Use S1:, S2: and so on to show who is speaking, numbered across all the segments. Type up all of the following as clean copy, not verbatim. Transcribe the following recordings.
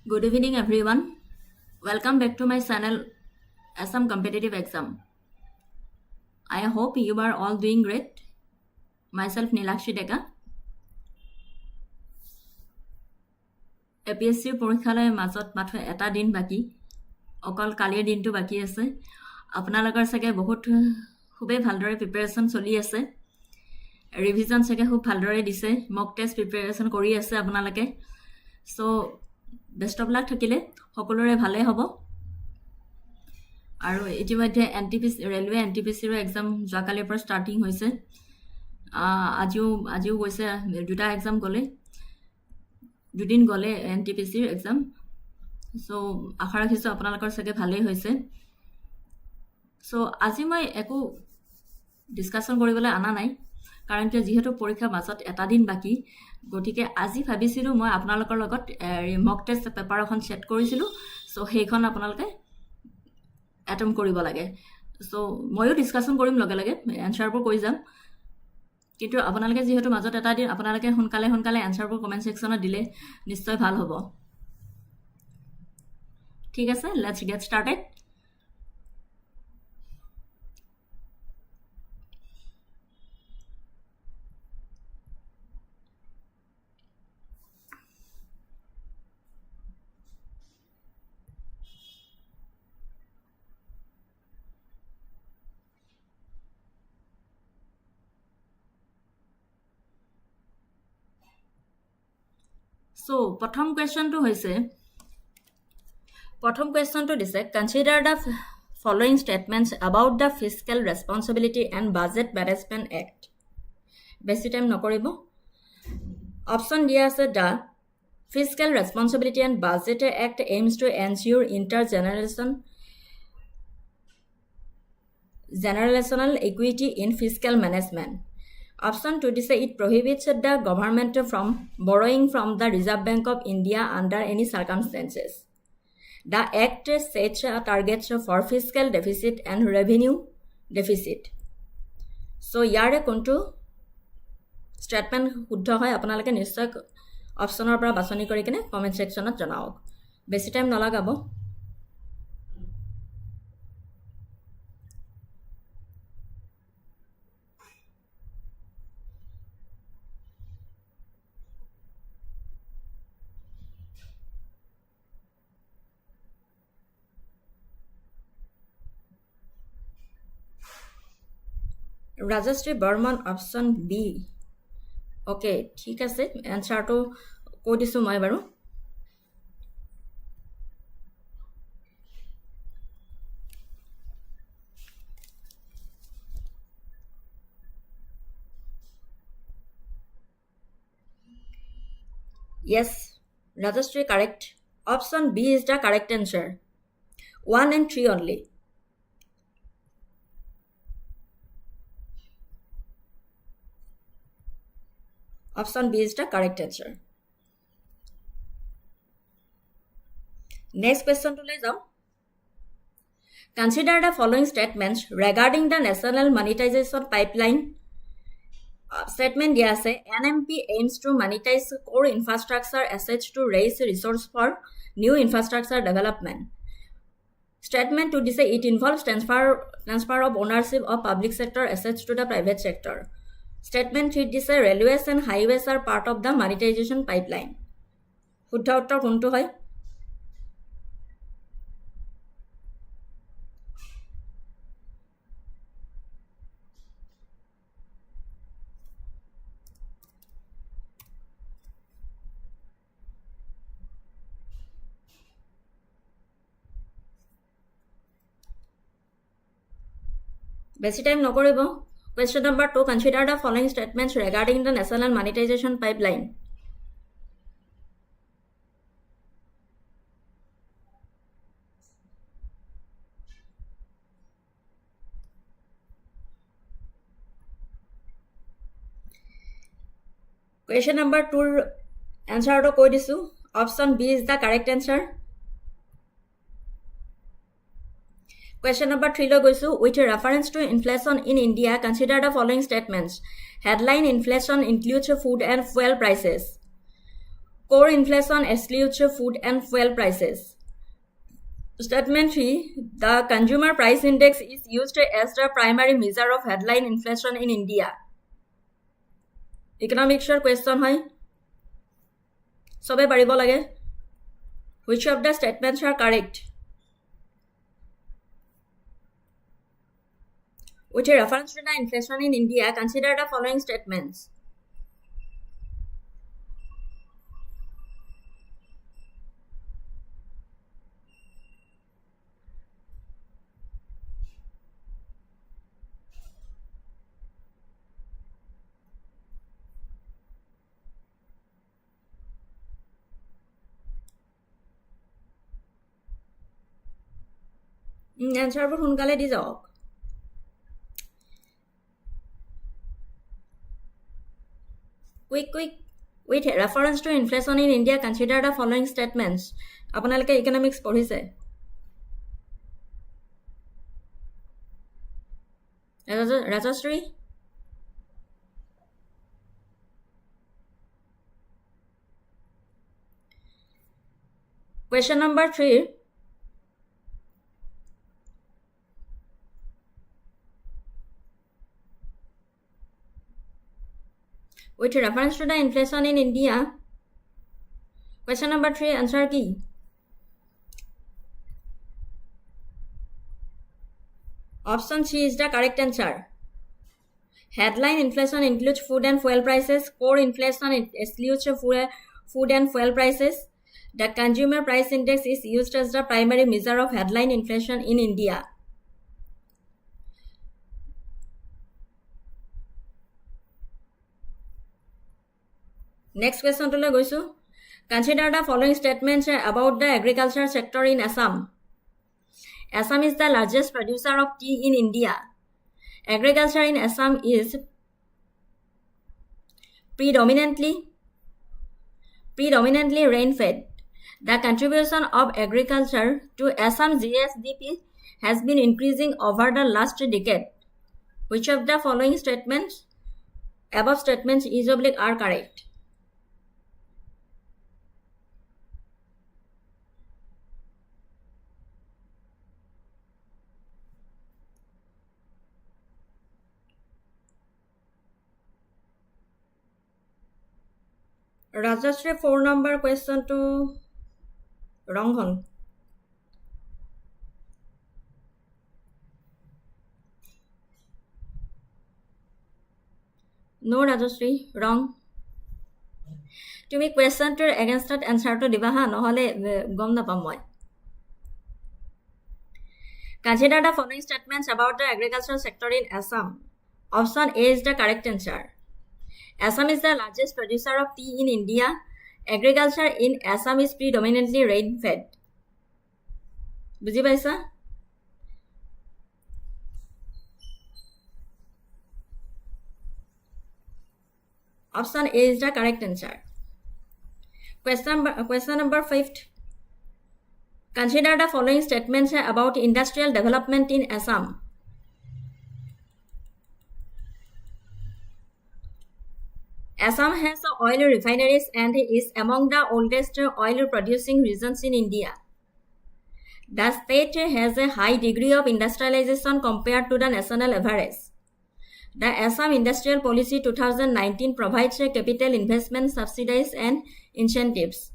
S1: Good evening, everyone. Welcome back to my channel, Assam Competitive Exam. I hope you are all doing great. Myself, Nilakshi Deka. APSC পৰীক্ষালৈ মাজত মাত্ৰ এটা দিন বাকি অকল কালিৰ দিনটো বাকি আছে আপোনালোকৰ সকে বহুত খুবেই ভালদৰে প্ৰিপাৰেচন চলি আছে ৰিভিজন সকে খুব ভালদৰে দিছে মক টেষ্ট প্ৰিপাৰেচন কৰি আছে আপোনালোকে সো বেষ্ট অফ লাক থাকিলে সকলোৰে ভালে হ'ব আৰু ইতিমধ্যে এনটিপিসি ৰেলৱে এনটিপিসিৰ এক্সাম যোৱাকালিৰ পৰা ষ্টাৰ্টিং হৈছে আজিও গৈছে দুটা এক্সাম গলে দুদিন গলে এনটিপিসিৰ এক্সাম সো আশা ৰাখিছো আপোনালোকৰ সকে ভালেই হৈছে সো আজি মই একো ডিসকাশন কৰিবলৈ আনা নাই কাৰণ কি যেহেতু পৰীক্ষা মাজত এটা দিন বাকি গতিকে আজি ভাবিছিলো মই আপোনালোকৰ লগত মক টেষ্ট পেপাৰ এখন সেট কৰিছিলো সো সেইখন আপোনালোকে এটেম্প কৰিব লাগে সো ময়ো ডিসকাশন কৰিম লগে লগে এনসাৰবোৰ কৈ যাম কিন্তু আপোনালোকে যেহেতু মাজত এটা দিন আপোনালোকে সোনকালে এনসাৰবোৰ কমেন্ট সেকশনত দিলে নিশ্চয় ভাল হ'ব ঠিক আছে লেটস গেট স্টাৰ্টেড So, প্ৰথম কোৱেশ্চনটো দিছে consider the following statements about the Fiscal Responsibility and Budget Management Act. বেছি টাইম নকৰিব অপচন দিয়া আছে the Fiscal Responsibility and Budget Act aims to ensure intergenerational equity in fiscal management. Option 2 is it prohibits the government from borrowing from the Reserve Bank of India under any circumstances. The Act sets targets for fiscal deficit and revenue deficit. So, yare kontu statement শুদ্ধ হয় আপোনালোকে নিশ্চয় অপচনৰ পৰা বাছনি কৰি কিনে comment সেকশনত জনাওক বেছি time নলাগাব Rajastri Burman option B. Okay, ঠিক আছে এনসারটো কৈ দিছো মই বাৰু Yes, Rajastri correct. Option B is the correct answer. 1 and 3 only. Option B is the correct answer. Next question to lay down. Consider the following statements regarding the national monetization pipeline. Statement dia ase NMP aims to monetize core infrastructure assets to raise resource for new infrastructure development. Statement 2 say it involves transfer of ownership of public sector assets to the private sector. Statement 3 this railways and highways are part of the monetization pipeline. শুদ্ধ উত্তৰ কোনটো হয় বেছি time নকৰিব Question number 2. Consider the following statements regarding the national monetization pipeline. Question number 2 answer to কৈ দিছো Option B is the correct answer. Question number 3 lo goisu with reference to inflation in India consider the following statements headline inflation includes food and fuel prices core inflation excludes food and fuel prices. Statement 3. The consumer price index is used as the primary measure of headline inflation in India. Economics question hai. Sobe paribo lage. Which of the statements are correct? With a reference to the inflation in India, consider the following statements. Answer but hunkale di jawab. Quick. With reference to inflation in India, consider the following statements. Apanalike economics পঢ়িছে. Rajashree? Question number 3. With reference to the inflation in India, question number 3 answer key. Option C is the correct answer. Headline inflation includes food and fuel prices. Core inflation excludes food and fuel prices. The consumer price index is used as the primary measure of headline inflation in India. Next question to goisu. Consider the following statements about the agriculture sector in Assam. Assam is the largest producer of tea in India. Agriculture in Assam is predominantly rain-fed. The contribution of agriculture to Assam GSDP has been increasing over the last decade. Which of the following statements, above statements are correct? Rajashree 4 number question to wrong hon. No Rajashree, wrong. Tumi question to against that answer to diba ha nohole gom na pam moi. Consider the following statements about the agricultural sector in Assam. Option A is the correct answer. Assam is the largest producer of tea in India. Agriculture in Assam is predominantly rain-fed. Buji paisa? Option A is the correct answer. Question number 5. Consider the following statements about industrial development in Assam. Assam has oil refineries and is among the oldest oil producing regions in India. The state has a high degree of industrialization compared to the national average. The Assam Industrial Policy 2019 provides capital investment subsidies and incentives.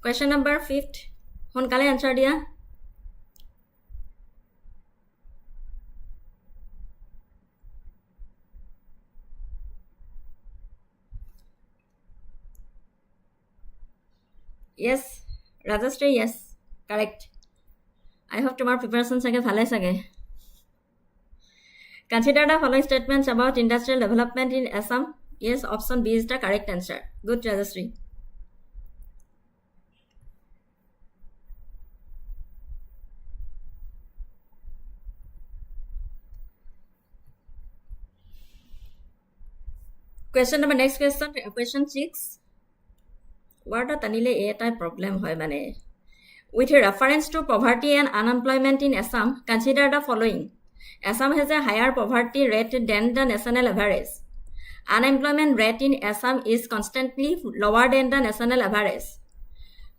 S1: Question number 5. Honkale answer dia. Yes, Rajashree, yes, correct. I hope tomorrow preparation sage bhale sage. Consider the following statements about industrial development in Assam. Yes, option B is the correct answer. Good, Rajashree. Question number next question 6. What a tanile a type problem hoy mane. With reference to poverty and unemployment in Assam, consider the following. Assam has a higher poverty rate than the national average. Unemployment rate in Assam is constantly lower than the national average.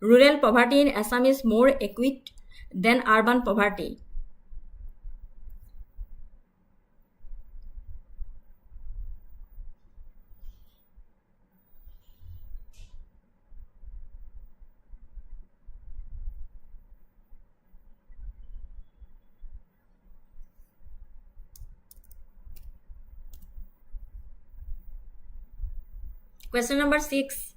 S1: Rural poverty in Assam is more acute than urban poverty. Question number 6.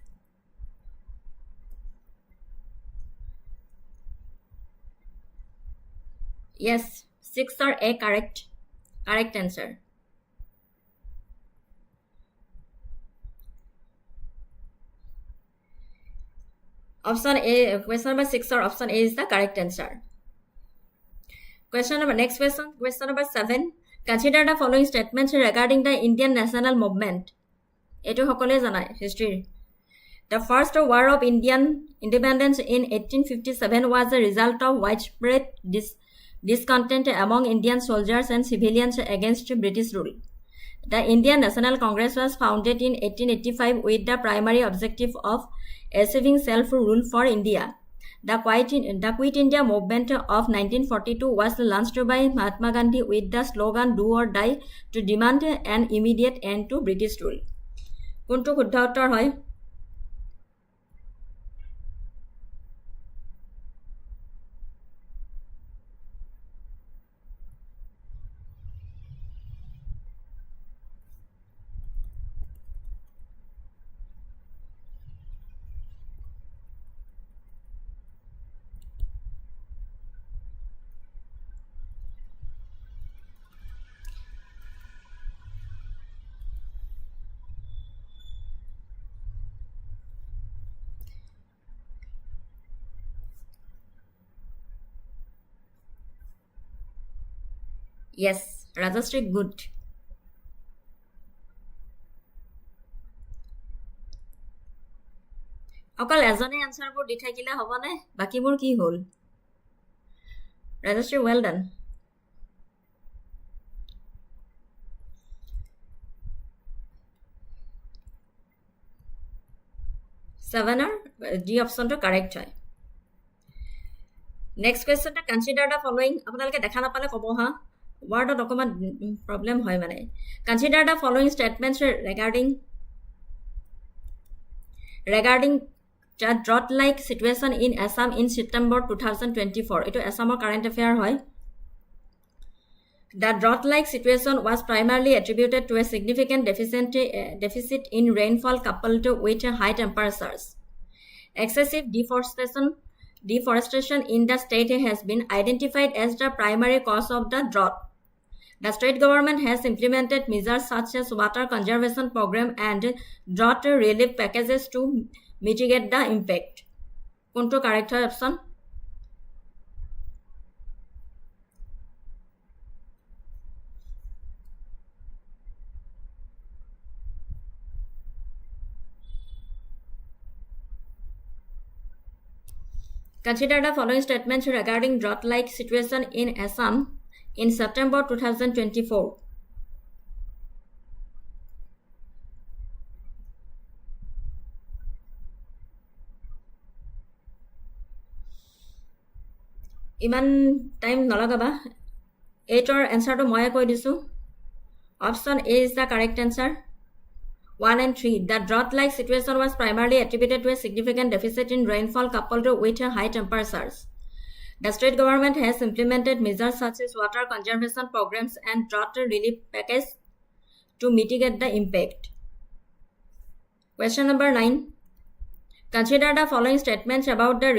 S1: Yes, 6 are A correct answer. Option A, question number 6 or option A is the correct answer. Next question number 7. Consider the following statements regarding the Indian national movement. Eto hokole janai history. The first war of Indian independence in 1857 was a result of widespread discontent among Indian soldiers and civilians against British rule. The Indian National Congress was founded in 1885 with the primary objective of achieving self-rule for India. The Quit India movement of 1942 was launched by Mahatma Gandhi with the slogan "Do or Die" to demand an immediate end to British rule. কোনটো শুদ্ধ উত্তৰ হয়? Yes, Rajashri, good. অকল এজনে আনসাৰবোৰ দি থাকিলে হ'বনে? বাকীবোৰ কি হ'ল? Rajashri, well done. 7 D option to correct হয়. Next question to consider the following. আপোনালোকে দেখা নাপালে ক'ব হা, word অকমান problem হয় মানে. Consider the following statements regarding the drought-like situation in Assam in September 2024. Ito Assam's current affair hoy. The drought-like situation was primarily attributed to a significant deficit in rainfall coupled with high temperatures. Excessive deforestation in the state has been identified as the primary cause of the drought. The state government has implemented measures such as water conservation program and drought relief packages to mitigate the impact. Konto correct hoy option? Consider the following statements regarding drought-like situation in Assam in September 2024. ইমান time নলগাবা 8 ৰ এনসাৰটো মই কৈ দিছো option A is the correct answer 1 and 3 the drought like situation was primarily attributed to a significant deficit in rainfall coupled with high temperatures the state government has implemented measures such as water conservation programs and drought relief package to mitigate the impact question number 9 consider the following statements about the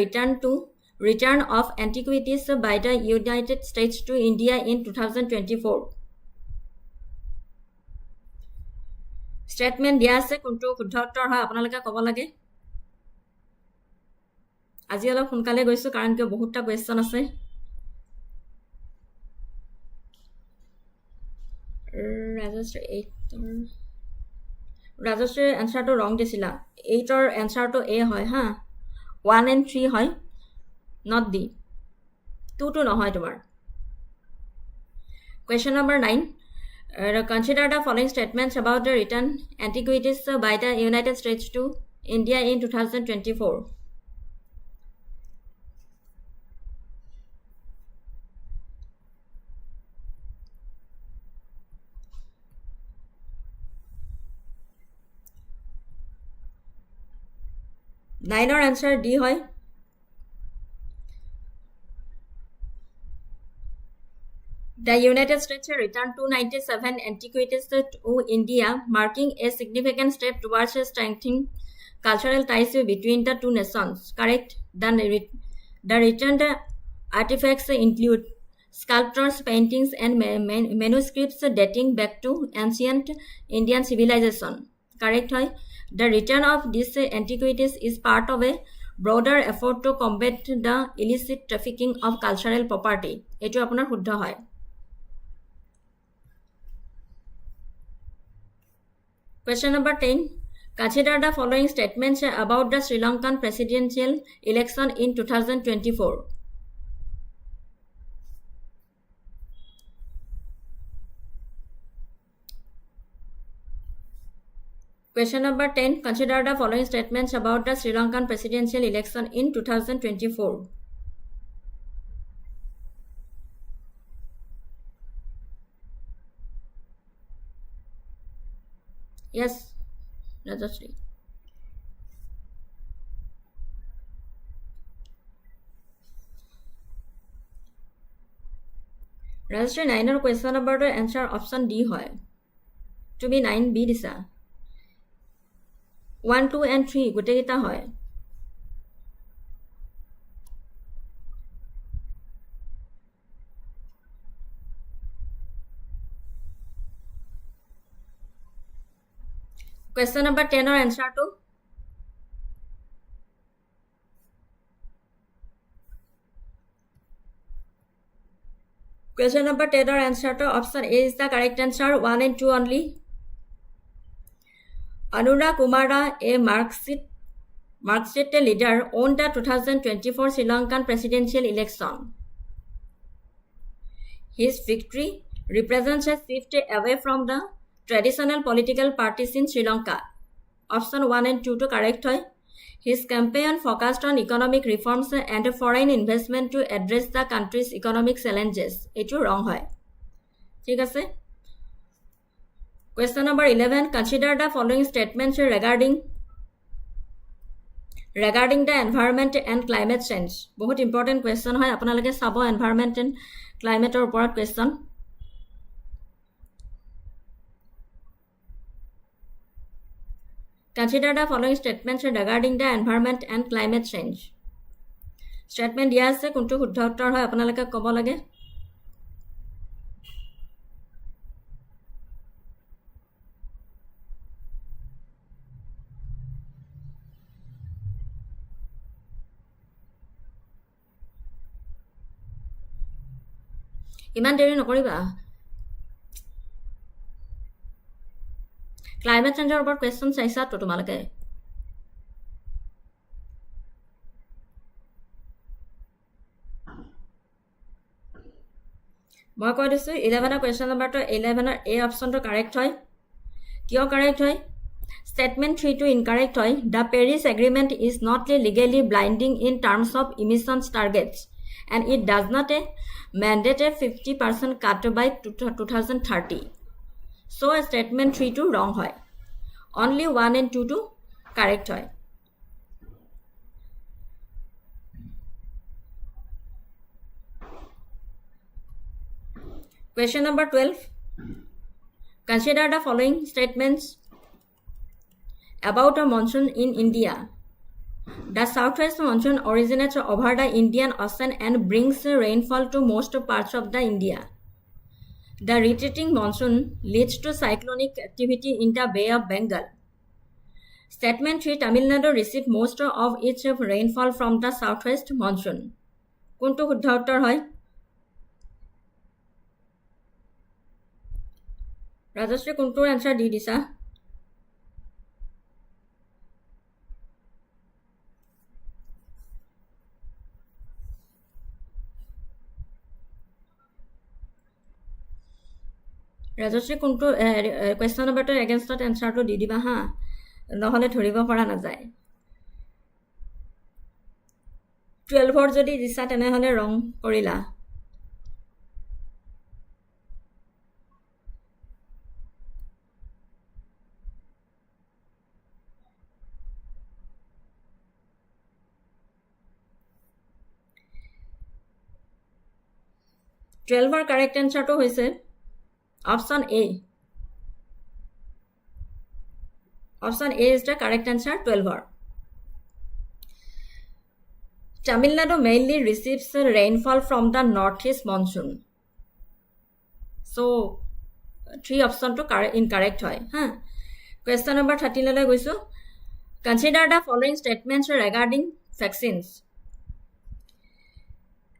S1: return of antiquities by the United States to India in 2024. Statement দিয়া আছে কোনটো শুদ্ধ উত্তৰ হয় আপোনালোকে ক'ব লাগে আজি অলপ সোনকালে গৈছো কাৰণ কি বহুতটা কোৱেশ্চন আছে ৰাজশ্ৰী এনসাৰটো ৰং দিছিলা 8 ৰ এনসাৰটো A হয় হা 1 and 3 হয় not D 2 to নহয় তোমাৰ Question number 9. Consider the following statements about the return antiquities by the United States to India in 2024. Niner answer D hoy. The United States returned 297 antiquities to India, marking a significant step towards strengthening cultural ties between the two nations. Correct? The returned artifacts include sculptures, paintings, and manuscripts dating back to ancient Indian civilization. Correct? The return of these antiquities is part of a broader effort to combat the illicit trafficking of cultural property. এইটো আপোনাৰ শুদ্ধ হয়। Question number 10. Consider the following statements about the Sri Lankan presidential election in 2024. Question number 10. Consider the following statements about the Sri Lankan presidential election in 2024. Yes, Rajashri. Rajashri 9 question number the answer option D hoy. To be 9B disa. 1, 2 and 3 গোটেই কেইটা হয়। Question number 10 or answer to question number 10 or answer to option A is the correct answer. 1 and 2 only. Anura Kumara, a Marxist leader, won the 2024 Sri Lankan presidential election. His victory represents a shift away from the traditional political parties in Sri Lanka. Option 1 and 2 to correct hoy. His campaign focused on economic reforms and foreign investment to address the country's economic challenges. Etu wrong hoy. ঠিক আছে? Question number 11. Consider the following statements regarding the environment and climate change. बहुत important question hoy. আপোনালোকে চাব environment and climate or ওপৰত question. Consider the following statements regarding the environment and climate change. Statement দিয়া আছে কোনটো শুদ্ধ উত্তৰ হয় আপোনালোকে ক'ব লাগে। ইমান দেৰি নকৰিবা। ক্লাইমেট চেঞ্জৰ ওপৰত কুৱেশ্যন চাইছা তো তোমালোকে। মই কৈ দিছোঁ 11 কুৱেশ্যন নম্বৰটো 11 A অপশ্যনটো কাৰেক্ট হয়। কিয় কাৰেক্ট হয়? Statement 3 to incorrect হয়। The Paris Agreement is not legally binding in terms of emissions targets and it does not mandate a 50% cut by 2030. So statement 3 to wrong hoy. Only 1 and 2 to correct hoy. Question number 12. Consider the following statements about a monsoon in India. The southwest monsoon originates over the Indian Ocean and brings rainfall to most parts of the India. The retreating monsoon leads to cyclonic activity in the Bay of Bengal. Statement 3. Tamil Nadu received most of its rainfall from the southwest monsoon. কোনটো শুদ্ধ উত্তৰ হয়? Rajashree কোনটোৰ answer দি দিছা? ৰাজশ্ৰী কোনটো question নম্বৰটোৰ এগেইনষ্টত এনচাৰটো দি দিবা হা, নহ'লে ধৰিব পৰা নাযায়। 12ৰ যদি দিছা তেনেহ'লে ৰং কৰিলা। টুৱেলভৰ কাৰেক্ট এনচাৰটো হৈছে option A. Option A is the correct answer 12ৰ। Tamil Nadu mainly receives rainfall from the northeast monsoon. So 3 option to incorrect hoy ha. Question number 13 le goisu. Consider the following statements regarding vaccines.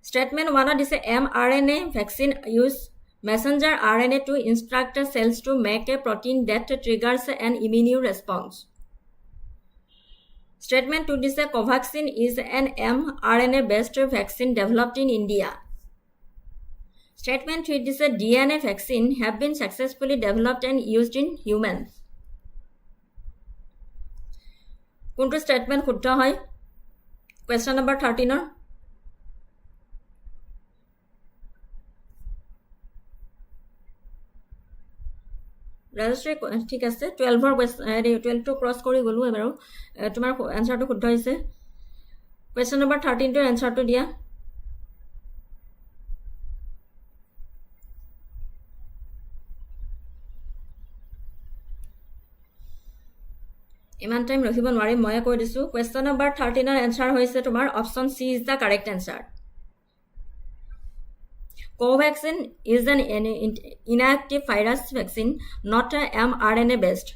S1: Statement 1 is mRNA vaccine use messenger RNA to instruct cells to make a protein that triggers an immune response. Statement 2 is Covaxin is an mRNA based vaccine developed in India. Statement 3 is DNA vaccine have been successfully developed and used in humans. কোনটো statement শুদ্ধ হয়? Question number 13 Rajashree ঠিক আছে। 12টো cross কৰি গ'লো এবাৰো। তোমাৰ এনচাৰটো শুদ্ধ হৈছে। কুৱেশ্যন নম্বৰ 13টোৰ এনচাৰটো দিয়া। ইমান টাইম ৰখিব নোৱাৰিম, ময়ে কৈ দিছোঁ। কুৱেশ্যন নম্বৰ 13ৰ এনচাৰ হৈছে তোমাৰ option C is the correct answer. Covaxin is an inactive virus vaccine, not mRNA based.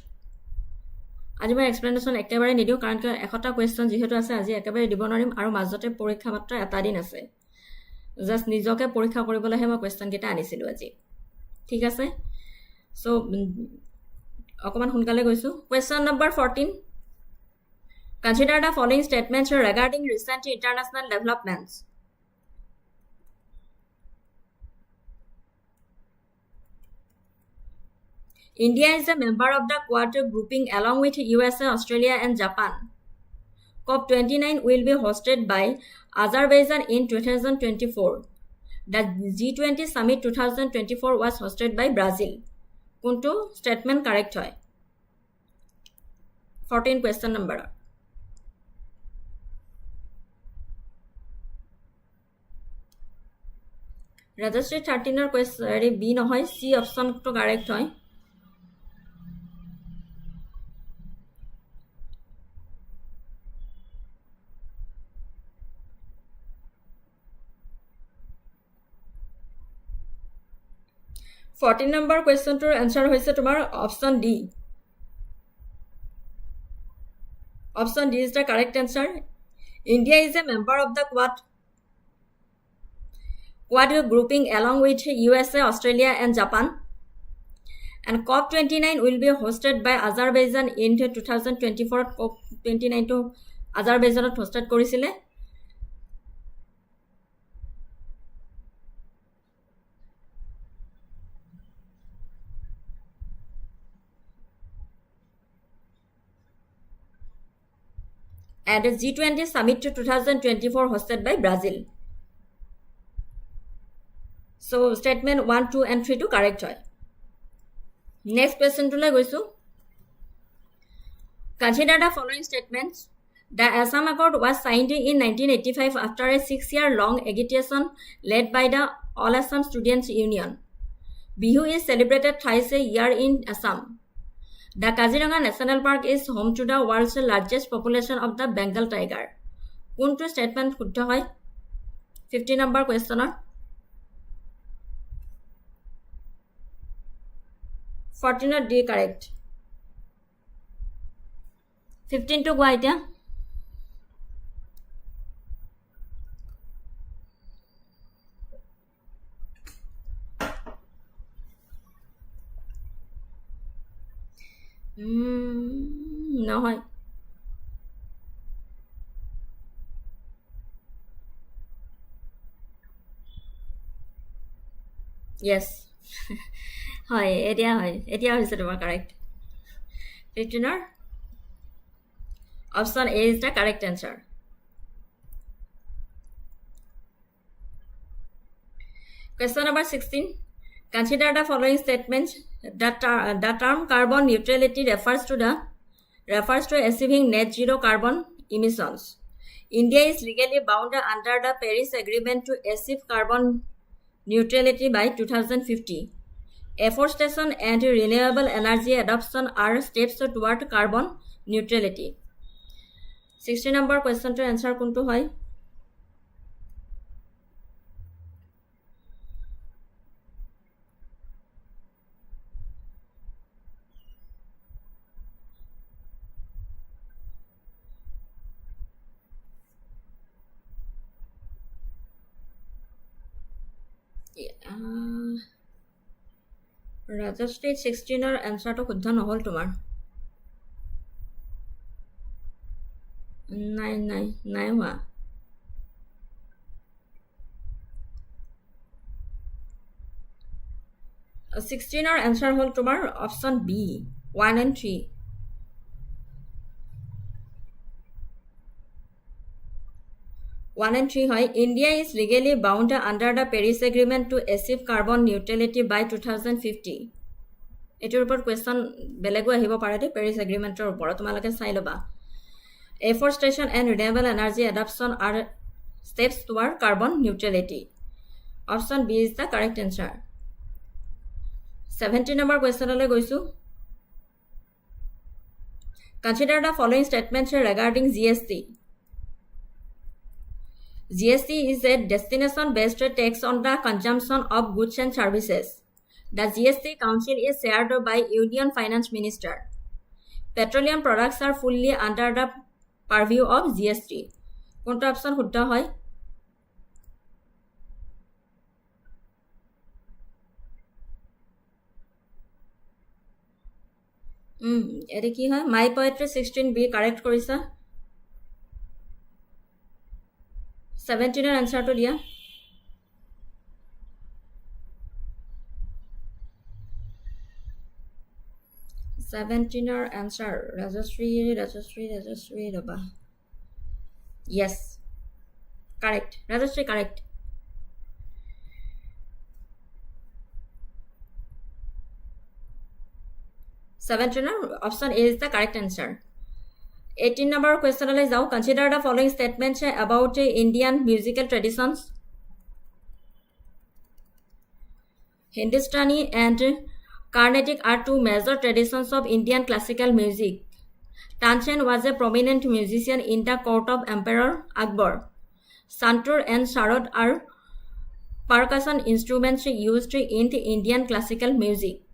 S1: আজি মই এক্সপ্লেনেশ্যন একেবাৰে নিদিওঁ, কাৰণ এশটা কুৱেশ্যন যিহেতু আছে আজি একেবাৰে দিব নোৱাৰিম, আৰু মাজতে পৰীক্ষা মাত্ৰ এটা দিন আছে। জাষ্ট নিজকে পৰীক্ষা কৰিবলৈহে মই কুৱেশ্যনকেইটা আনিছিলোঁ আজি। ঠিক আছে, চ' অকণমান সোনকালে গৈছোঁ। Question number 14 Consider the following statements regarding recent international developments. India is a member of the Quad grouping along with USA, Australia and Japan. COP29 will be hosted by Azerbaijan in 2024. The G20 Summit 2024 was hosted by Brazil. Kuntu statement correct hoy? 14 question number. Rajashri 13 question B nohoy, C option to correct hoy. Number কুৱেশ্যনটোৰ answer হৈছে তোমাৰ option D. Option D is the correct answer. India is a member of the Quad grouping along with USA, Australia and Japan. And COP29 will be hosted by Azerbaijan in 2024. COP29 to Azerbaijan hosted কৰিছিলে। And G20 Summit 2024 hosted by Brazil. So statement 1, 2 and 3 to correct hoy. Next question to le goisu. Consider the following statements. The Assam Accord was signed in 1985 after a 6-year-long agitation led by the All Assam Students Union. Bihu is celebrated thrice a year in Assam. The Kaziranga National Park is home to the world's largest population of the Bengal tiger. Kuntu statement শুদ্ধ হয়? 50 number question. 14 D correct. 15 to কোৱা এতিয়া। নহয়, yes হয় এতিয়া হৈছে তোমাৰ correct 15 option A is the correct answer Question number 16. Consider the following statements. The term carbon neutrality refers to achieving net zero carbon emissions. India is legally bound under the Paris Agreement to achieve carbon neutrality by 2050. Afforestation and renewable energy adoption are steps toward carbon neutrality. 16 number question to answer kuntu hoy. Rajasthan 16 answer to শুদ্ধ নহল তোমাৰ নাই হোৱা 16 answer হল তোমাৰ option B 1 and 3 1 and 3 হয় India is legally bound under the Paris Agreement to achieve carbon neutrality by 2050 এটোৰ ওপৰত question বেলেগো আহিব পাৰে দে Paris Agreementৰ ওপৰত তোমালোকে চাই লবা Afforestation and renewable energy adoption are steps toward carbon neutrality option B is the correct answer 17 number question ole goisu Consider the following statements regarding GST GST is a destination-based tax on the consumption of goods and services. The GST Council is chaired by Union Finance Minister. Petroleum products are fully under the purview of GST. কোনটো option শুদ্ধ হয় এটি কি হয় মাই poetry 16B correct কৰিছা 17 answer to dia 17 answer Rajashri Raba yes correct Rajashri correct 17 option A is the correct answer 18 number question le jao consider the following statements about Indian musical traditions Hindustani and Carnatic are two major traditions of Indian classical music Tansen was a prominent musician in the court of Emperor Akbar Santur and Sarod are percussion instruments used in the Indian classical music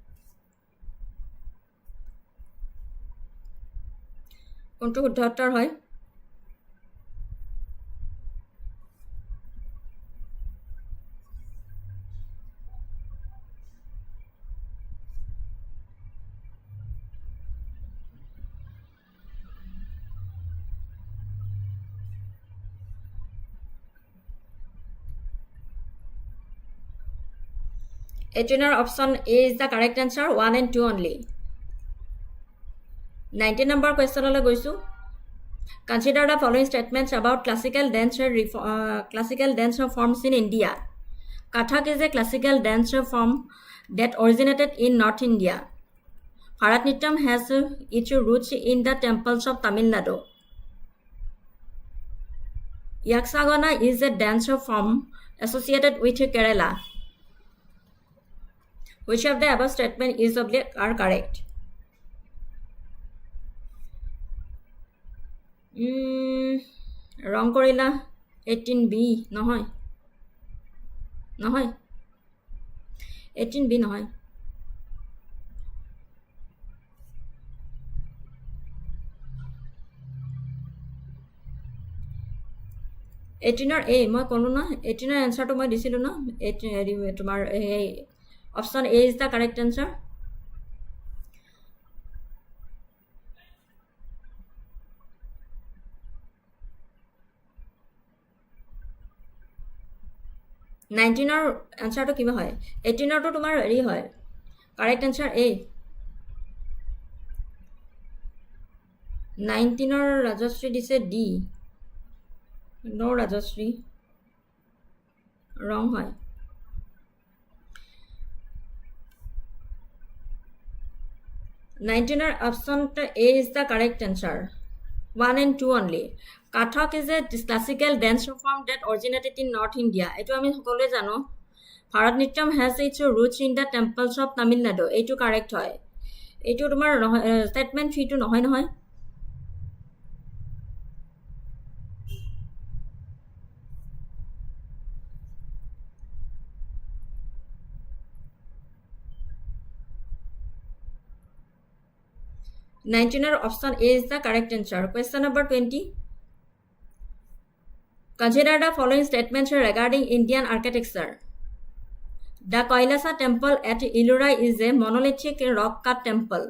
S1: কোনটো শুদ্ধ উত্তৰ হয় Eighteener option A is the correct answer 1 and 2 only 19 number question ole goisu Consider the following statements about classical dance forms in India. Kathak is a classical dance form that originated in North India. Bharatnatyam has its roots in the temples of Tamil Nadu. Yakshagana is a dance form associated with Kerala. Which of the above statement are correct? Wrong কৰিলা 18B নহয় 18B নহয় 18 A মই ক'লো না 18 answer to মই দিছিলো না তোমাৰ option A is the correct answer 19 answer to কিবা হয় 18 to তোমাৰ হেৰি হয় Correct answer A. 19 Rajashri দিছে D. No Rajashri. Wrong হয়. 19 option A is the correct answer. 1 and 2 only. Kathak is a classical dance form that originated in North India. Eto ami সকলোৱে জানো. Bharatnatyam has its roots in the temples of Tamil Nadu. Eto correct hoy. Eto tomar statement 3 to nohoy nohoy. Option A is the correct answer. Question number 20. Consider the following statements regarding Indian architecture. The Kailasa temple at Ellora is a monolithic rock-cut temple.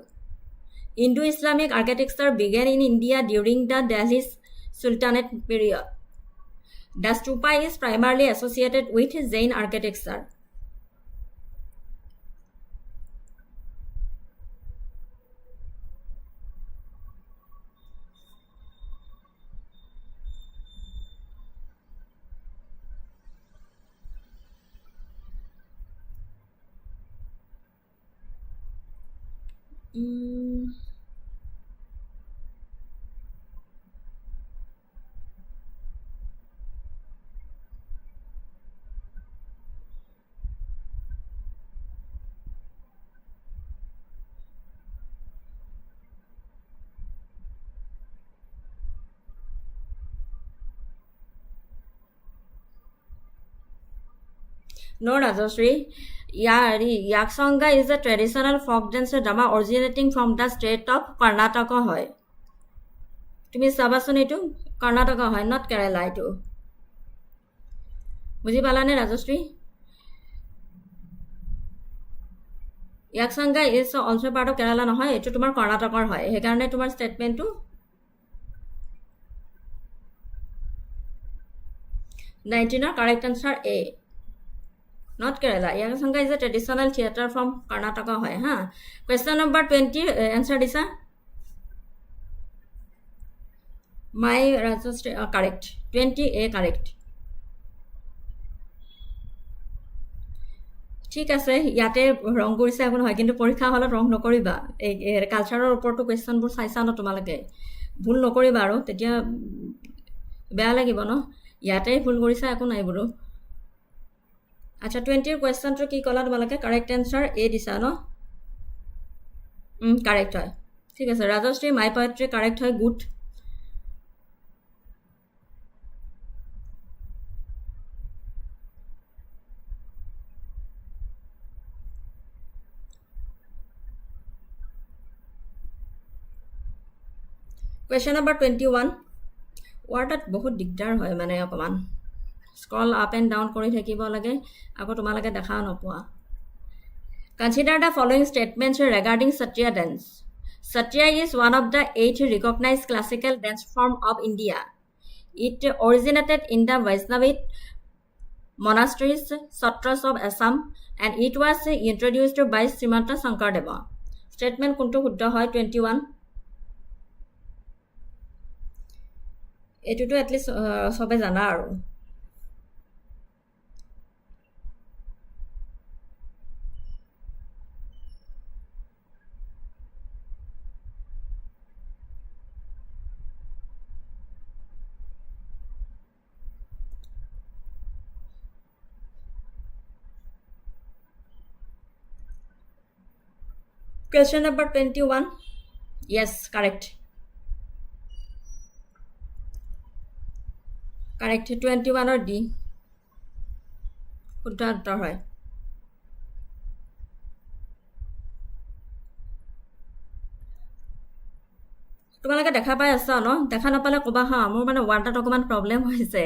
S1: Indo-Islamic architecture began in India during the Delhi Sultanate period. The stupa is primarily associated with Jain architecture. No, Rajashri. Yaksanga is a traditional folk dance drama originating from the state of Karnataka hoy. Tumi sabason etu Karnataka hoy, not Kerala etu. Buji palane Rajashri? Yaksanga is also part of Kerala nohoy, etu tumar Karnataka hoy. He karone tumar statement to 19 correct answer A. Not Kerala. Yaksanga is a traditional theatre from Karnataka hoy. Question number 20. Answer is my Rajashri correct. 20A correct. ঠিক আছে ইয়াতে রং কৰিছে এখন হয় কিন্তু পৰীক্ষা হলত ৰং নকৰিবা এই কালচাৰৰ ওপৰতো কোৱেশ্চনবোৰ চাইছা ন তোমালোকে ভুল নকৰিবা আৰু তেতিয়া বেয়া লাগিব ন ইয়াতে ভুল কৰিছা একো নাই বুলো আচ্ছা 20 কোৱেশ্চনটো কি কলা তোমালোকে কাৰেক্ট আনসাৰ এ দিছা ন কাৰেক্ট হয় ঠিক আছে ৰাজশ্ৰী মাই পয়েট্ৰি কাৰেক্ট হয় good Question number 21. What at বহুত দিগদাৰ হয় মানে অকমান scroll up and down কৰি থাকিব লাগে আকৌ তোমালোকে দেখা নপোৱা Consider the following statements regarding Satriya dance. Satriya is one of the 8 recognized classical dance form of India. It originated in the Vaishnavite monasteries, Satras of Assam, and it was introduced by Srimanta Sankardeva. Statement kuntu শুদ্ধ হয় 21. এটুটো at least সবে জানা আৰু Question number 21. Yes, correct. Correct. 21 or D. শুদ্ধ উত্তৰ হয় তোমালোকে দেখা পাই আছা ন দেখা নাপালে কবা হা মোৰ মানে ওয়ানটাত অকমান প্ৰবলেম হৈছে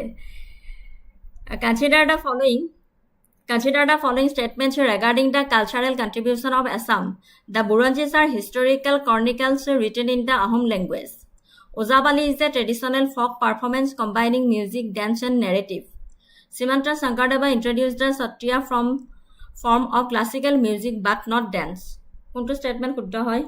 S1: Consider the following statements regarding the cultural contribution of Assam. The Buranjis are historical chronicles written in the Ahom language. Ojabali is a traditional folk performance combining music, dance, and narrative. Srimanta Sankardeva introduced the Satriya form of classical music but not dance. কোনটো statement শুদ্ধ হয়?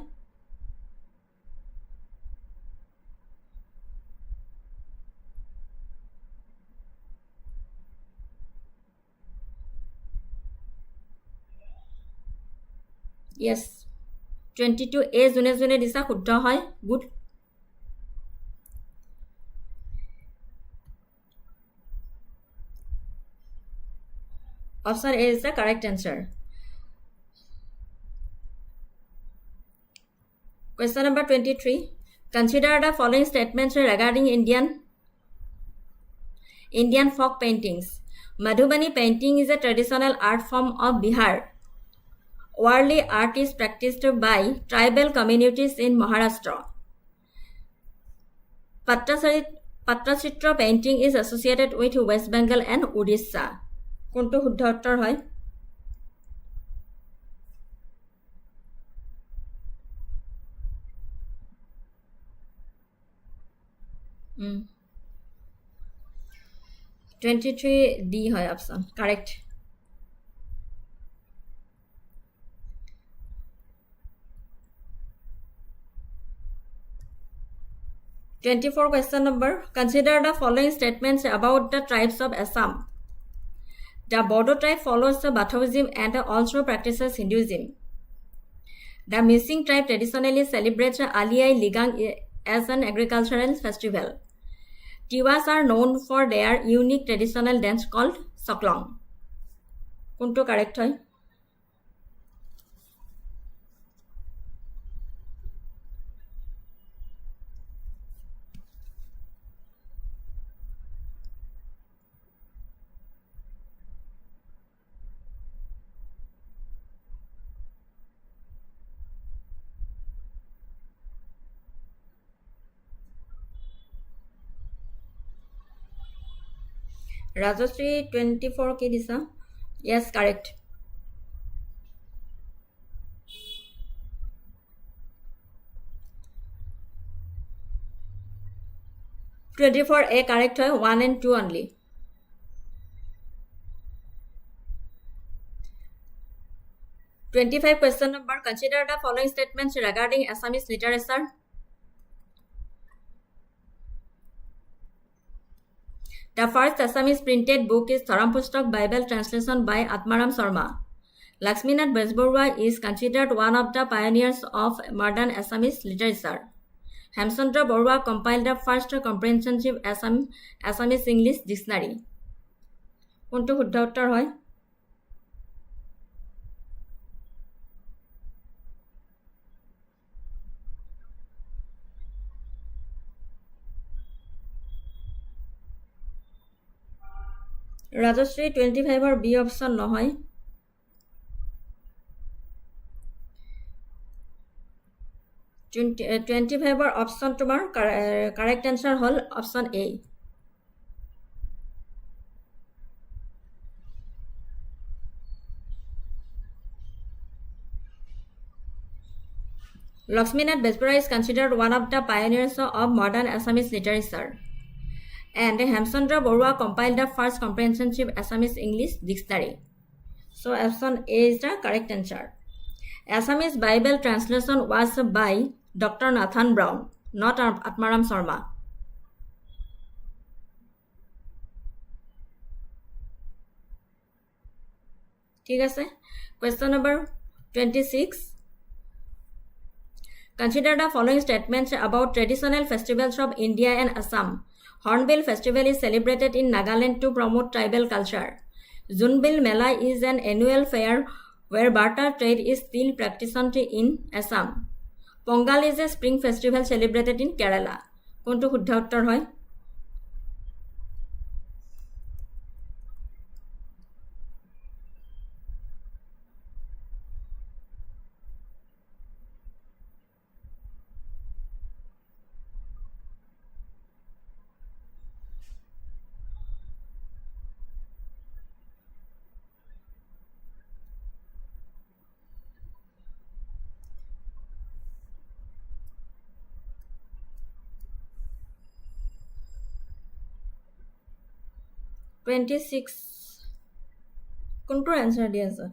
S1: Yes. 22A যোনে যোনে দিছা শুদ্ধ হয়. Good. Option A is the correct answer. Question number 23. Consider the following statements regarding Indian folk paintings. Madhubani painting is a traditional art form of Bihar. Warli art is practiced by tribal communities in Maharashtra. Patrachitra painting is associated with West Bengal and Odisha. কোনটো শুদ্ধ উত্তৰ হয়? Mm. 23D হয় option. Correct. Twenty-four question number. Consider the following statements about the tribes of Assam. The Bodo tribe follows the Bathouism and also practices Hinduism. The Mising tribe traditionally celebrates Aliyai Ligang as an agricultural festival. Tiwas are known for their unique traditional dance called Soklong. কোনটো correct হয়? Rajashri 24 কি দিছা? Yes, correct. A correct হয় 1 and 2 only. 25 question number. Consider the following statements regarding Assamese literature. The first Assamese printed book is Tharampustak Bible translation by Atmaram Sharma. Lakshminath Bezborwa is considered one of the pioneers of modern Assamese literature. Hemchandra Borwa compiled the first comprehensive Assamese English dictionary. কোনটো শুদ্ধ উত্তৰ হয়? Rajashri 25 or B option নহয়. 25 or option তোমাৰ correct answer হল option A. Lakshminath Bezborwa is considered one of the pioneers of modern Assamese literature. And Hemchandra Borwa compiled the first comprehensive Assamese English dictionary. So option A is the correct answer. Assamese Bible translation was by Dr. Nathan Brown, not Atmaram Sharma. ঠিক আছে. Question number 26. Consider the following statements about traditional festivals of India and Assam. Hornbill Festival is celebrated in Nagaland to promote tribal culture. Zunbil Mela is an annual fair where barter trade is still practiced in Assam. Pongal is a spring festival celebrated in Kerala. কোনটো শুদ্ধ উত্তৰ হয়? কোনটোৰ answer দি আছে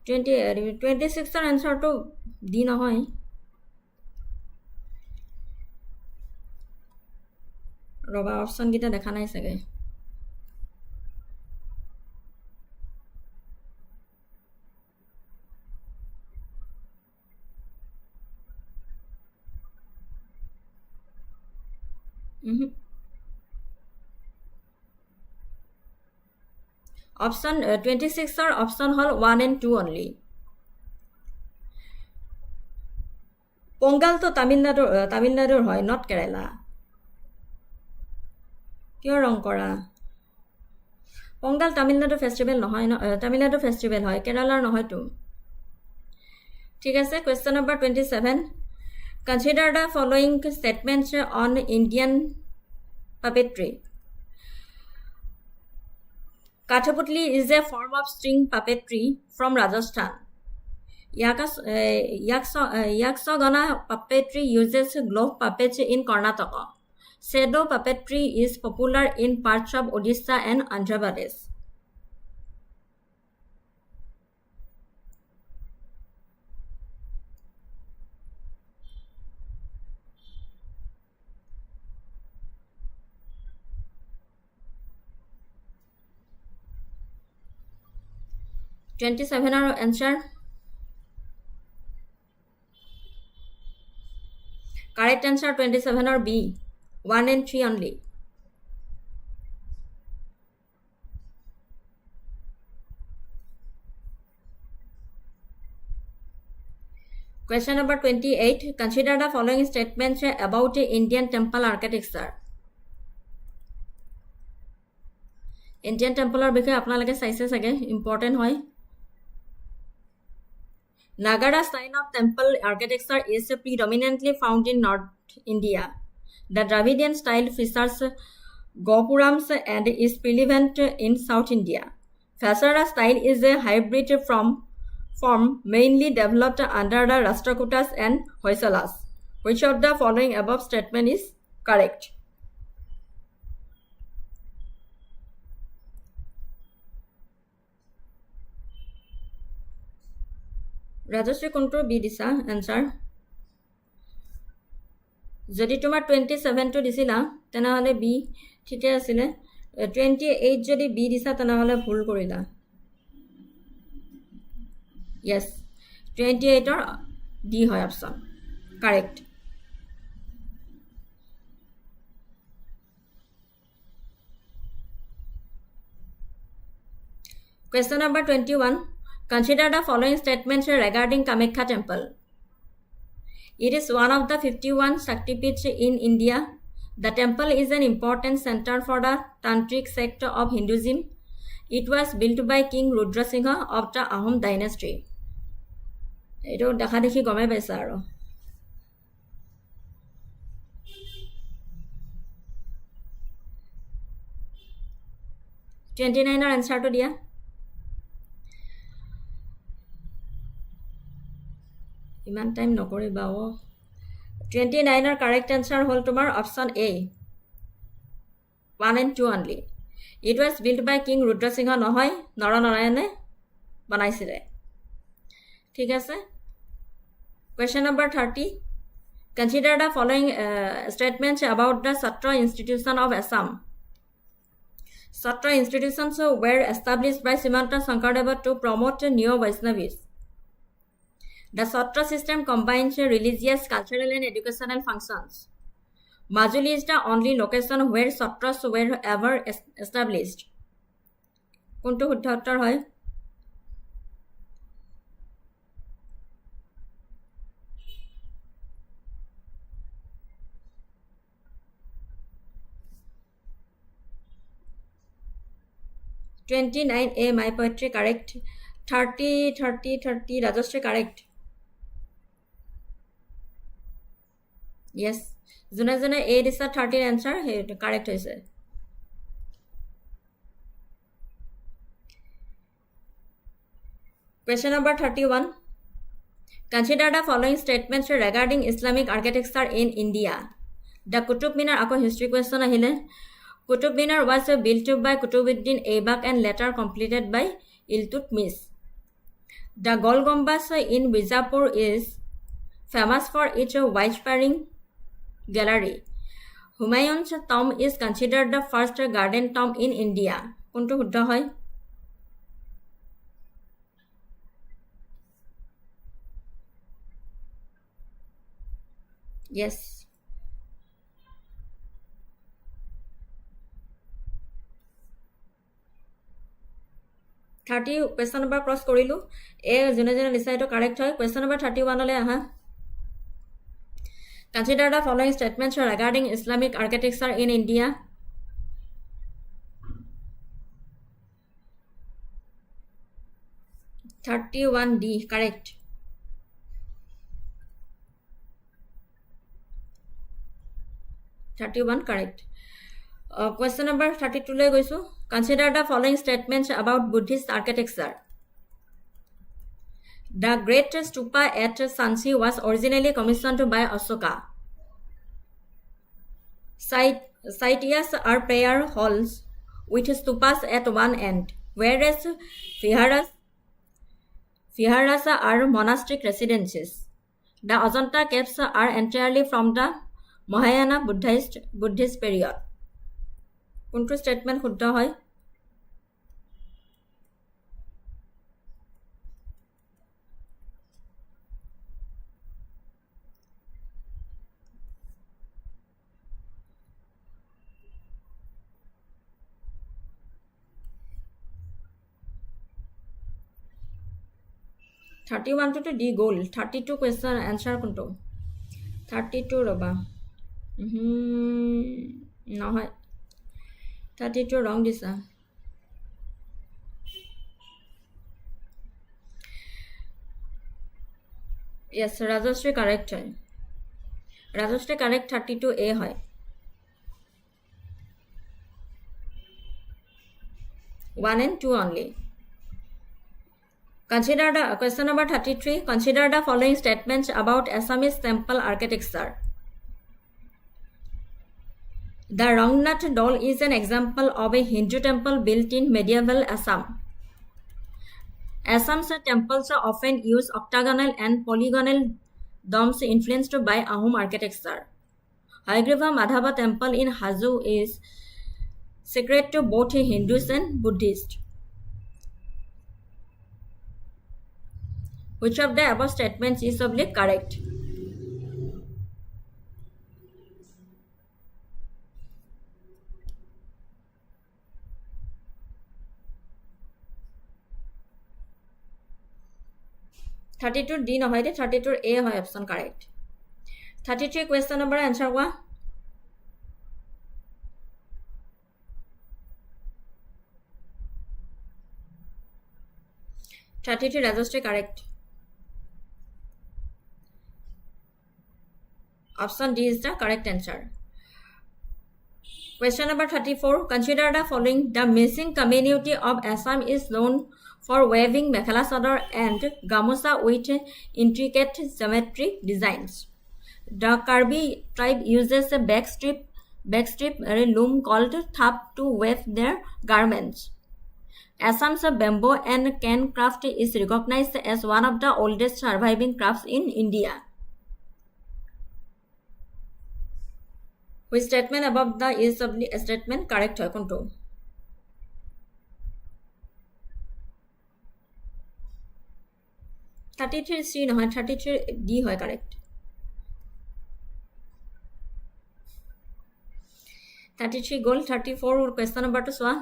S1: 26ৰ এনসাৰটো দি নহয় ৰবা option গিটা দেখা নাই চাগে Option 26 or option hall 1 and 2 only. Pongal to Tamil Nadu hoy, not Kerala. Kyo wrong kora? Pongal Tamil Nadu festival no hoy, Tamil Nadu festival hoy, Kerala no hoy tu. ঠিক আছে question number 27. Consider the following statements on Indian puppetry. Kathaputli is a form of string puppetry from Rajasthan. Yaksagana puppetry uses glove puppets in Karnataka. Shadow puppetry is popular in parts of Odisha and Andhra Pradesh. $27 answer. Correct answer 27 or B. 1 and 3 only. Question number 28. Consider the following statements about Indian temple architecture. Indian temple বিষয়ে আপোনালোকে চাইছে চাগে important হয় Nagara style of temple architecture is predominantly found in North India. The Dravidian style features gopurams and is prevalent in South India. Fasara style is a hybrid form mainly developed under the Rashtrakutas and Hoysalas. Which of the following above statement is correct? Rajashri কোনটো B দিছা answer যদি তোমার 27 টো দিছিলা তেনা হলে B ঠিকই আছিল 28 যদি বি দিছা তেনা হলে ভুল কৰিলা yes 28 or D হয় option correct Question number 21. Consider the following statements regarding Kamakya Temple. It is one of the 51 Shaktipeeths in India. The temple is an important center for the Tantric sect of Hinduism. It was built by King Rudrasingha of the Ahom dynasty. Eto dekha dekhi gome paisa aro. $29 answer to dia. Iman time নকৰিবা 29 er correct answer হল তোমাৰ option A 1 and 2 only it was built by King Rudrasingha নহয় নৰনাৰায়ণে বনাইছিলে ঠিক আছে question number 30 consider the following statements about the Satra institution of Assam Satra institutions were established by Srimanta Shankardeva to promote neo Vaishnavism The Satra system combines religious, cultural and educational functions. Majuli is the only location where Satras were ever established. কোনটো শুদ্ধ উত্তৰ হয় $29 A my poetry correct 30 Rajashri correct Yes, jone A is the 30 answer. Correct hoise. Question number 31. Consider the following statements regarding Islamic architecture in India. The Qutub Minar ako history question ahile. Qutub Minar was built by Qutubuddin Aibak and later completed by Iltutmish. The Gol Gumbaz in Bijapur is famous for its wide-spreading gallery. Humayun's tomb is considered the first garden tomb in India. কোনটো শুদ্ধ হয়? Yes. Question number cross কৰিলো. যোনে লিখা এইটো correct হয়. Question number 31 লৈ আহা. Consider the following statements regarding Islamic architecture in India. (31D) correct. (31) correct. Question number 32 লৈ গৈছো. Consider the following statements about Buddhist architecture. The Great Stupa at Sanchi was originally commissioned by Ashoka. Saityas are prayer halls with stupas at one end, whereas viharas are monastic residences. The Ajanta caves are entirely from the Mahayana Buddhist period. কোনটো statement শুদ্ধ হয়? (31 to D goal. 32 question answer কোনটো? 32 ৰবা. নহয়. 32 wrong দিছা. Yes, Rajashri correct হয়. Rajashri correct 32A হয়. 1 and 2 only. Consider the question number 33. Consider the following statements about Assamese temple architecture. The Rangnath Dol is an example of a Hindu temple built in medieval Assam. Assam's temples often use octagonal and polygonal domes influenced by Ahom architecture. Hayagriva Madhava temple in Hazu is sacred to both Hindus and Buddhists. Which of the above statements is correct? (32 D নহয় দে 32 A হয় option correct. 33 question number answer হোৱা. Rajashri correct. Option D is the correct answer. Question number 34. Consider the following. The missing community of Assam is known for weaving mekhela chador and gamusa with intricate geometric designs. The Karbi tribe uses a backstrip loom called thap to weave their garments. Assam's bamboo and can craft is recognized as one of the oldest surviving crafts in India. Which statement above the is statement correct হয় কোনটো? (33 C নহয় 33 D হয় correct. 33 goal. 34 question number to চোৱা.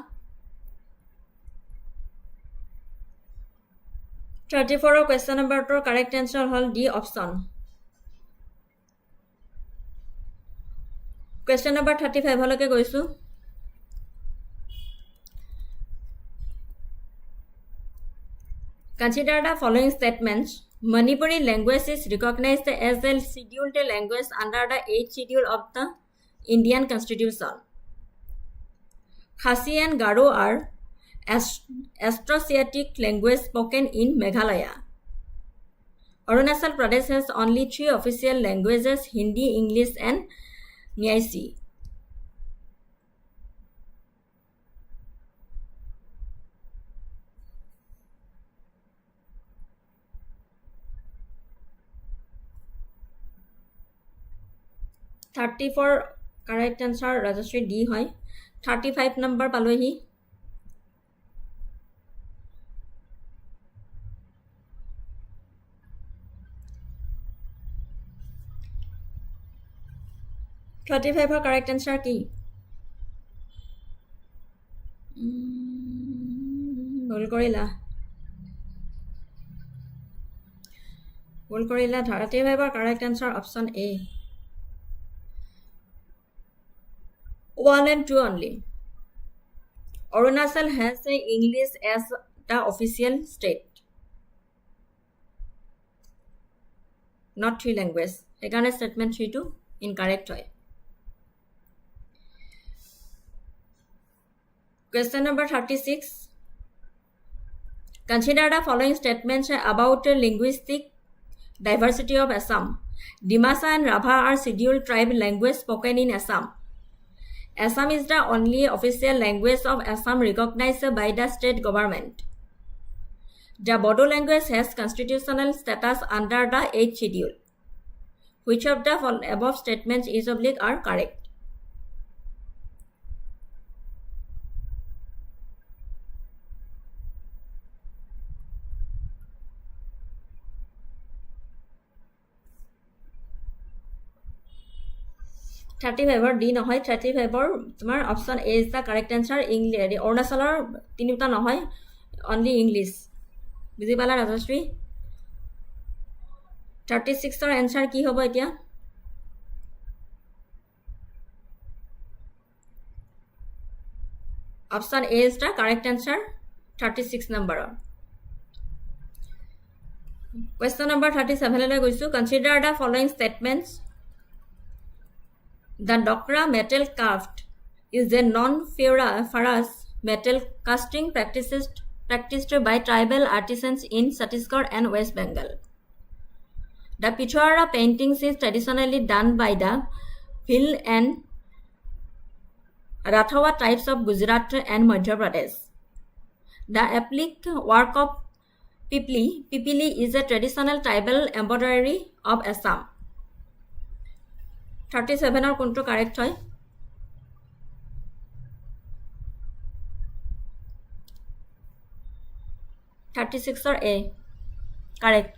S1: 34 question number to correct answer হল D option. Question number 35 হলকে গৈছো. Consider the following statements. Manipuri language is recognized as a scheduled language under the 8th schedule of the Indian Constitution. Khasi and Garo are Austroasiatic language spoken in Meghalaya. Arunachal Pradesh has only 3 official languages: Hindi, English, and Nyaisi. 34 correct answer Rajashree D হয় 35 number পালোহি $35 correct answer কি ভুল কৰিলা 35 correct answer option A 1 and 2 only. Arunachal has English as the official state, not 3 language. Ekane statement 3 to incorrect hoy. Question number 36. Consider the following statements about linguistic diversity of Assam. Dimasa and Rabha are scheduled tribe language spoken in Assam. Assam is the only official language of Assam recognized by the state government. The Bodo language has constitutional status under the 8th schedule. Which of the above statements is oblique are correct? $35 D নহয় 35 তোমাৰ option A is the correct answer English অৰুণাচলৰ তিনিটা নহয় only English বুজি পালা ৰাজশ্ৰী 36 ৰ answer কি হ'ব এতিয়া option A is the correct answer 36 নম্বৰ question number 37 লৈ গৈছো consider the following statements. The Dokra metal craft is a non-ferrous metal casting practiced by tribal artisans in Chhattisgarh and West Bengal. The Pichwara paintings is traditionally done by the Bhil and Rathawa tribes of Gujarat and Madhya Pradesh. The applique work of Pipili is a traditional tribal embroidery of Assam. 37 or কোনটো correct হয় 36 or A correct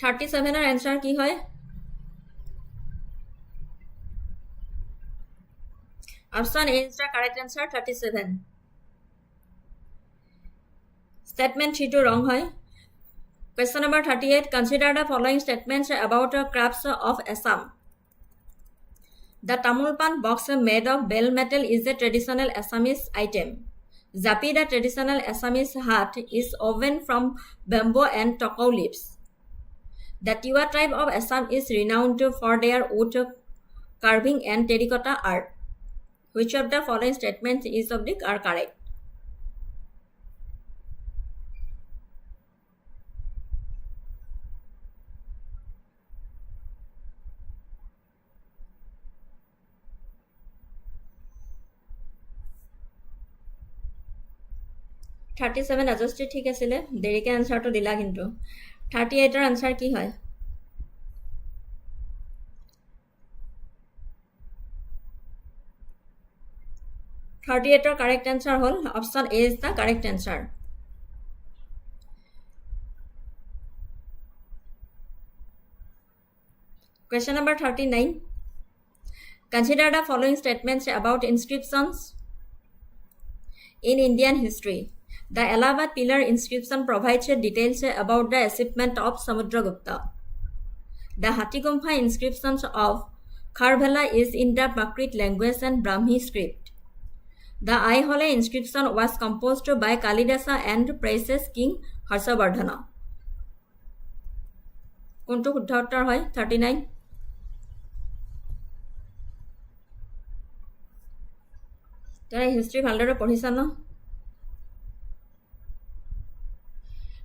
S1: 37 এর answer কি হয় option A is the correct answer 37 Statement 3 to wrong hoy. Question number 38. Consider the following statements about crafts of Assam. The Tamulpan box made of bell metal is a traditional Assamese item. Zapi, the traditional Assamese hat, is woven from bamboo and tokau leaves. The Tiwa tribe of Assam is renowned for their wood carving and terracotta art. Which of the following statements is oblique are correct? $37 Rajashree ঠিক আছিলে দেৰিকে আনসাৰটো দিলা কিন্তু 38 ৰ answer কি হয় ৰ correct answer হল option A is the correct answer Question number 39 Consider the following statements about inscriptions in Indian history The Allahabad pillar inscription provides details about the achievement of Samudragupta. The Hathigumpha inscriptions of Kharvela is in the Prakrit language and Brahmi script. The Aihole inscription was composed by Kalidasa and praises King Harshavardhana. কোনটো শুদ্ধ উত্তৰ হয় 39 তাই history ভালদৰে পঢ়িছা ন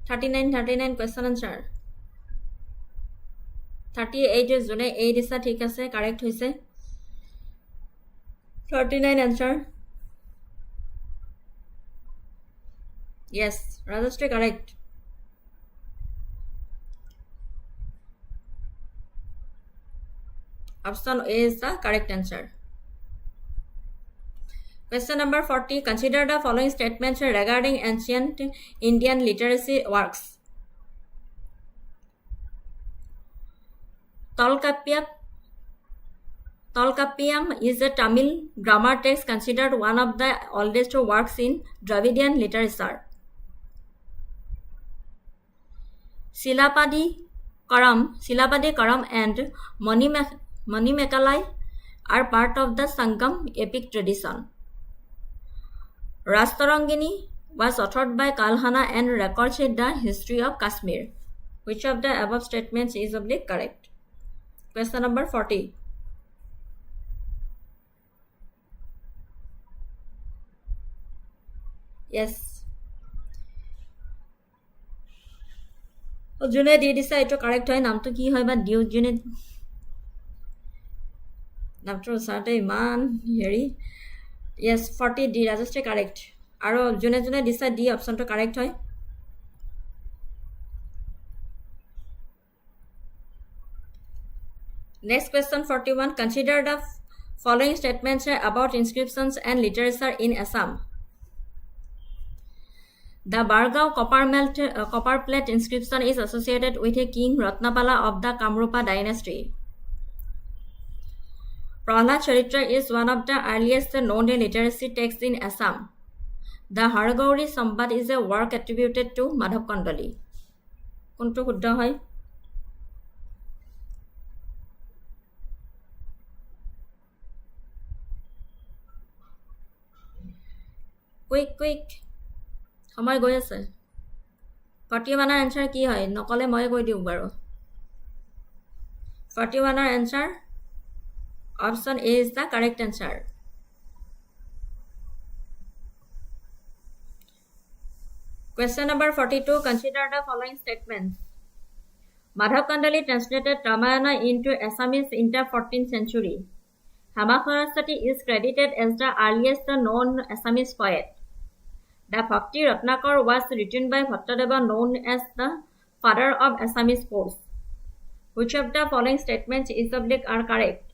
S1: 39 question answer 38 জুনে এই দিশা ঠিক আছে কারেক্ট হৈছে 39 answer Yes, Rajashree, correct. Option A is the correct answer. Question number 40. Consider the following statements regarding ancient Indian literacy works. Tolkappiyam is a Tamil grammar text considered one of the oldest works in Dravidian literature. Silapadi Karam and Manimekalai are part of the Sangam epic tradition. Rastarangini was authored by Kalhana and records the history of Kashmir. Which of the above statements is correct? Question number 40. Yes. যোনে দি দিছে এইটো correct হয় নামটো কি হয় বা দিও যোনে নামটো চাওঁতে ইমান হেৰি yes 40 D Rajashree correct আৰু যোনে যোনে দিছে D অপশনটো কাৰেক্ট হয় Next question 41 consider the following statements about inscriptions and literature in Assam The Bargaon copper plate inscription is associated with a king Ratnapala of the Kamrupa dynasty. Prahlad Charitra is one of the earliest known literacy texts in Assam. The Hargauri Sambat is a work attributed to Madhav Kandali. Kuntu Huddha hoy? Quick. সময় গৈ আছে 41 ৰ answer কি হয় নকলে মই কৈ দিউ বাৰু 41 ৰ answer option A is the correct answer Question number 42 consider the following statements Madhav Kandali translated Ramayana into Assamese in the 14th century Hama Saraswati is credited as the earliest known Assamese poet The Bhakti Ratnakar was written by Bhattadeva known as the father of Assamese prose. Which of the following statements is are correct?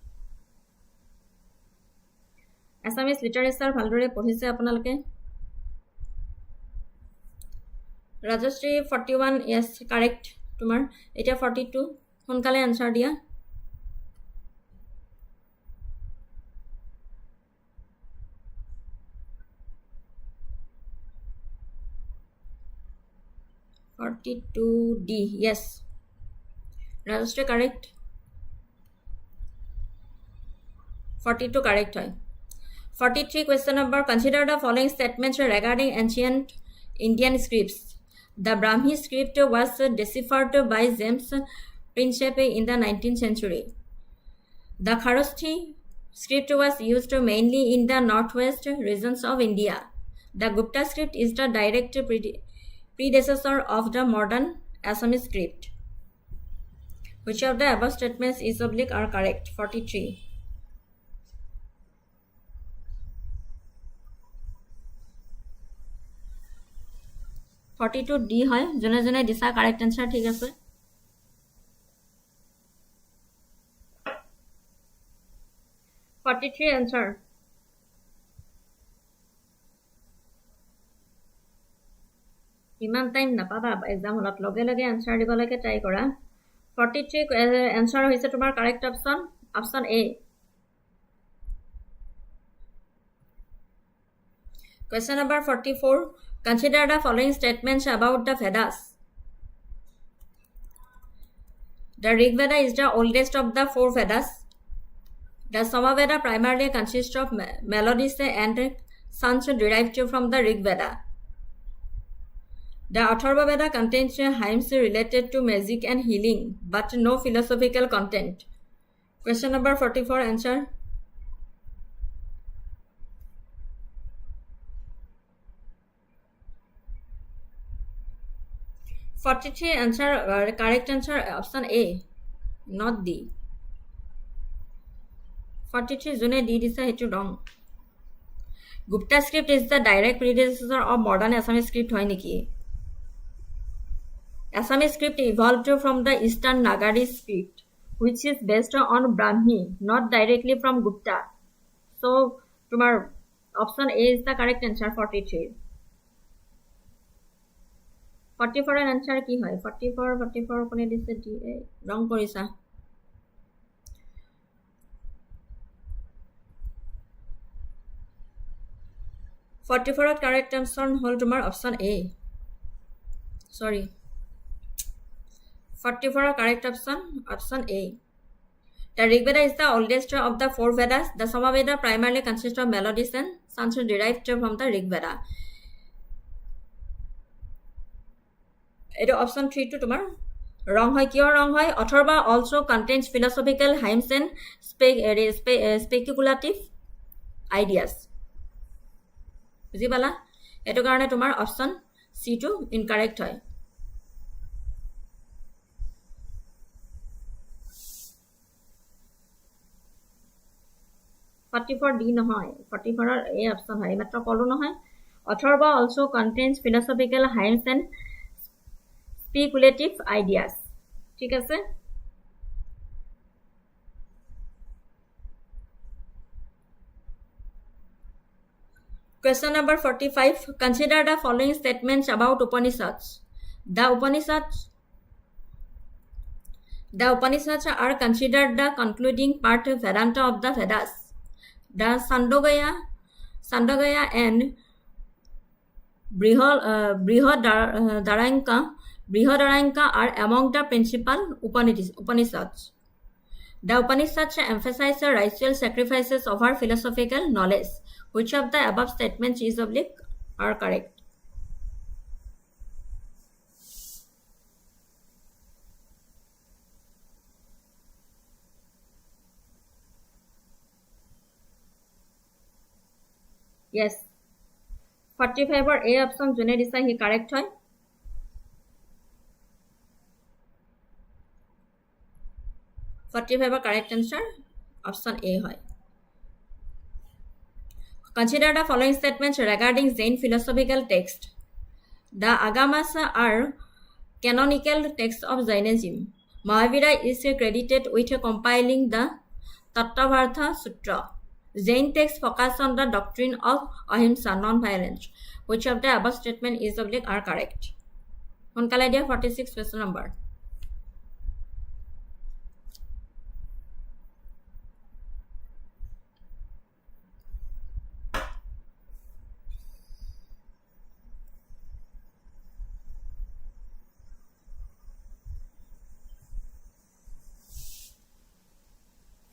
S1: Assamese literature ভালদৰে পঢ়িছে আপোনালোকে Rajashree 41 yes correct তোমাৰ এটা 42 সোনকালে answer দিয়া D yes Rajashree correct 42 correct hoy 43 question number consider the following statements regarding ancient Indian scripts the Brahmi script was deciphered by James Princepe in the 19th century the Kharosthi script was used mainly in the northwest regions of India the Gupta script is the direct predecessor of the modern Assamese script. Which of the above statements is are correct? 43. D হয় জনে জনে দিছা correct answer ঠিক আছে 43 answer ইমান time নাপাবা exam হলত লগে লগে আনসাৰ দিবলৈকে ট্ৰাই কৰা 43 আনসাৰ হৈছে তোমাৰ কাৰেক্ট অপচন A Question number 44 Consider the following statements about the Vedas The Rig Veda is the oldest of the 4 Vedas The Samaveda primarily consists of melodies and sounds derived from the Rig Veda The Atharva Veda contains hymns related to magic and healing, but no philosophical content. Question number 44 answer. answer correct answer option A, not D. 43 jone D disa hetu wrong. Gupta script is the direct predecessor of modern Assamese script hoy niki? Assamese script evolved from the Eastern Nagari script, which is based on Brahmi, not directly from Gupta. So, tomorrow, option A is the correct answer, 43. 44 এর answer কি হয়? 44 কোনে দিছে D রং কৰিছা। 44 correct answer হল তোমাৰ option A. Sorry. 44 correct option A. The Rig Veda is the oldest of the 4 Vedas. The Samaveda primarily consists of melodies and sounds derived from the Rig Veda. Eto option 3 to tomar wrong hoy. Kiyo wrong hoy? Atharva also contains philosophical hymns and speculative ideas. বুজি পালা? এটো কাৰণে তোমাৰ option C to incorrect হয়। 44 D নহয়, 44 এর A option হয়। মাত্ৰ কলো নহয়। Atharva also contains philosophical hymns and speculative ideas. ঠিক আছে? Question number 45. Consider the following statements about Upanishads. The Upanishads are considered the concluding part of Vedanta of the Vedas. The Sandogaya and Brihadaranyaka are among the principal Upanishads. The Upanishads emphasize ritual sacrifices over philosophical knowledge. Which of the above statements is oblique are correct? Yes. 45 or A option jone disa hi correct hoy. 45 correct answer option A hoy. Consider the following statements regarding Jain philosophical text. The Agamas are canonical texts of Jainism. Mahavira is credited with compiling the Tattvavartha Sutra. Jain texts focus on the doctrine of ahimsa, non-violence. Which of the above statement is oblique are correct? Sonkale dia 46 question number.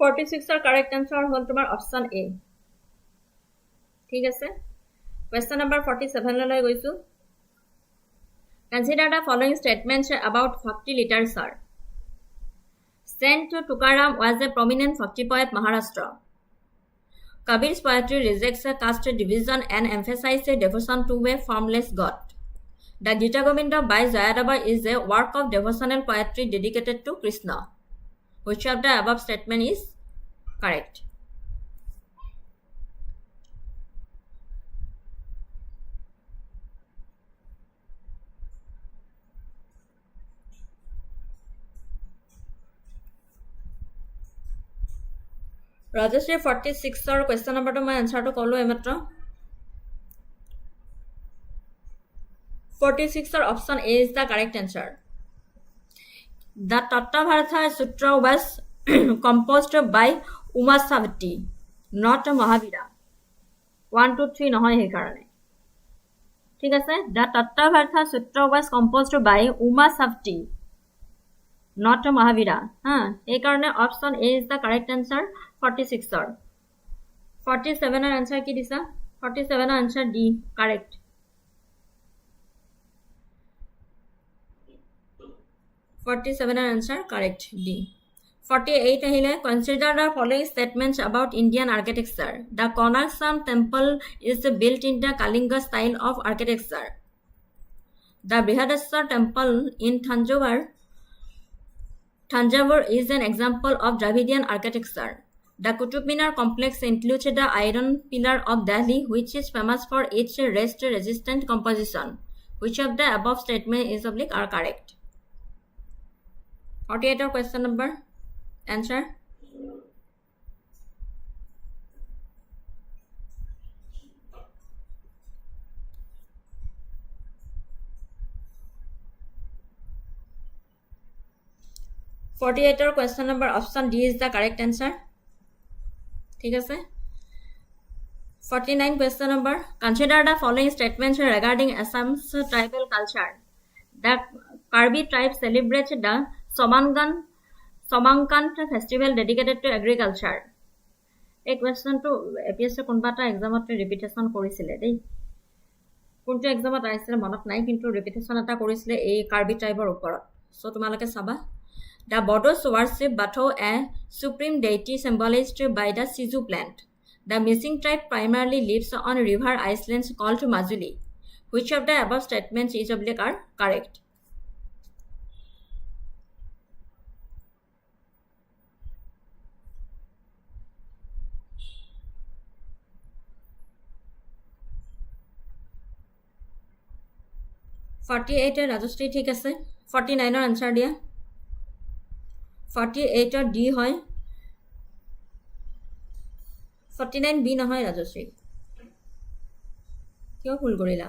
S1: Forty-six correct answer হল তোমার option A. ঠিক আছে? Question number 47 লৈ গৈছো। Consider the following statements about bhakti literature. Saint Tukaram was a prominent bhakti poet Maharashtra. Kabir's poetry rejects caste division and emphasizes devotion to a formless god. The Gita Govinda by Jayadeva is a work of devotional poetry dedicated to Krishna. Which of the above statement is correct? Rajeshri 46 or question number to my answer to kolo ematra. 46 or option A is the correct answer. The Tattvavartha Sutra was composed by Uma Savati, not Mahavira. 1, 2, 3 নহয় হে কারণে। ঠিক আছে? The Tattvavartha Sutra was composed by Uma Savati, not Mahavira. এই কারণে option A is the correct answer. 46 or 47 এর answer কি দিছা? 47 এর answer D correct. 47 answer correct D. 48 ahile consider the following statements about Indian architecture. The Konarkam temple is built in the Kalinga style of architecture. The Brihadaswar temple in Thanjavur is an example of Dravidian architecture. The Qutub Minar complex includes the Iron Pillar of Delhi, which is famous for its rust-resistant composition. Which of the above statements is oblique are correct? 48 question number. Answer. Question number option D is the correct answer. ঠিক আছে 49 question number. Consider the following statements regarding Assam's tribal culture. The Karbi tribe celebrates the Somankan festival dedicated to agriculture. এই কুৱেশ্যনটো APSC কোনবা এটা এক্সামত ৰিপিটেশ্যন কৰিছিলে দেই কোনটো এক্সামত আহিছিলে মনত নাই কিন্তু ৰিপিটেশ্যন এটা কৰিছিলে এই কাৰ্বি ট্ৰাইবৰ ওপৰত সো তোমালোকে চাবা The Bodos worship Batho, a supreme deity symbolized by the Sizu plant. The missing tribe primarily lives on river islands called Majuli. Which of the above statements is oblique are correct? Rajastri ঠিক আছে 49 এর answer দিয়া 48 D হয় 49 B নহয় ৰাজশ্ৰী কিয় ভুল কৰিলা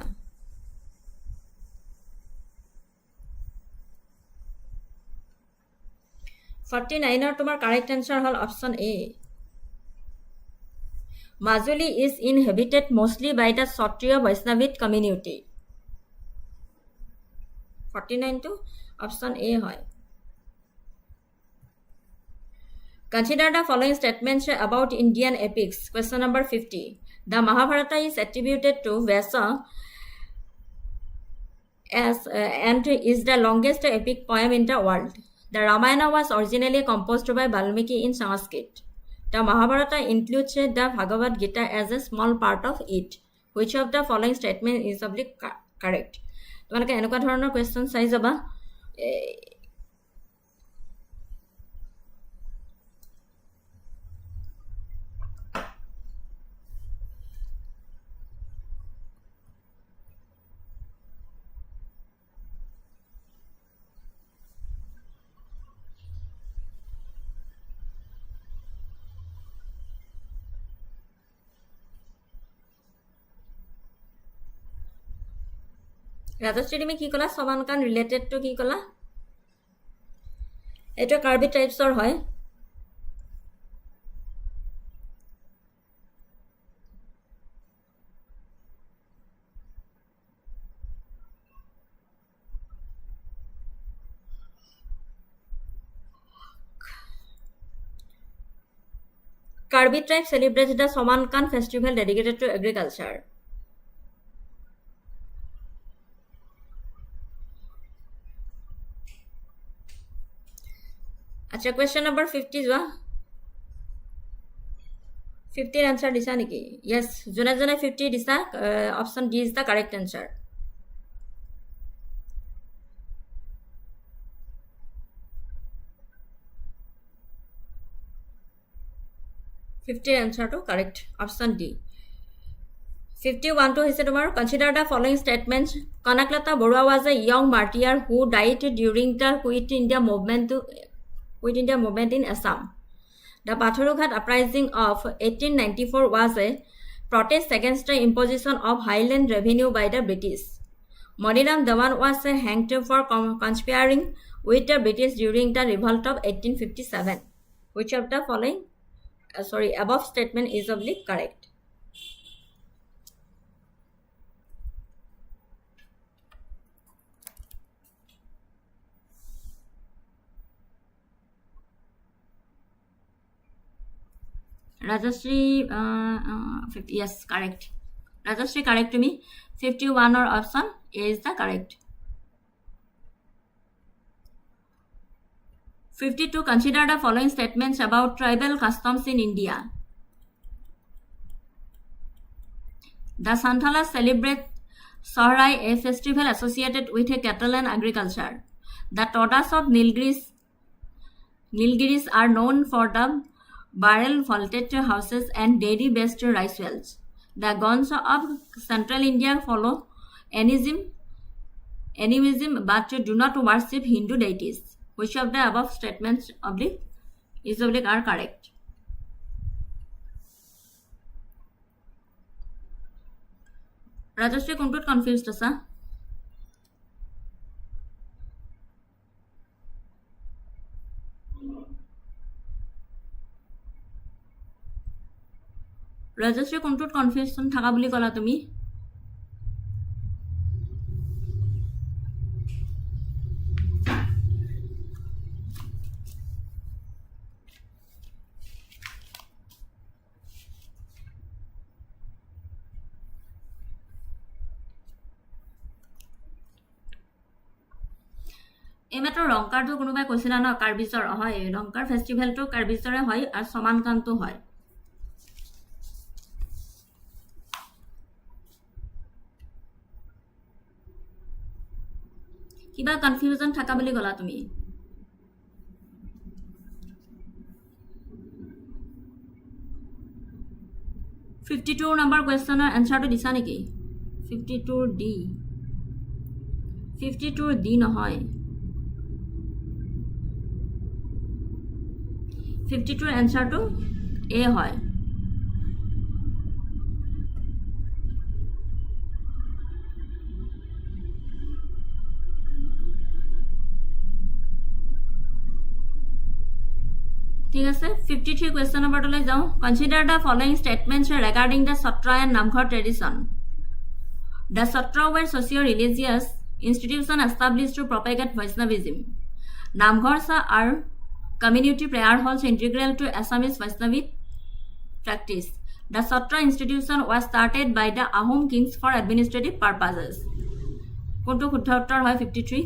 S1: 49 এর তোমার কারেক্ট आंसर হল option A Majuli is inhabited mostly by the Kshatriya Vaishnavite community 49 to option A হয় Consider the following statements about Indian epics. Question number 50. The Mahabharata is attributed to Vyasa and is the longest epic poem in the world. The Ramayana was originally composed by Valmiki in Sanskrit. The Mahabharata includes the Bhagavad Gita as a small part of it. Which of the following statement is oblique correct? তোমালোকে এনেকুৱা ধৰণৰ question চাই যাবা ৰাজশ্ৰী তুমি কি কলা সমানকান related to কি কলা এটা কাৰ্বি টাইপছৰ হয় Karbi tribe celebrates the Somankan festival dedicated to agriculture. Acha question number 50 jwa 50 answer disa niki yes jone 50 disa option D is the correct answer answer to correct option D 51 to hise tomar consider the following statements Kanaklata Borua was a young martyr who died during the Quit India movement in Assam the Patharughat uprising of 1894 was a protest against the imposition of highland revenue by the British Moniram Dawan was hanged for conspiring with the British during the revolt of 1857 which of the following above statement is oblique correct. Rajashri, 50, yes, correct. Rajashri, correct to me. 51 or option A is the correct. 52. Consider the following statements about tribal customs in India. The Santalas celebrate Sohrai, a festival associated with a cattle and agriculture. The Todas of Nilgiris are known for the barrel vaulted houses, and dairy-based rice wells. The Gonds of central India follow animism, but do not worship Hindu deities. Which of the above statements are correct? Rajashri, কোনটোত confused আছা? Rajashri, কোনটোত confusion থাকা বুলি কলা তুমি? এইমাত্ৰ ৰংকাৰটো কোনোবাই কৈছিলা ন কাৰ্বিজৰ হয় ৰংকাৰ ফেষ্টিভেলটো কাৰ্বিজৰে হয় আৰু সমানকান্তটো হয় কিবা কনফিউজন থাকা বুলি গলা তুমি 52 নম্বৰ কোৱেশ্চনৰ এনসাৰটো দিছা নেকি 52 ডি 52 ডি নহয় 52 এনসাৰটো এ হয় ঠিক আছে 53 question number লৈ যাও consider the following statements regarding the Satra and Namghar tradition the Satra were socio-religious institution established to propagate Vaishnavism Namghars are community prayer halls integral to Assamese Vaishnavic practice the Satra institution was started by the Ahom kings for administrative purposes কোনটো শুদ্ধ উত্তৰ হয় 53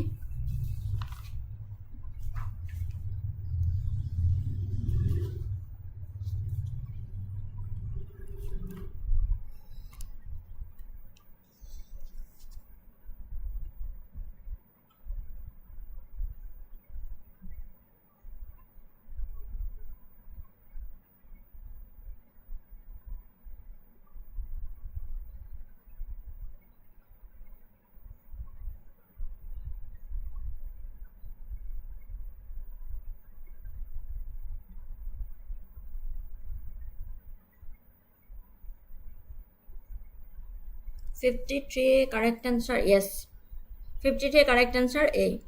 S1: 53 correct answer yes 53 correct answer A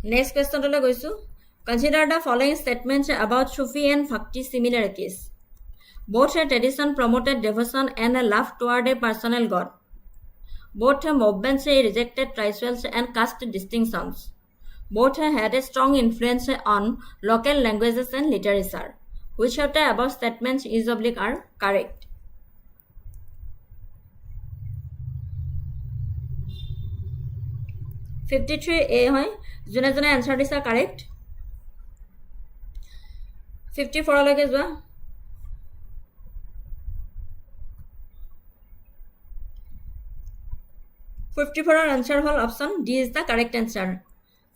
S1: next question to goisu consider the following statements about Sufi and Bhakti similarities both a tradition promoted devotion and a love toward a personal god both movements rejected rituals and caste distinctions both had a strong influence on local languages and literature Which of the above statements is oblique are correct? (53) A hoy. June answer is correct. 54 lage jwa. 54 answer hol option D is the correct answer.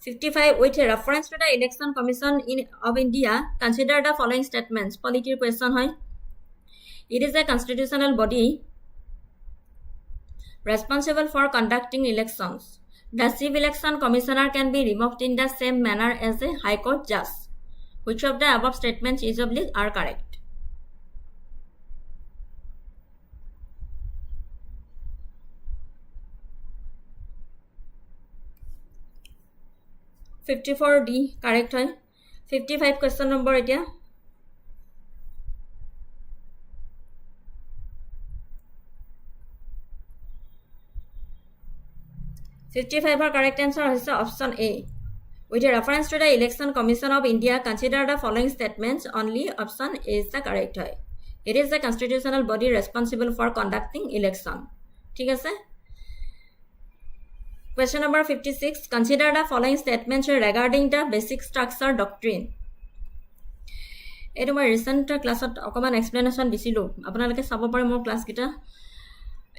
S1: 55 with reference to the election commission of India consider the following statements polity question hoy it is a constitutional body responsible for conducting elections the chief election commissioner can be removed in the same manner as a high court judge which of the above statements is oblique are correct 54 D correct hoy 55 question number etia 55 our correct answer is option A with a reference to the election commission of India consider the following statements only option A is the correct hoy it is the constitutional body responsible for conducting election ঠিক আছে Question number 56. Consider the following statements regarding the basic structure doctrine. Eto my recent class at okoman explanation disilo. Apanalake sabo pare more class kita.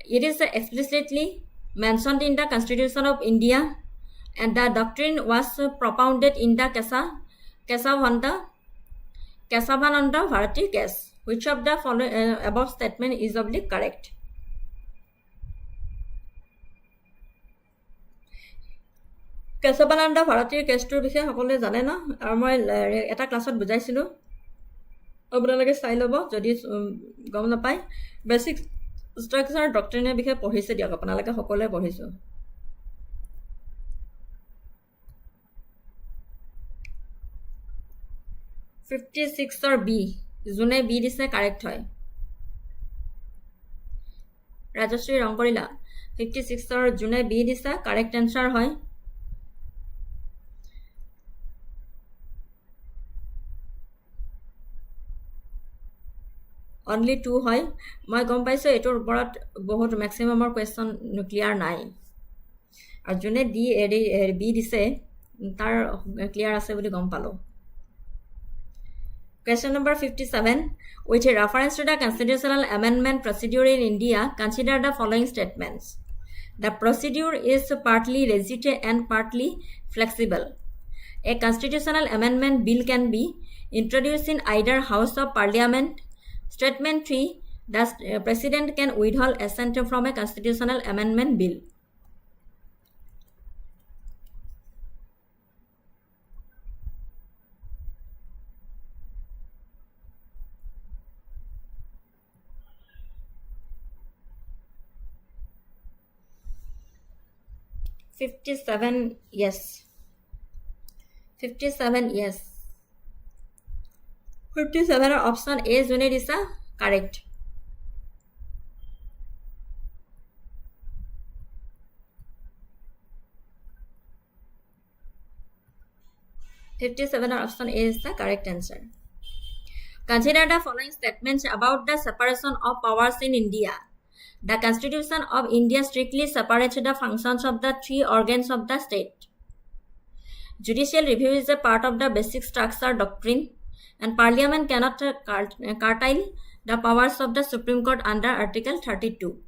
S1: It is explicitly mentioned in the Constitution of India and the doctrine was propounded in the Kesavananda Bharati case. Which of the following above statement is correct? Keshavananda ভাৰতীৰ কেছটোৰ বিষয়ে সকলোৱে জানে ন, আৰু মই এটা ক্লাছত বুজাইছিলোঁ, আপোনালোকে চাই ল'ব যদি গম নাপায়। বেচিক ষ্ট্ৰাকচাৰ ডক্ট্ৰিনৰ বিষয়ে পঢ়িছে দিয়ক, আপোনালোকে সকলোৱে পঢ়িছোঁ। $56 বি, যোনে বি দিছে কাৰেক্ট হয়। ৰাজশ্ৰী ৰং কৰিলা? 56 যোনে বি দিছে কাৰেক্ট এনচাৰ হয়। অনলি 2 হয়। মই গম পাইছোঁ এইটোৰ ওপৰত বহুত মেক্সিমামৰ কুৱেশ্যন ক্লিয়াৰ নাই, আৰু যোনে বি দিছে তাৰ ক্লিয়াৰ আছে বুলি গম পালোঁ। Question number 57. With reference to the constitutional amendment procedure in India, consider the following statements. The procedure is partly rigid and partly flexible. A constitutional amendment bill can be introduced in either House of Parliament. Statement 3. The President can withhold assent from a constitutional amendment bill. Yes. 57 yes. 57 option A jone disa correct. 57 option A is the correct answer. Consider the following statements about the separation of powers in India. The Constitution of India strictly separates the functions of the 3 organs of the state. Judicial review is a part of the basic structure doctrine, and Parliament cannot curtail the powers of the Supreme Court under Article 32.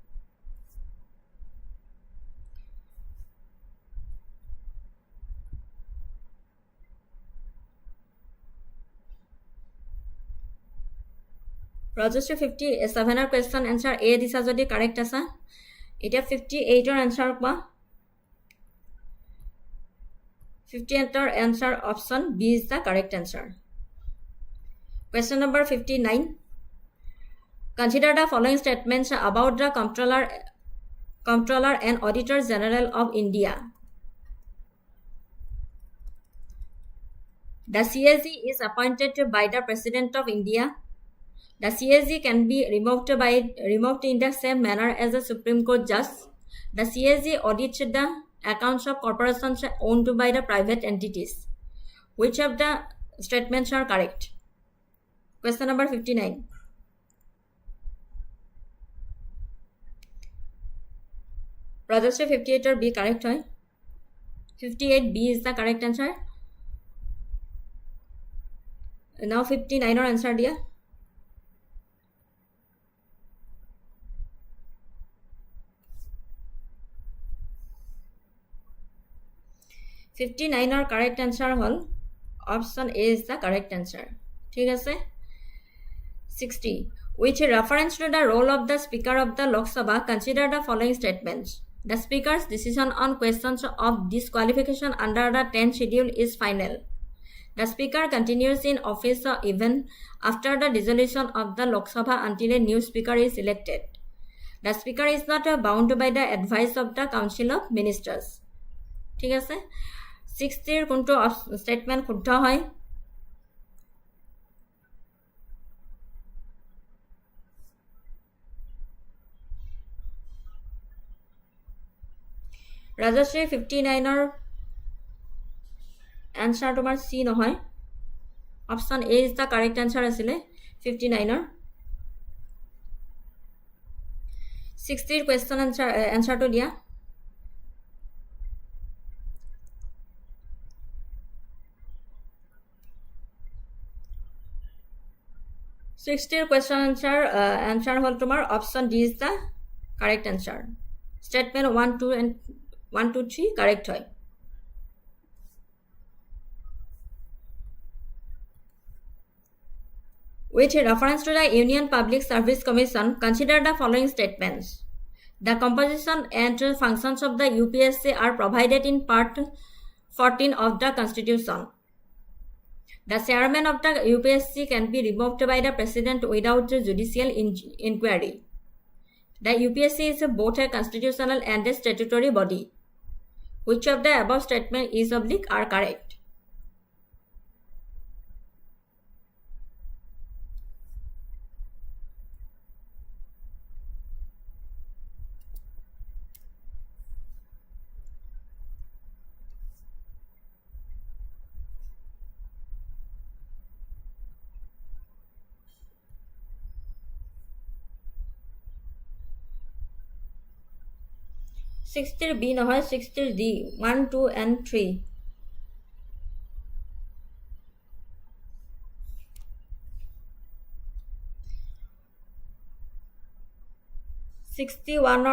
S1: Rajastri 57 question answer A disa jodi correct asa, eta 58 answer pa 58 answer option B is the correct answer. Question number 59. Consider the following statements about the Comptroller and Auditor General of India. The CAG is appointed by the President of India. The CAG can be removed in the same manner as a Supreme Court judge. The CAG audits the accounts of corporations owned by the private entities. Which of the statements are correct? Question number 59. Rajastri 58 or B correct hoy. 58 B is the correct answer. Now 59 or answer dia. $59 correct answer hol option A is the correct answer. ঠিক আছে। 60. With reference to the role of the Speaker of the Lok Sabha, consider the following statements. The Speaker's decision on questions of disqualification under the 10th schedule is final. The Speaker continues in office even after the dissolution of the Lok Sabha until a new Speaker is elected. The Speaker is not bound by the advice of the Council of Ministers. ঠিক আছে। 60 কোনটো statement শুদ্ধ হয়? Rajastri 59 or answer তোমাৰ C নহয়, option A is the correct answer asile 59 or 60 question answer to dia. Question answer hol tomar option D is the correct answer. Statement 1 2 3 correct hoy. With reference to the Union Public Service Commission, consider the following statements. The composition and functions of the UPSC are provided in Part 14 of the Constitution. The chairman of the UPSC can be removed by the president without judicial inquiry. The UPSC is both a constitutional and a statutory body. Which of the above statement is oblique are correct? Sixty B নহয় 60 D 1, 2 and 3. 61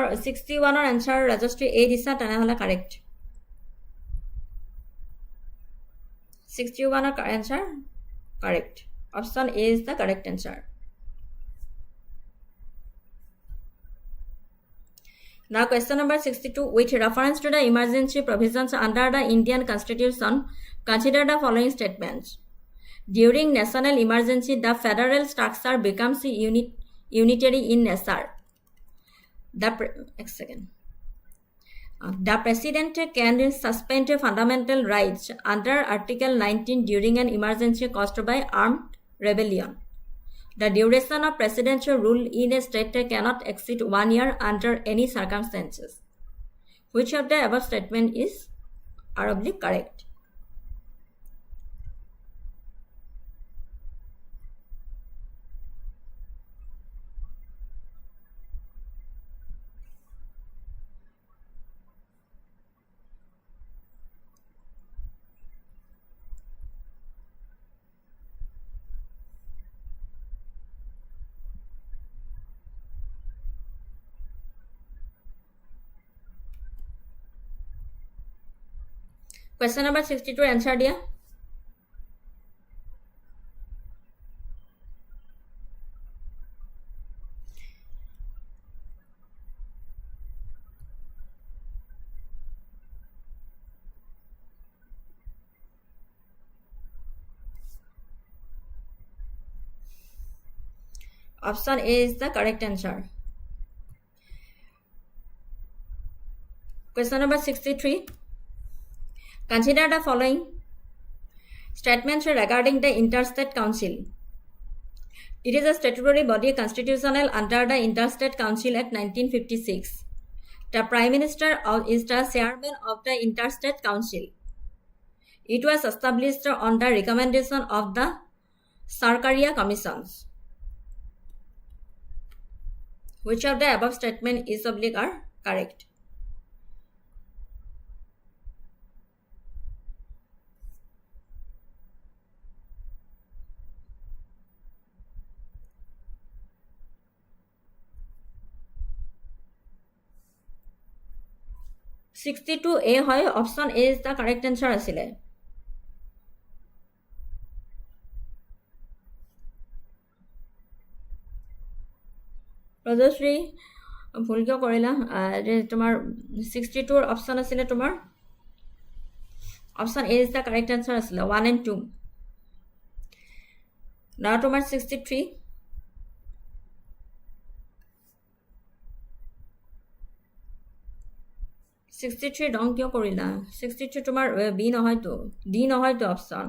S1: answer Rajastri A disa tanahole correct. 61 answer correct. Option A is the correct answer. Now question number 62. With reference to the emergency provisions under the Indian Constitution, consider the following statements. During national emergency, the federal structure becomes unitary in nature. The president can suspend fundamental rights under Article 19 during an emergency caused by armed rebellion. The duration of presidential rule in a state cannot exceed 1 year under any circumstances. Which of the above statement are oblique correct? Question number 62 answer dia. Option A is the correct answer. Question number 63. Consider the following statements regarding the Interstate Council. It is a statutory body constitutional under the Interstate Council Act 1956. The Prime Minister is the chairman of the Interstate Council. It was established on the recommendation of the Sarkaria Commissions. Which of the above statement is oblique are correct? (62A) হয় option A is the correct answer আছিলে. Rajashri ভুল কিয় কৰিলা তোমাৰ 62 option আছিলে তোমাৰ option A is the correct answer আছিলে 1 and 2. Now তোমাৰ 63. ডং কিয় কৰিলা 63 তোমাৰ বি নহয়তো ডি নহয়তো option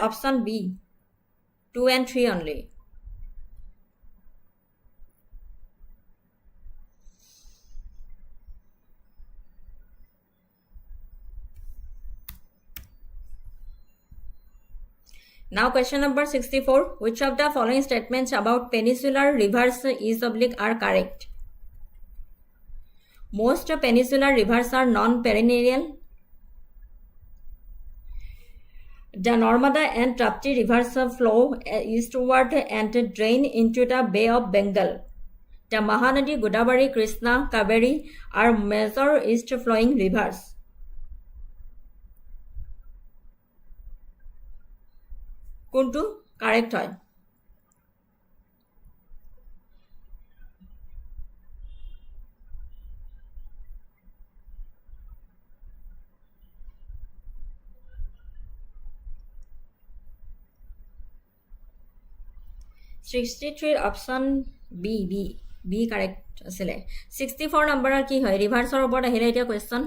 S1: option B 2 and 3 only. Now question number 64. Which of the following statements about peninsular rivers is oblique are correct? Most peninsular rivers are non-perennial. The Narmada and Tapti rivers flow eastward and drain into the Bay of Bengal. The Mahanadi, Godavari, Krishna, Kaveri are major east flowing rivers. কোনটো correct হয়? Option B correct আছিলে। 64 নম্বৰৰ কি হয়? ৰিভাৰ্ছৰ ওপৰত আহিলে এতিয়া question.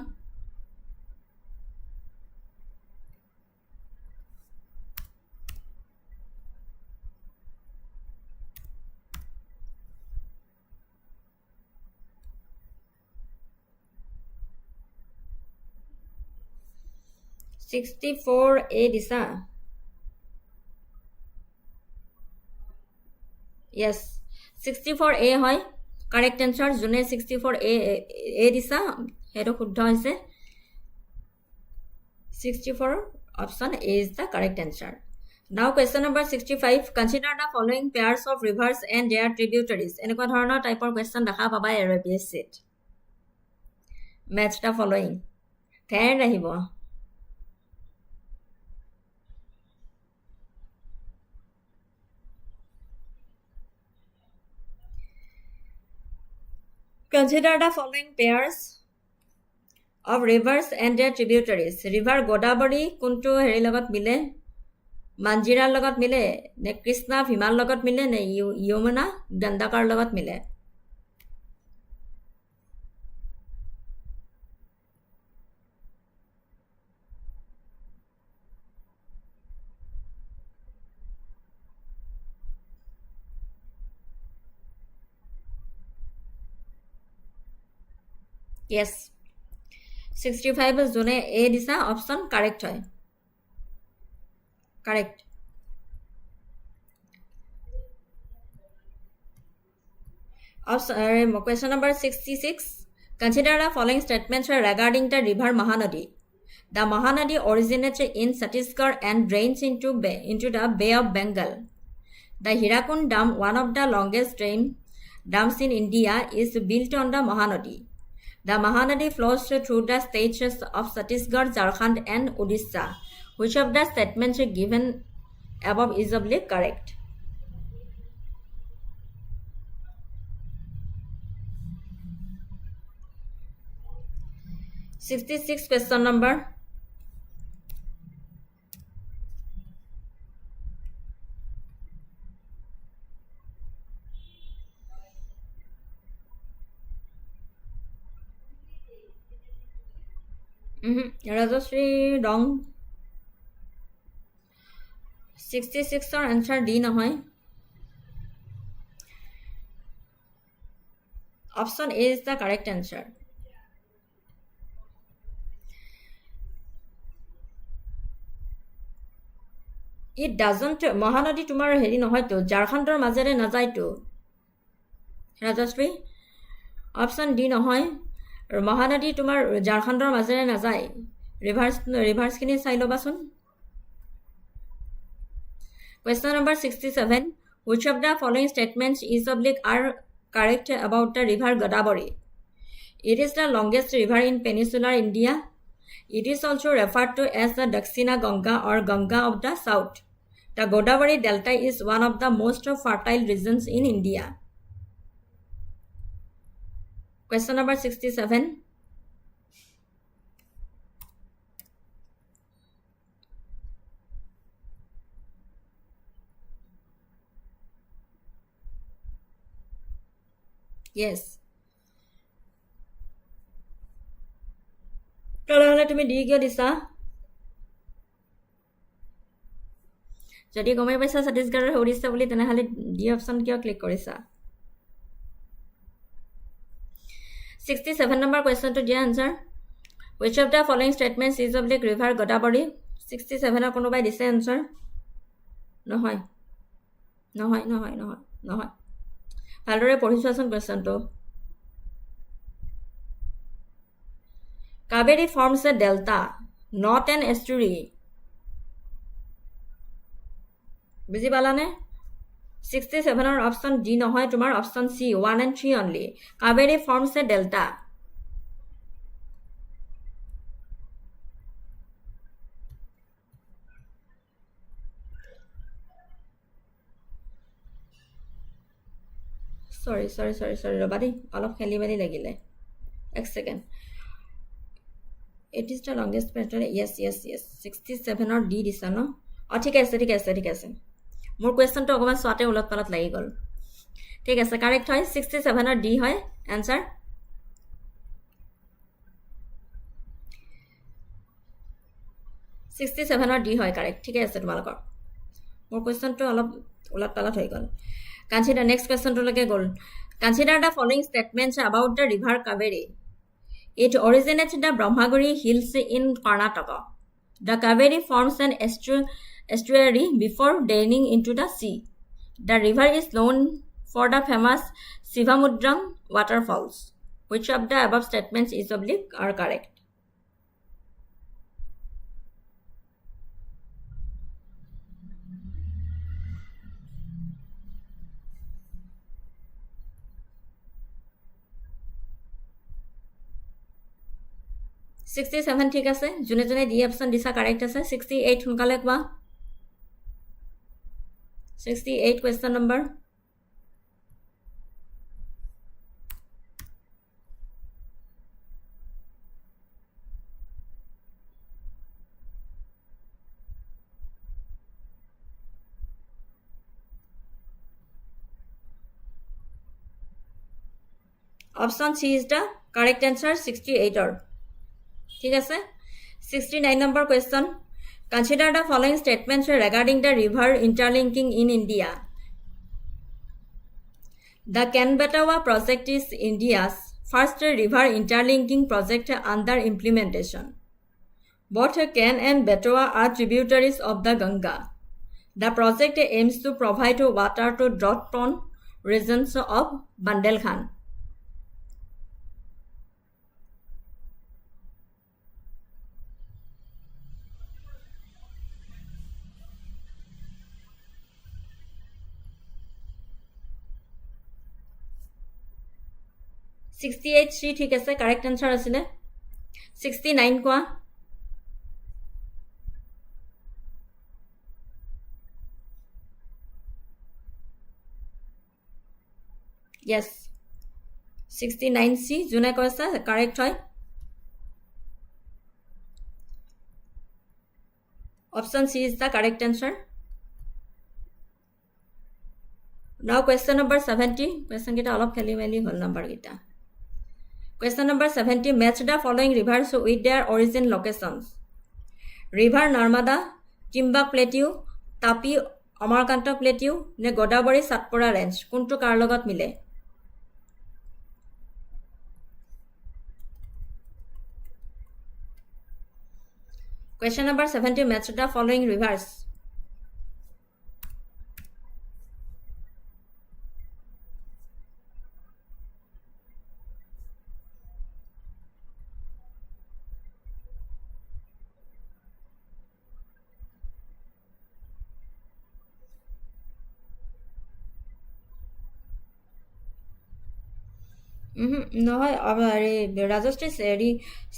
S1: A দিছা? Yes, 64A হয় কাৰেক্ট এনচাৰ। যোনে 64A দিছা সেইটো শুদ্ধ হৈছে। 64 option A is the correct answer. Now question number 65. Consider the following pairs of rivers and their tributaries. এনেকুৱা ধৰণৰ টাইপৰ কুৱেশ্যন দেখা পাবা আৰু APSCত। Match the following. ফেৰ আহিব। Consider the following pairs of rivers and their tributaries. River Godavari কোনটো হেৰি লগত মিলে? মাঞ্জিৰাৰ লগত মিলে নে কৃষ্ণা ভীমাৰ লগত মিলে নে যমুনা গণ্ডাকাৰ লগত মিলে? Yes, 65 যোনে A দিছা অপশ্যন কাৰেক্ট হয়। Correct. Question number 66. Consider the following statements regarding the river Mahanadi. The Mahanadi originates in Chhattisgarh and drains into the Bay of Bengal. The Hirakund Dam, one of the longest dams in India, is built on the Mahanadi. The Mahanadi flows through the states of Chhattisgarh, Jharkhand and Odisha. Which of the statements given above is correct? question number. Rajashree wrong. 66 answer D নহয়। Option A is the correct answer. It doesn't Mahanadi তোমাৰ হেৰি নহয়তো, ঝাৰখণ্ডৰ মাজেৰে নাযায়তো Rajashree. Option D নহয়, মহানদী তোমাৰ ঝাৰখণ্ডৰ মাজেৰে নাযায়। ৰিভাৰ্ছখিনি চাই ল'বাচোন। Question number 67. Which of the following statements are correct about the river Godavari? It is the longest river in peninsular India. It is also referred to as the Dakshina Ganga or Ganga of the South. The Godavari Delta is one of the most fertile regions in India. Question number 67. Yes. তেনেহ'লে তুমি D কিয় দিছা? যদি গমেই পাইছা ছত্তীশগড়ৰ উৰিষ্যা বুলি, তেনেহ'লে D option কিয় ক্লিক কৰিছা? 67 number question to the answer. Which of the following statements is of the river Godavari? 67 কোনোবাই দিছে answer? নহয়। ভালদৰে পঢ়িছোৱাচোন কুৱেশ্যনটো। Kaveri forms a delta, not an estuary. বুজি পালানে 67 অপশন ডি নহয় তোমাৰ option C 1 and 3 only Kaveri forms a delta sorry ৰবা দেই অলপ খেলি মেলি লাগিলে এক second It is the longest pattern. Yes. 67 or D দিছা ন ঠিক আছে মোৰ কোৱেশ্চনটো অকমান সোৱাতে উলট পালট লাগি গল ঠিক আছে কাৰেক্ট হয় 67 or D হয় আনসাৰ 67 or D হয় কাৰেক্ট ঠিক আছে তোমালোকৰ মোৰ কোৱেশ্চনটো অলপ উলট পালট হৈ গল Consider next question to lage gol. Consider the following statements about the river Kaveri. It originates in the Brahmagiri hills in Karnataka. The Kaveri forms an estuary before draining into the sea. The river is known for the famous Sivamudram waterfalls. Which of the above statements is oblique are correct? $67 ঠিক আছে জুনে জুনে D option দিছা correct আছে 68 সোনকালে কোৱা 68 question number option C is the correct answer 68 or ঠিক আছে 69 number question consider the following statements regarding the river interlinking in India the Ken-Betwa project is India's first river interlinking project under implementation both Ken and Betwa are tributaries of the Ganga the project aims to provide water to drought prone regions of Bundelkhand $68 ঠিক আছে correct answer আছে 69 কোয়া yes 69 C জুনে কৈছে correct হয় option C is the correct answer now question number 70 question kita অলপ খেলি মেলি হল number kita Question number 70 match the following rivers with their origin locations. River Narmada, Timbuk Plateau, Tapi, Amarkantak Plateau, ne Godavari Satpura Range. Kuntu kar logot mile. Question number 70 match the following rivers. নহয় Rajashree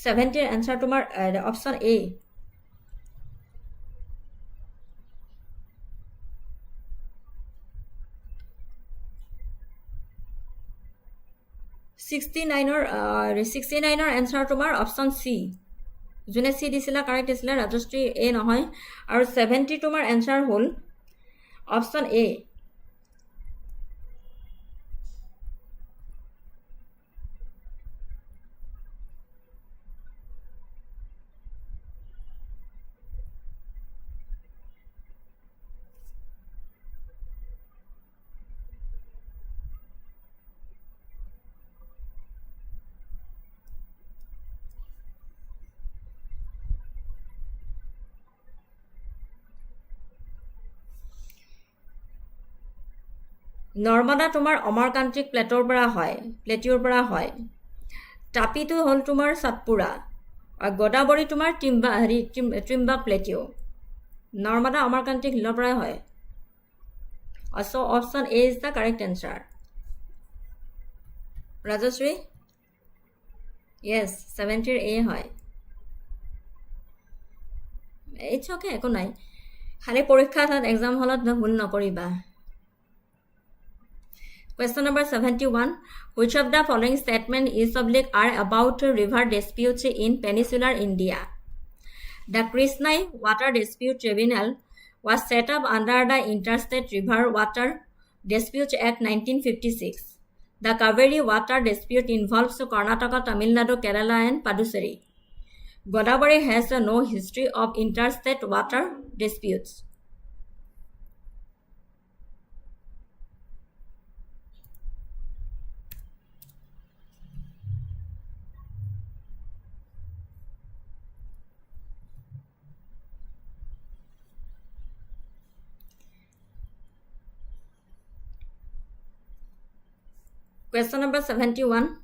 S1: 70 answer তোমাৰ option A 69 answer তোমাৰ option C জুনে C দিছিলা correct দিছিলা Rajashree A নহয় আৰু 70 তোমাৰ answer হল option A নৰ্মদা তোমাৰ অমৰকান্তিক প্লেটৰ পৰা হয় টাপিটো হল তোমাৰ সাতপুৰা আৰু গোদাবৰী তোমাৰ ত্ৰিম্বাক প্লেটিও নৰ্মদা অমৰকান্তিক হিলৰ পৰা হয় So option A is the correct answer. Rajashri? Yes, 70 A hoy. It's okay, একো নাই খালি পৰীক্ষা এক্সাম হলত ভুল নকৰিবা Question number 71 Which of the following statement is are about river disputes in peninsular India? The Krishnai Water Dispute Tribunal was set up under the Interstate River Water Dispute Act 1956. The Kaveri Water Dispute involves Karnataka, Tamil Nadu, Kerala and Puducherry. Godavari has no history of interstate water disputes. Question number 71.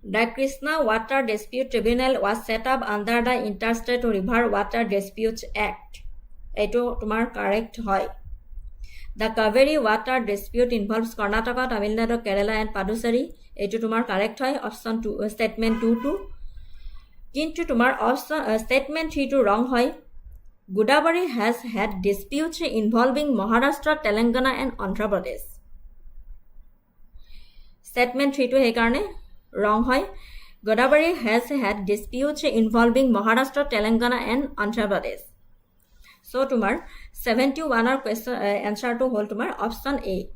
S1: The Krishna Water Dispute Tribunal was set up under the Interstate River Water Disputes Act. Eto tumar correct hoy. The Kaveri Water Dispute involves Karnataka, Tamil Nadu, Kerala and Puducherry. Eto tumar correct hoy. Option 2 statement 2 Kintu tumar option statement 3 wrong hoy. Godavari has had disputes involving Maharashtra, Telangana and Andhra Pradesh. Statement 3 he karone wrong hoy. Godavari has had disputes involving Maharashtra, Telangana and Andhra Pradesh. So tumar 71 or question answer to hold tumar option A.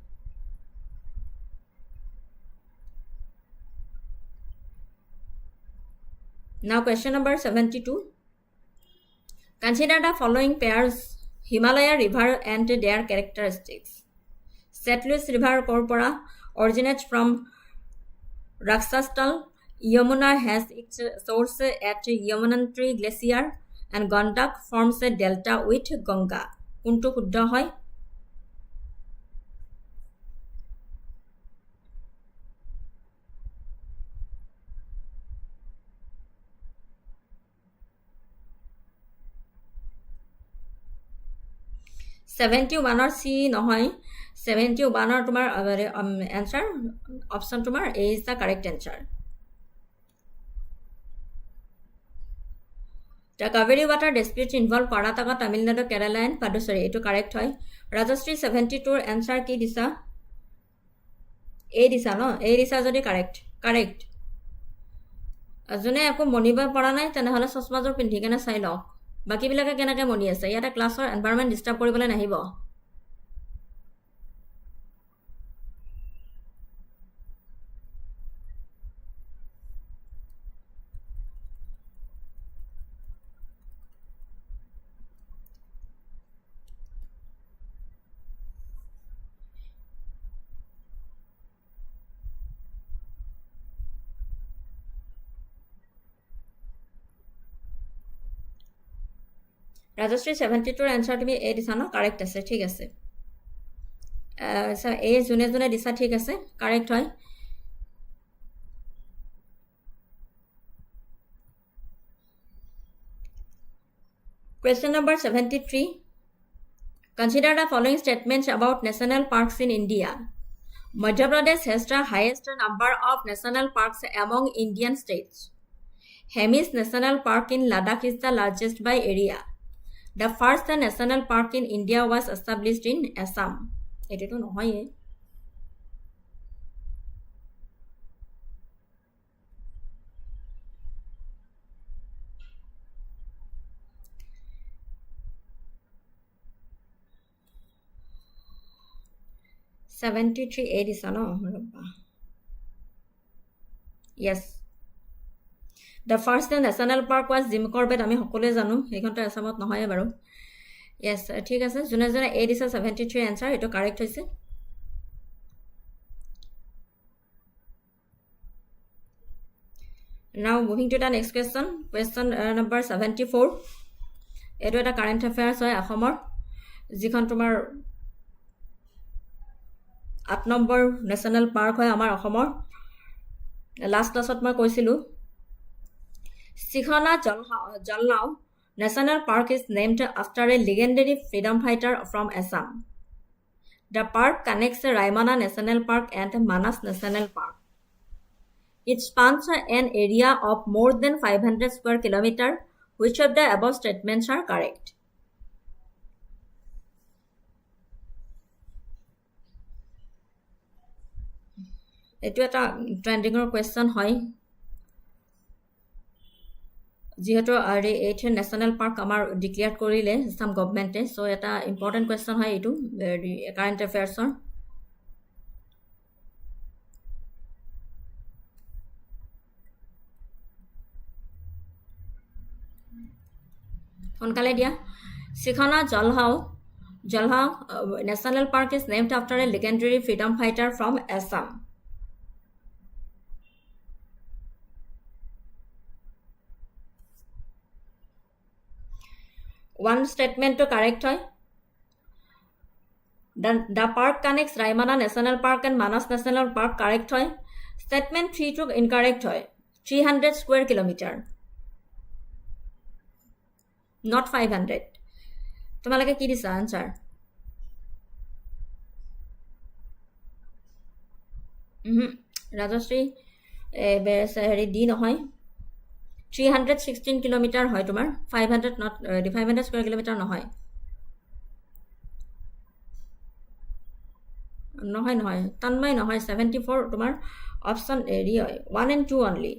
S1: Now question number 72. Consider the following pairs Himalaya River and their characteristics. St. Louis River Corpora originates from Raksastal. Yamuna has its source at Yamunantri Glacier and Gandak forms a delta with Ganga. Kuntu শুদ্ধ হয় $71 or C নহয় 71 or তোমার answer option তোমার A is the correct answer. The Kaveri Water Dispute involve Karnataka, Tamil Nadu, Kerala and Puducherry. Eto correct hoy. Rajashri 72 answer ki disa? A disa no? A disa jodi correct. Correct. Ajone ako moniba para nai tenehole sosmajor pindhi kena sai lok. Baki bilake kenake moni ase. Yata classor environment disturb koribole nahibo. Rajashri 72 answer to be A disa no correct ase thik ase so A june june disa thik ase correct hoy Question number 73 Consider the following statements about national parks in India. Madhya Pradesh has the highest number of national parks among Indian states. Hemis National Park in Ladakh is the largest by area. The first national park in India was established in Assam. Eto to nohoy e. $73 A disa no. Yes. The first national park was Jim Corbett. আমি সকলোৱে জানো এইখনটো আসামত নহয় বাৰু yes ঠিক আছে জুনে জুনে A দিছে 73 answer এটো কারেক্ট হৈছে Now moving to the next question number 74 এইটো এটা কাৰেণ্ট এফেয়াৰ্ছ হয় অসমৰ, যিখন তোমাৰ 8 নম্বৰ নেশ্যনেল পাৰ্ক হয় আমাৰ অসমৰ। লাষ্ট ক্লাছত মই কৈছিলোঁ, Sikhona Jalnao National Park is named after a legendary freedom fighter from Assam. The park connects Raimana National Park and Manas National Park. It spans an area of more than 500 square kilometers. Which of the above statements are correct? এইটো এটা ট্ৰেণ্ডিঙৰ question হয়, যিহেতু 8 national park আমাৰ declare কৰিলে আসাম গভৰ্ণমেণ্টে। চ' এটা important question হয় এইটো কাৰেণ্ট এফেয়াৰ্ছৰ। সোনকালে দিয়া। Sikhona Jalnao National Park is named after a legendary freedom fighter from Assam. One statement to correct হয়। The park connects Raimana National Park and Manas National Park correct হয়। Statement 3 to incorrect হয়। 300 square kilometer, not 500। তোমালোকে কি দিছা answer? Rajashree হেৰি D নহয়, 316 kilometre হয় তোমাৰ, 500 স্কুৱেৰ কিলোমিটাৰ নহয়। নহয় তন্ময় নহয়, 74 তোমাৰ অপশ্যন হেৰি হয়, 1 and 2 অনলি।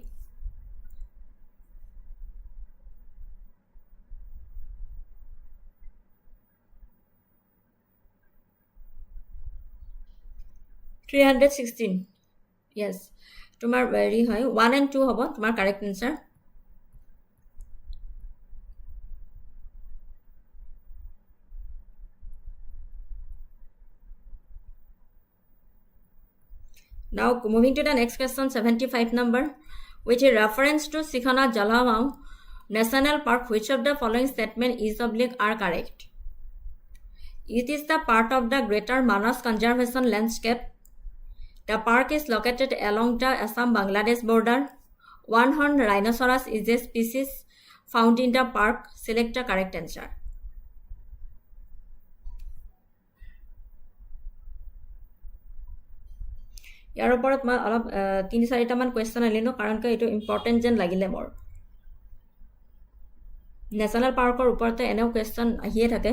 S1: yes, তোমাৰ হেৰি হয় 1 and 2 হ'ব তোমাৰ correct answer. Now moving to the next question, 75 number. With a reference to Sikhona Jalnao National Park, which of the following statement is oblique are correct? It is the part of the Greater Manas Conservation Landscape. The park is located along the Assam-Bangladesh border. One-horned rhinoceros is a species found in the park. Select the correct answer. ইয়াৰ ওপৰত মই অলপ 3-4টামান question আনিলোঁ, কাৰণ কিয় এইটো important যেন লাগিলে মোৰ। নেশ্যনেল পাৰ্কৰ ওপৰতে এনেও কুৱেশ্যন আহিয়ে থাকে।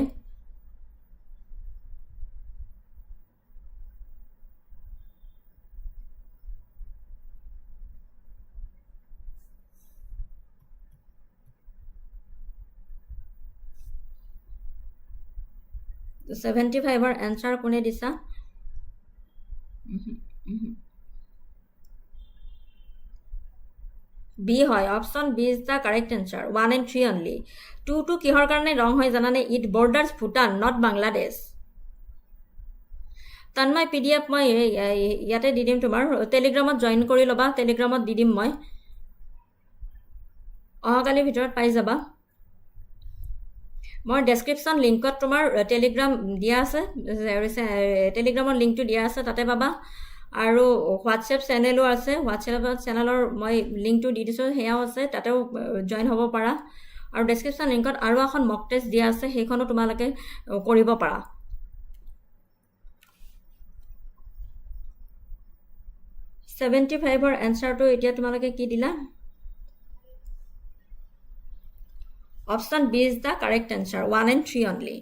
S1: তো 75ৰ এনসাৰ কোনে দিছা? বি হয়, option B is the correct answer. 1 and 3 only. 2 কিহৰ কাৰণে ৰং হয় জানানে? It borders Bhutan, not Bangladesh. Tanmay PDF মই ইয়াতে দি দিম, তোমাৰ টেলিগ্ৰামত জইন কৰি ল'বা, টেলিগ্ৰামত দি দিম মই, অহাকালিৰ ভিতৰত পাই যাবা। মই ডেছক্ৰিপশ্যন লিংকত তোমাৰ টেলিগ্ৰাম দিয়া আছে, টেলিগ্ৰামৰ লিংকটো দিয়া আছে, তাতে পাবা। আৰু হোৱাটছএপ চেনেলো আছে, হোৱাটছএপ চেনেলৰ মই লিংকটো দি দিছোঁ, সেয়াও আছে, তাতেও জইন হ'ব পাৰা। আৰু ডেছক্ৰিপশ্যন লিংকত আৰু এখন মক টেষ্ট দিয়া আছে, সেইখনো তোমালোকে কৰিব পাৰা। ৰ এনসাৰটো এতিয়া তোমালোকে কি দিলা? Option B is the correct answer, 1 and 3 অনলি।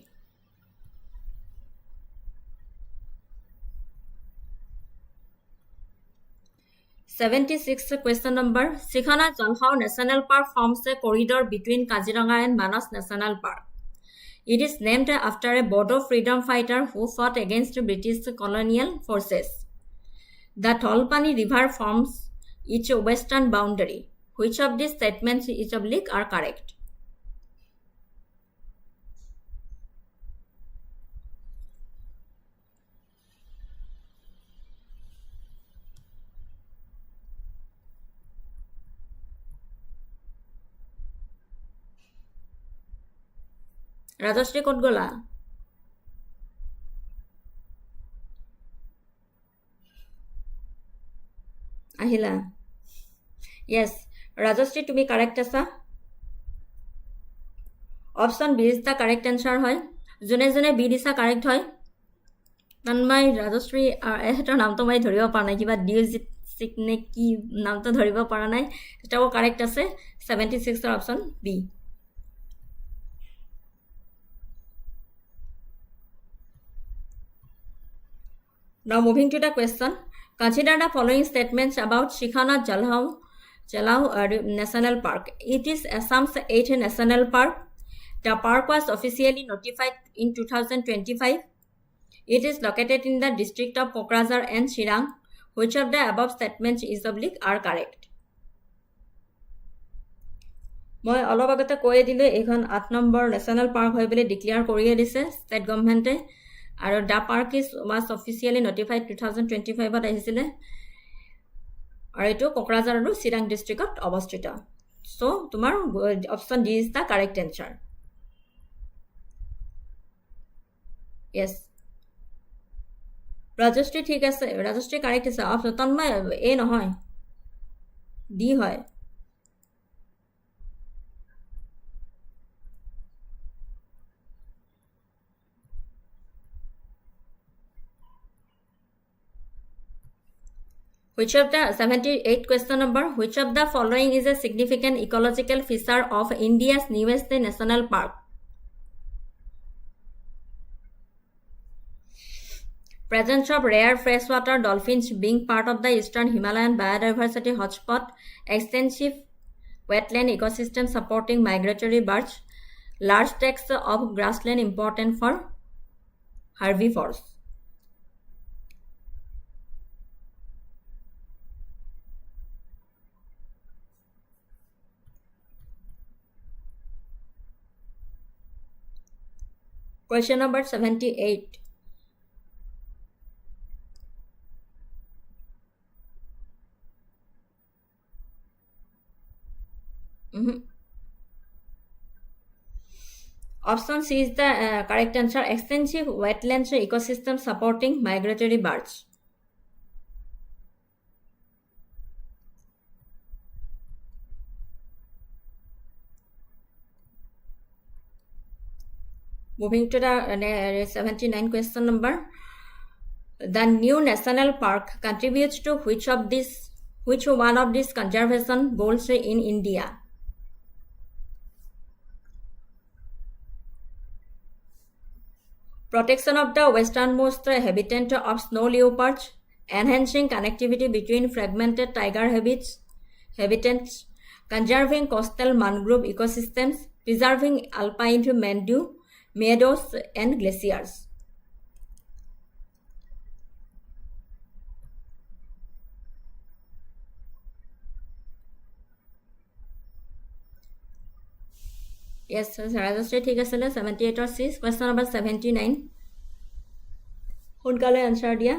S1: Question number. Sikhona Jalnao National Park forms a corridor between Kaziranga and Manas National Park. It is named after a Bodo freedom fighter who fought against British colonial forces. The Tholpani River forms its western boundary. Which of these statements is oblique are correct? Rajashree ক'ত গ'লা? আহিলা? Yes, Rajashree তুমি correct আছা। Option B is the correct answer হয়। যোনে যোনে B দিছা correct হয়। তন্ময়, ৰাজশ্ৰী এহেঁতৰ নামটো মই ধৰিব পৰা নাই, কিবা ডিউজিট নে কি নামটো ধৰিব পৰা নাই। এটাও কাৰেক্ট আছে। 76 option B. Now moving to the question. Consider the following statements about Shikhana Jalao National Park. It is Assam's 8th national park. The park was officially notified in 2025. It is located in the district of Kokrajhar and Chirang. Which of the above statements is oblique are correct? মই অলপ আগতে কৈয়ে দিলোঁ এইখন 8 number national park হয় বুলি declare কৰিয়ে দিছে state গভৰ্ণমেণ্টে। আৰু the park was officially notified 2025ত আহিছিলে। আৰু এইটো কোকৰাঝাৰ আৰু চিৰাং ডিষ্ট্ৰিক্টত অৱস্থিত। চ' তোমাৰ option D is the correct answer. Yes, Rajashree ঠিক আছে, ৰাজশ্ৰী কাৰেক্ট আছে। অপশ্যন তন্ময় এ নহয়, ডি হয়। Which of the 78 question number, which of the following is a significant ecological feature of India's newest national park? Presence of rare freshwater dolphins being part of the eastern Himalayan biodiversity hotspot, extensive wetland ecosystem supporting migratory birds, large tracts of grassland important for herbivores. Question number 78. Option C is the correct answer. Extensive wetlands ecosystem supporting migratory birds. Moving to the 79 question number. The new national park contributes to which one of these conservation goals in India? Protection of the westernmost habitat of snow leopards, enhancing connectivity between fragmented tiger habitats, conserving coastal mangrove ecosystems, preserving alpine meadows and glaciers. Yes, Rajashri ঠিক আছিলে 78 or 6. Question number 79. সোনকালে answer দিয়া।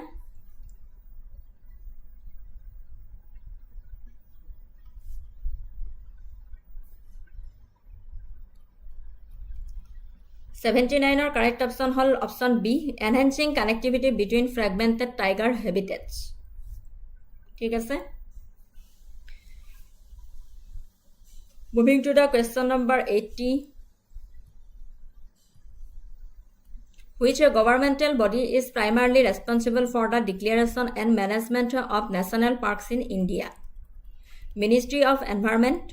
S1: ৰ correct option হল option B, enhancing connectivity between fragmented tiger habitats. ঠিক আছে। Moving to the question number 80. Which governmental body is primarily responsible for the declaration and management of national parks in India? Ministry of Environment,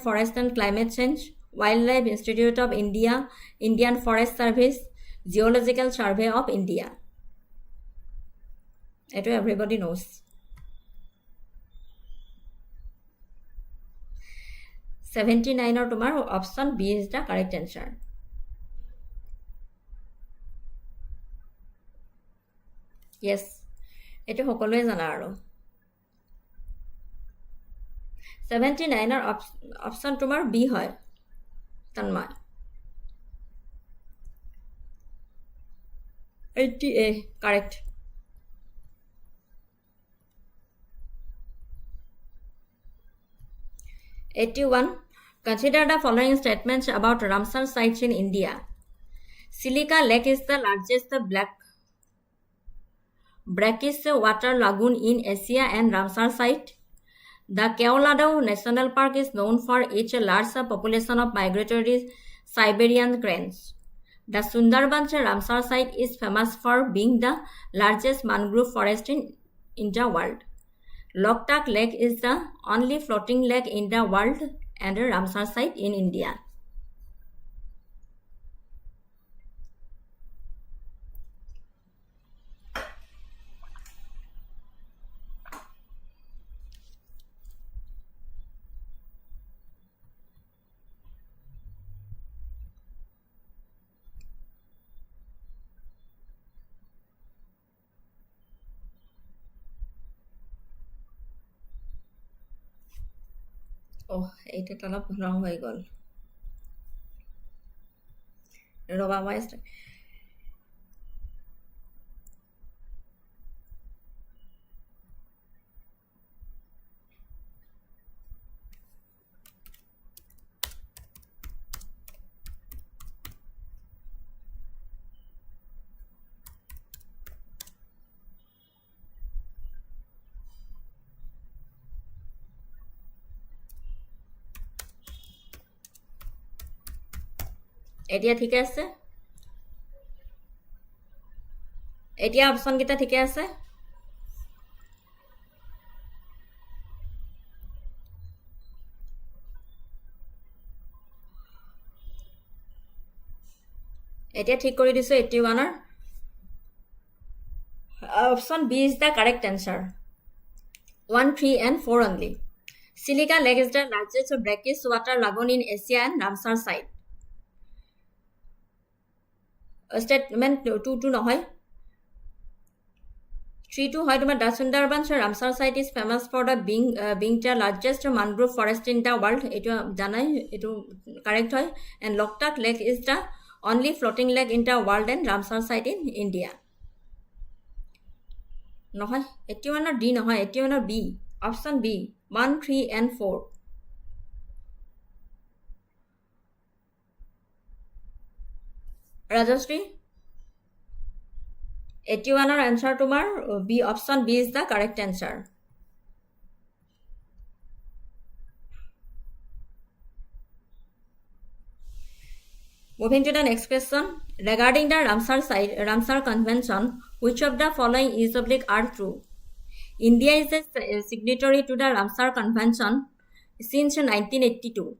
S1: Forest and Climate Change, Wildlife Institute of India, Indian Forest Service, Geological Survey of India. That everybody knows. 79 or tomorrow option B is the correct answer. Yes, এটো সকলোৱে জানা আৰু 79 or option তোমাৰ B হয় Tanmoy 80A correct. Consider the following statements about Ramsar sites in India. Silica Lake is the largest brackish water lagoon in Asia and Ramsar site. The Keoladau National Park is known for its large population of migratory Siberian cranes. The Sundarbans Ramsar site is famous for being the largest mangrove forest in the world. Loktak Lake is the only floating lake in the world and a Ramsar site in India. এইটা অলপ ৰং হৈ গ'ল ৰবা মই এতিয়া ঠিকে আছে এতিয়া অপশন কেইটা ঠিকে আছে এতিয়া ঠিক কৰি দিছো 81 ৰ option B is the correct answer 1 3 and 4 only Silica Lake is the largest brackish water lagoon in Asia and Ramsar site statement 2 নহয় 3 হয় তোমাৰ the Sundarbans Ramsar site is famous for the being the largest mangrove forest in the world এটো জানাই এটো correct হয় and Loktak Lake is the only floating lake in the world and Ramsar site in India নহয় 81 D নহয় 81 B option B 1 3 and 4 Rajashri 81 ৰ answer তোমাৰ B option B is the correct answer Moving to the next question regarding the Ramsar convention which of the following is are true India is a signatory to the Ramsar convention since 1982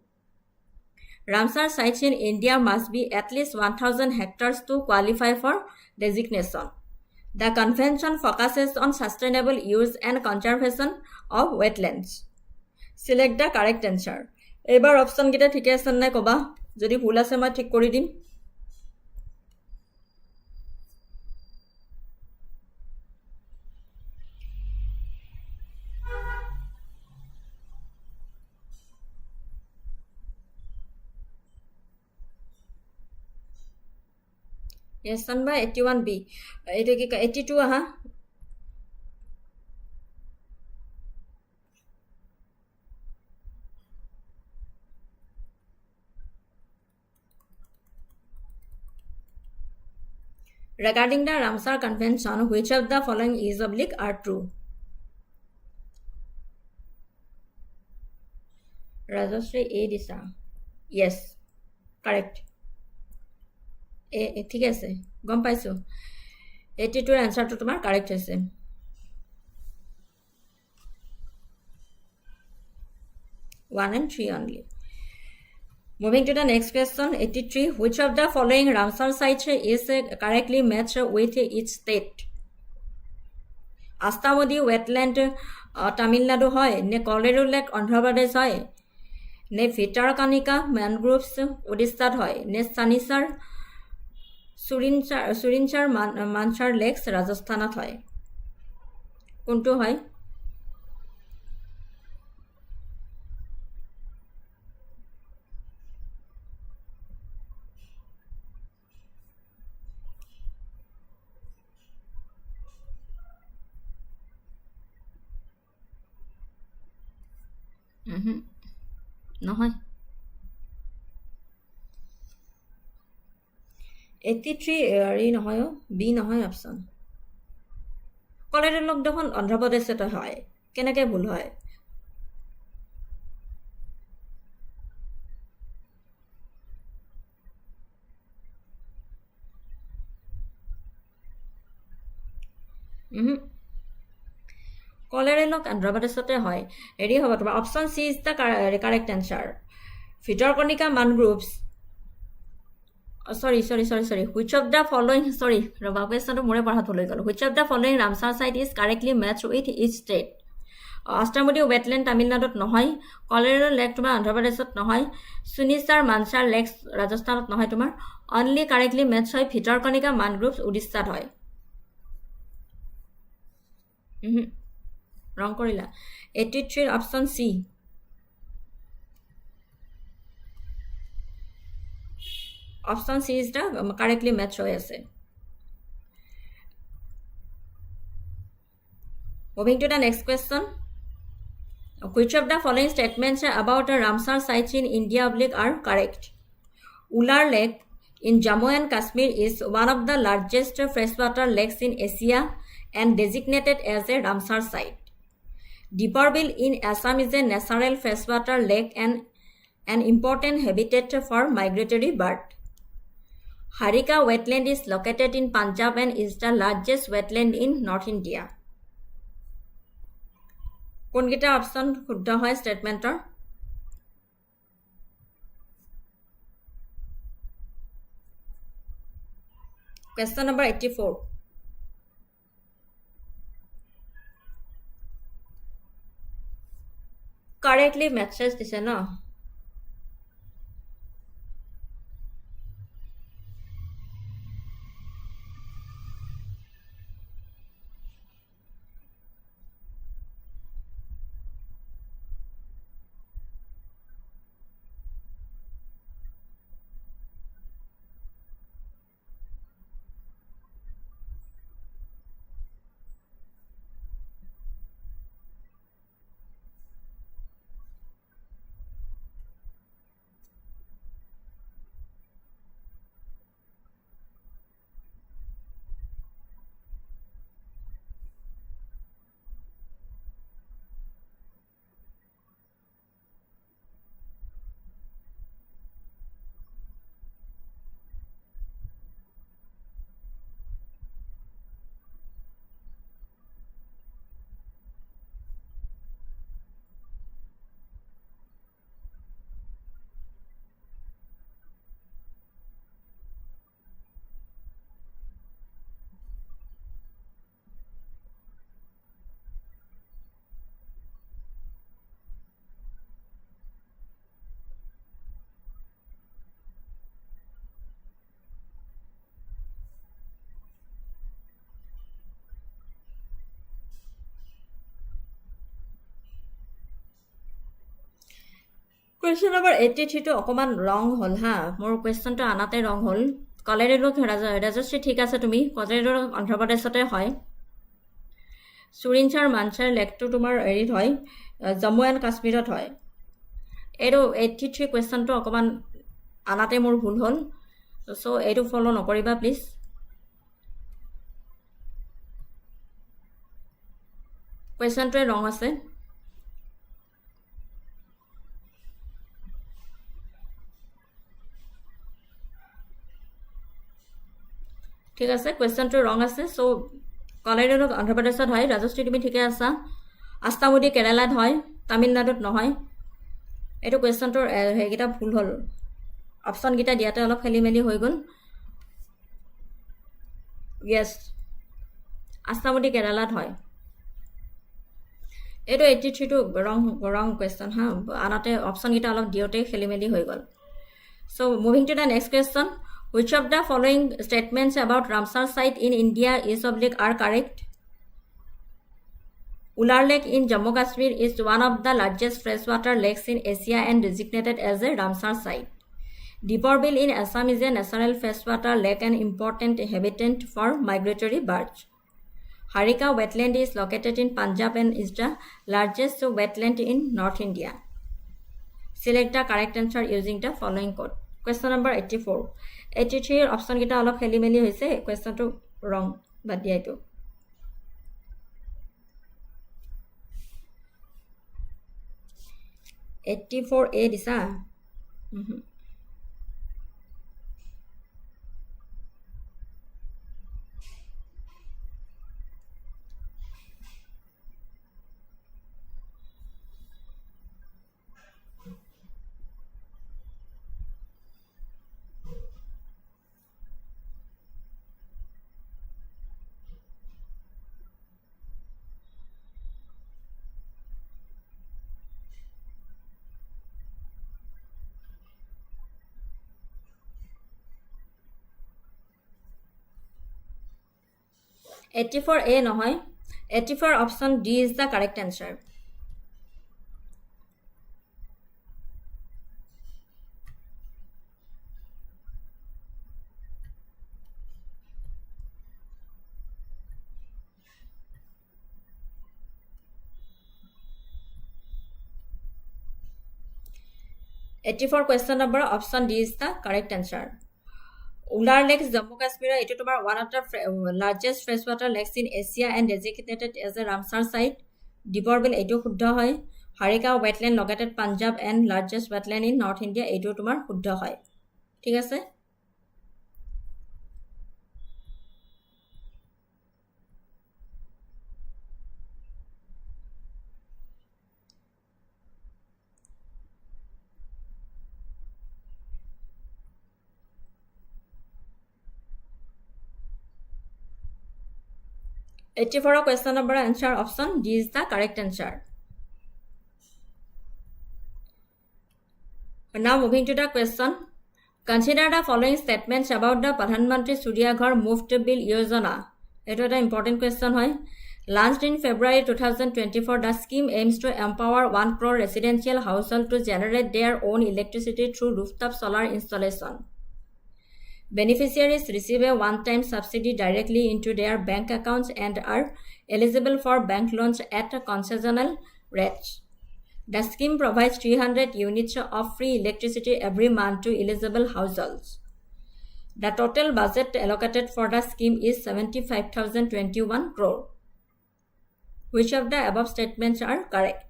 S1: Ramsar sites in India must be at least 1000 hectares to qualify for designation The convention focuses on sustainable use and conservation of wetlands. Select the correct answer. এবাৰ option কেইটা ঠিক আছে নাই কবা যদি ভুল আছে মই ঠিক কৰি দিম Yes, Sanba 81B. It 82 Regarding the Ramsar convention, which of the following is are true? Rajashri A Disa. Yes, correct. ঠিক আছে গম পাইছো 82 এর आंसर তো তোমার কারেক্ট আছে 1 and 3 only Moving to the next question 83 which of the following Ramsar sites is correctly matched with its state Astamodi wetland Tamil Nadu হয় নে কলেরো লেক অন্ধ্র প্রদেশ হয় নে ভিটারকানিকা ম্যানগ্রোভস ওড়িশাত হয় নে সানিসার সুরিনচার মানসার লেকস রাজস্থানত হয় কোনটো হয় নহয় 83 হেৰি নহয় বি নহয় অপশ্যন কলেৰা লগ দেখোন অন্ধ্ৰপ্ৰদেশতে হয় কেনেকৈ ভুল হয় কলেৰা লগ অন্ধ্ৰপ্ৰদেশতে হয় হেৰি হ'ব তোমাৰ option C is the correct answer Bhitarkanika মান groups sorry which of the following sorry ৰবা কুৱেশ্যনটো মোৰে পঢ়াত ভুল হৈ গ'ল which of the following Ramsar site is correctly matched with each state Ashtamudi wetland তামিলনাডুত নহয় কলেৰা লেক তোমাৰ অন্ধ্ৰপ্ৰদেশত নহয় সুনিচাৰ মানচাৰ লেক ৰাজস্থানত নহয় তোমাৰ অনলি কাৰেক্টলি মেটচ হয় ভিতৰকণিকা মান গ্ৰুপছ উৰিষ্যাত হয় ৰং কৰিলা 83 option C Option C is the correctly match হৈ আছে Moving to the next question Which of the following statements about the Ramsar sites in India are correct Ular Lake in Jammu and Kashmir is one of the largest freshwater lakes in Asia and designated as a Ramsar site Deeparbil in Assam is a natural freshwater lake and an important habitat for migratory birds Harika wetland is located in Punjab and is the largest wetland in North India. কোনকেইটা option শুদ্ধ হয় ষ্টেটমেণ্টৰ Question number 84 Correctly matches দিছে ন Question number 83 টো অকমান ৰং হল হা মোৰ কোৱেশ্চনটো আনাতে ৰং হল কলেৰেলো ৰাজশ্ৰী ঠিক আছে তুমি কলেৰেলো অন্ধ্ৰপ্ৰদেশতে হয় সুৰিনচাৰ মানচাৰ লেকটো তোমাৰ এৰিত হয় জম্মু এণ্ড কাশ্মীৰত হয় এইটো 83 কোৱেশ্চনটো অকমান আনাতে মোৰ ভুল হল সো এইটো ফলো নকৰিবা প্লিজ কোৱেশ্চনটোৱে ৰং আছে ঠিক আছে কোৱেশ্চনটো ৰং আছে সো কলেৰেলো অন্ধ্ৰপ্ৰদেশত হয় ৰাজশ্ৰী তুমি ঠিকে আছা আস্তামুডি কেৰালাত হয় তামিলনাডুত নহয় এইটো কোৱেশ্চনটোৰ হেগিটা ভুল হল অপশ্যন গিটা দিয়াতে অলপ খেলিমেলি হৈ গল ইয়েস আস্তামুডি কেৰালাত হয় এইটো 83 টো ৰং কোৱেশ্চন হা আনাতে অপশ্যন গিটা অলপ দিওতে খেলিমেলি হৈ গল so moving to the next question Which of the following statements about Ramsar site in India are correct? Ular Lake in Jammu Kashmir is one of the largest freshwater lakes in Asia and designated as a Ramsar site. Deeparbil in Assam is a natural freshwater lake and important habitat for migratory birds. Harika wetland is located in Punjab and is the largest wetland in North India. Select the correct answer using the following Question number 84. 83 option কেইটা অলপ খেলি মেলি হৈছে কোৱেশ্চনটো ৰং বাদ দিয়া এইটো 84A দিছা $84A নহয় 84 option D is the correct answer. $84 question number option D is the correct answer. Ular Lakes, Jammu Kashmir, it is one of the largest freshwater lakes in Asia and designated as a Ramsar site. Diborbil, etu Huddha Hoy. Harika wetland located Punjab and largest wetland in North India, etu tumar Huddha Hoy. ঠিক আছে? $84 question number answer option D is the correct answer. Now moving to the question. Consider the following statements about the Pradhan Mantri Surya Ghar Muft Bill Yojana. It is an important question. Launched in February 2024, the scheme aims to empower 1 crore residential households to generate their own electricity through rooftop solar installation. Beneficiaries receive a one-time subsidy directly into their bank accounts and are eligible for bank loans at concessional rates. The scheme provides 300 units of free electricity every month to eligible households. The total budget allocated for the scheme is 75,021 crore. Which of the above statements are correct?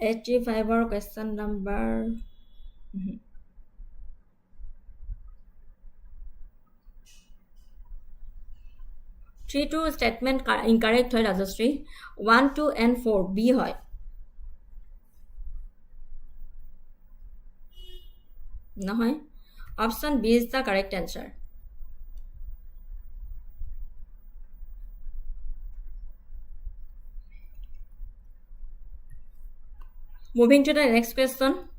S1: $85 question number 3 2 statement incorrect hoy Rajashree 1 2 and 4 B hoy nohoy option B is the correct answer. Moving to the next question.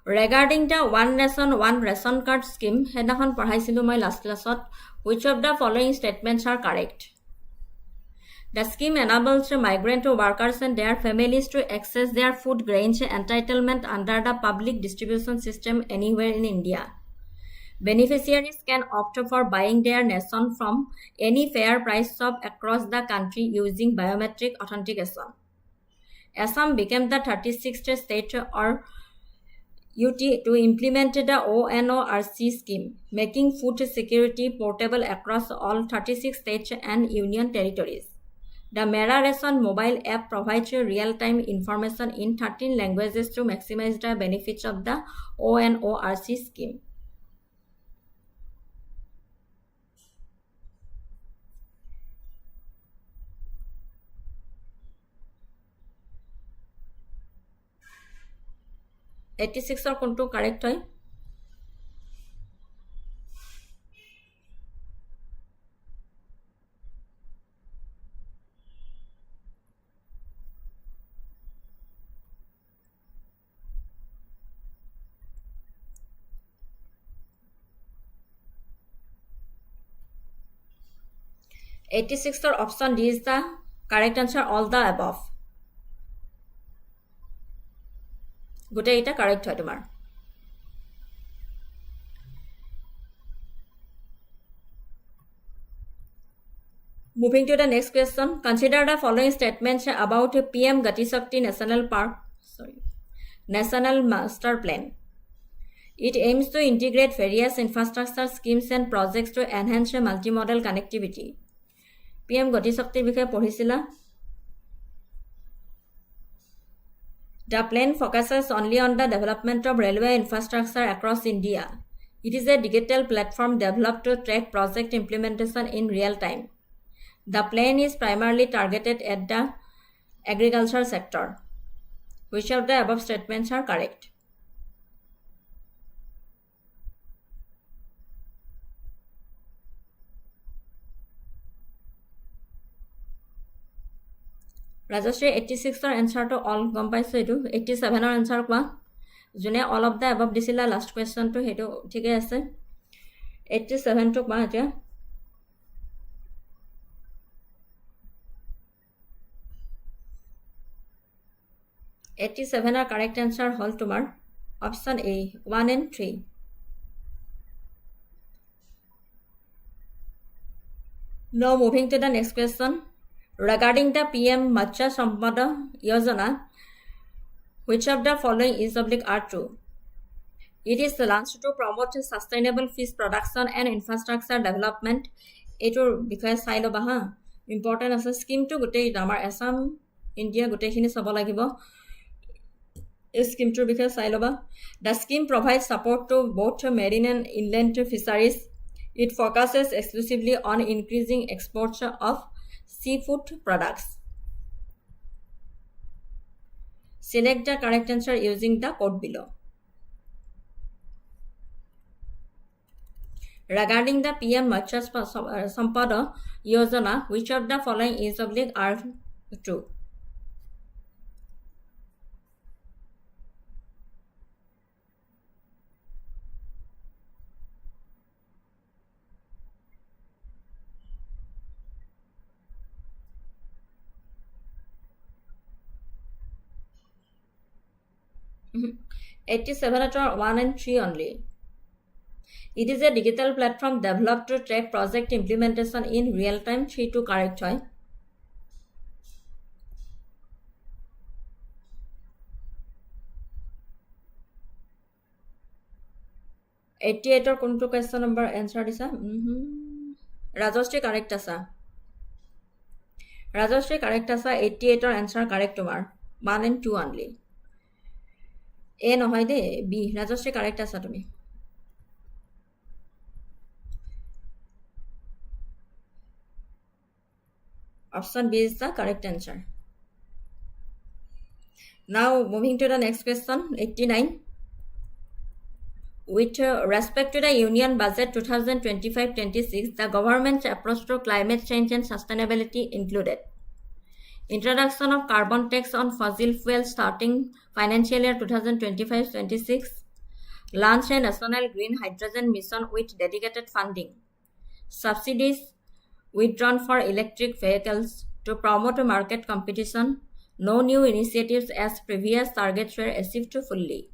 S1: Regarding the One Nation, One Ration Card scheme, hedakhon padhaisilu moi last classot. Which of the following statements are correct? The scheme enables migrant workers and their families to access their food grains entitlement under the public distribution system anywhere in India. Beneficiaries can opt for buying their ration from any fair price shop across the country using biometric authentication. Assam became the 36th state or UT to implement the ONORC scheme, making food security portable across all 36 states and union territories. The Mera Ration mobile app provides real-time information in 13 languages to maximize the benefits of the ONORC scheme. $86 or kontu correct hoy? $86 or option D is the correct answer, all the above. গোটে এটা correct হয় তোমার Moving to the next question. Consider the following statements about PM Gati Shakti National Master Plan. It aims to integrate various infrastructure schemes and projects to enhance multimodal connectivity. PM Gati Shakti বিষয়ে পঢ়িছিলা? The plan focuses only on the development of railway infrastructure across India. It is a digital platform developed to track project implementation in real time. The plan is primarily targeted at the agriculture sector. Which of the above statements are correct? Rajashri 86 er answer to all gom paise etu 87 er answer kwa june all of the above disila last question to hetu thike ase 87 to kwa atia 87 er correct answer hol tomar option A 1 and 3. Now moving to the next question. Regarding the PM Matsya Sampada Yojana, which of the following is are true? It is launched to promote sustainable fish production and infrastructure development. Etor because sai loba ha important as a scheme to gotei amar Assam India gotei khini sabo lagibo. This scheme to because sai loba. The scheme provides support to both marine and inland fisheries. It focuses exclusively on increasing exports of seafood products. Select the correct answer using the code below. Regarding the PM Matsya Sampada Yojana, which of the following is are true? Mm-hmm. 87 at 1 and 3 only. It is a digital platform developed to track project implementation in real time. 3 to correct hoy. Eighty-eight or kuntu question number answer disa. Rajashri correct asa. Rajashri correct asa. 88 or answer correct tomar 1 and 2 only. A নহয় দে B Rajashri correct আছা তুমি option B is the correct answer. Now moving to the next question 89. With respect to the Union Budget 2025-26, the government's approach to climate change and sustainability included introduction of carbon tax on fossil fuels starting financial year 2025-26, launch a national green hydrogen mission with dedicated funding, subsidies withdrawn for electric vehicles to promote market competition, no new initiatives as previous targets were achieved fully.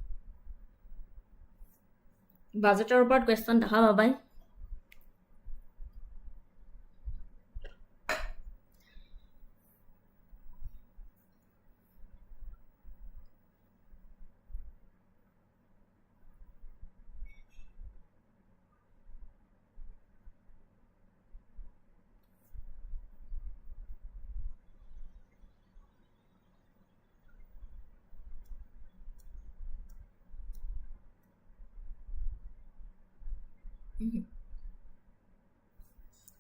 S1: Budget report question দেখা পাবাই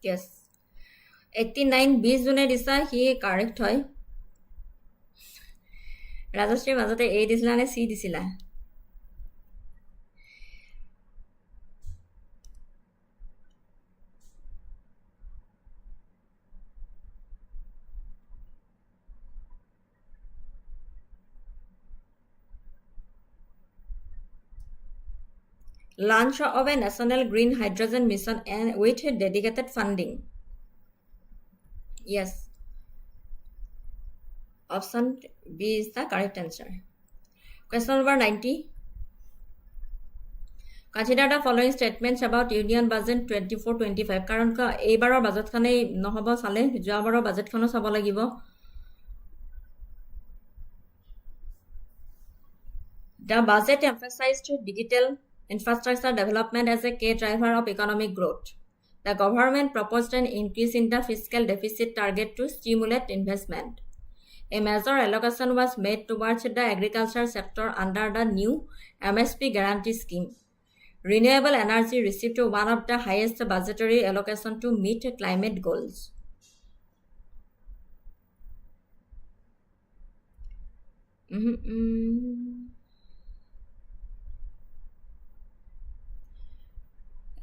S1: Yes. 89 20 জুনে দিছা হি correct হয় রাজশ্রী মাজতে A দিছিলা নে C দিছিলা launch of a national green hydrogen mission and with dedicated funding. Yes. Option B is the correct answer. Question number 90. Consider the following statements about Union Budget 24-25. কাৰণ এইবাৰৰ বাজেটখনেই নহ'ব চালে যোৱাবাৰৰ বাজেটখনো চাব লাগিব। The budget emphasized digital infrastructure development as a key driver of economic growth. The government proposed an increase in the fiscal deficit target to stimulate investment. A major allocation was made towards the agriculture sector under the new MSP guarantee scheme. Renewable energy received one of the highest budgetary allocation to meet climate goals. Mm-hmm.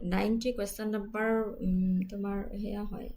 S1: 90 question number তোমার হেয়া হয়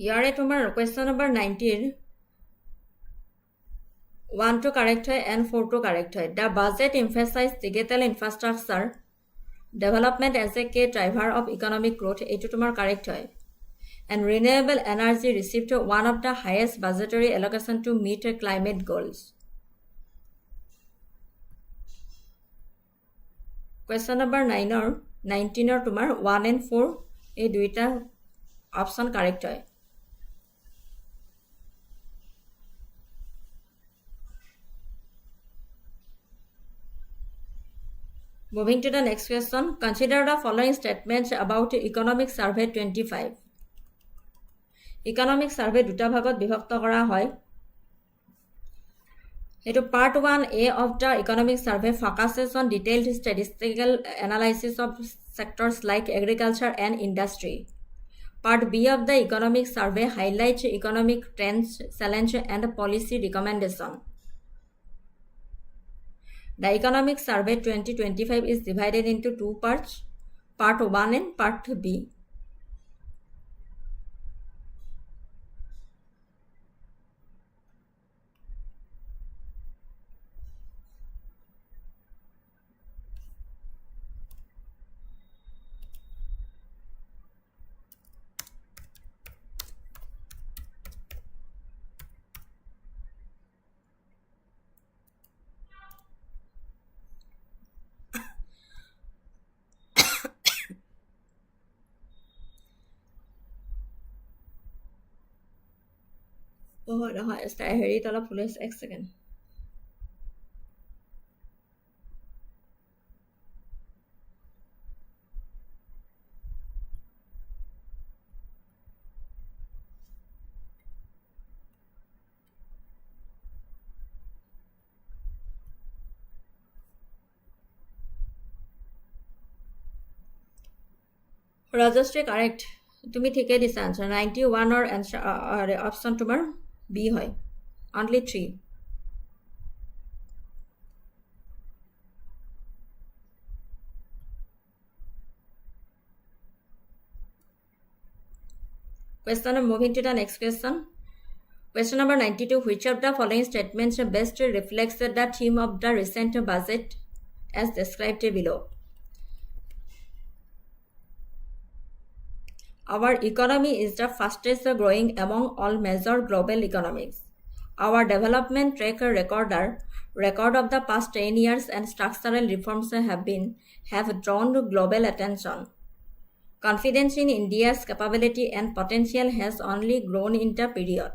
S1: ইয়াৰে তোমাৰ question number 90 1 to correct হয় and 4 to correct হয়. The budget emphasized digital infrastructure development as a key driver of economic growth. এইটো তোমাৰ correct হয়. And renewable energy received one of the highest budgetary allocation to meet climate goals. Question number 19 তোমাৰ 1 and 4 এই দুইটা option correct হয়. Moving to the next question, consider the following statements about Economic Survey 25. Economic Survey দুটা ভাগত বিভক্ত কৰা হয়। এইটো part 1A of the Economic Survey focuses on detailed statistical analysis of sectors like agriculture and industry. Part B of the Economic Survey highlights economic trends, challenges, and policy recommendations. The Economic Survey 2025 is divided into two parts, Part 1 and Part B. হেৰিত অলপ ফুল এক second Rajashri correct. তুমি ঠিকে দিছা answer. 91 or answer option তোমাৰ B হয়. Only 3. Question, moving to the next question. Question number 92. Which of the following statements best reflects the theme of the recent budget as described below? Our economy is the fastest growing among all major global economies. Our development track record of the past 10 years and structural reforms have drawn global attention. Confidence in India's capability and potential has only grown in the period.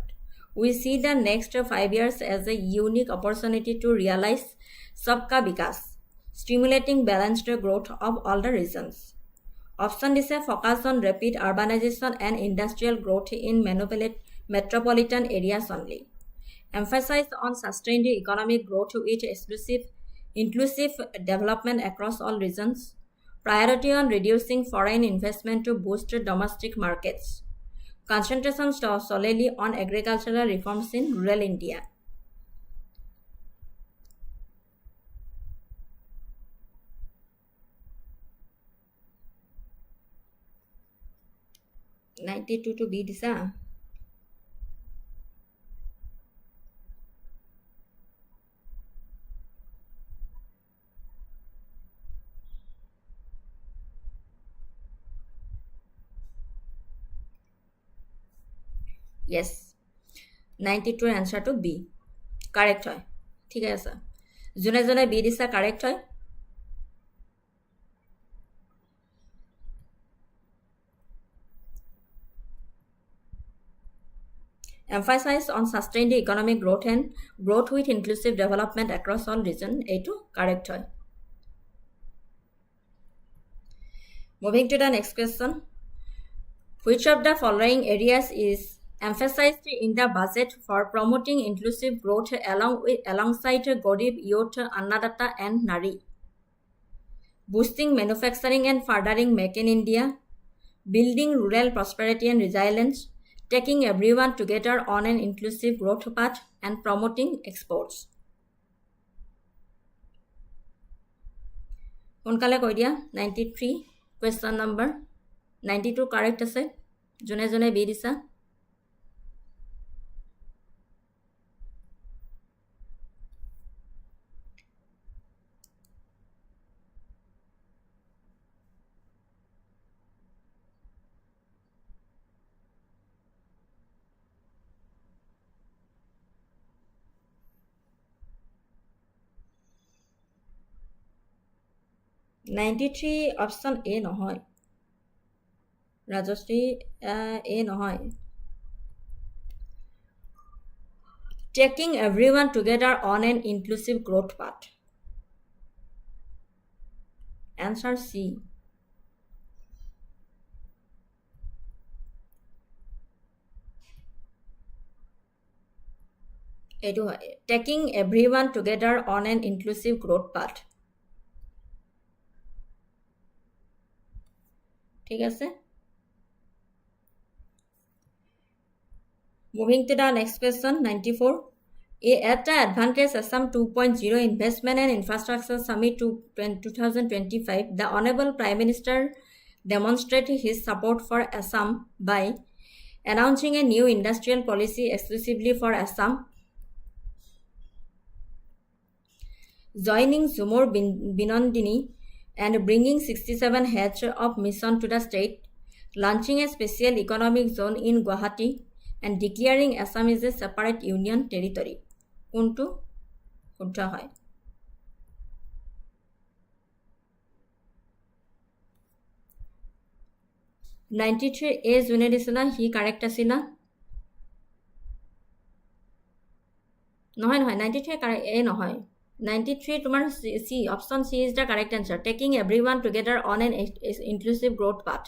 S1: We see the next 5 years as a unique opportunity to realize Sabka Vikas, stimulating balanced growth of all the regions. Option D is focus on rapid urbanization and industrial growth in metropolitan areas only. Emphasize on sustained economic growth with inclusive development across all regions. Priority on reducing foreign investment to boost domestic markets. Concentration solely on agricultural reforms in rural India. 92 to B disa. Yes. 92 answer to B. Correct hoy. ঠিক আছে জনে জনে B দিছা correct hoy. Emphasize on sustained economic growth and growth with inclusive development across all region. এইটো correct hoy. Moving to the next question. Which of the following areas is emphasized in the budget for promoting inclusive growth alongside Garib Youth, Annadatta and Nari? Boosting manufacturing and furthering Make in India, building rural prosperity and resilience, taking everyone together on an inclusive growth path, and promoting exports. Sonkale koi dia 93 question number 92 correct ase jone jone B disa. $93 option A নহয় Rajashri A নহয় taking everyone together on an inclusive growth path. Answer C. এইটো হয় taking everyone together on an inclusive growth path. ঠিক আছে Moving to the next question 94. At the Advantage Assam 2.0 Investment and Infrastructure Summit 2025, the Honorable Prime Minister demonstrated his support for Assam by announcing a new industrial policy exclusively for Assam, joining Zumor Binondini and bringing 67 heads of mission to the state, launching a special economic zone in Guwahati, and declaring Assam is a separate union territory. Kuntu শুদ্ধ হয় 93 A জুনে দিছিলা হি correct আছিল নহয় নহয় 93 A নহয় 93 তোমাৰ C option C is the correct answer taking everyone together on an inclusive growth path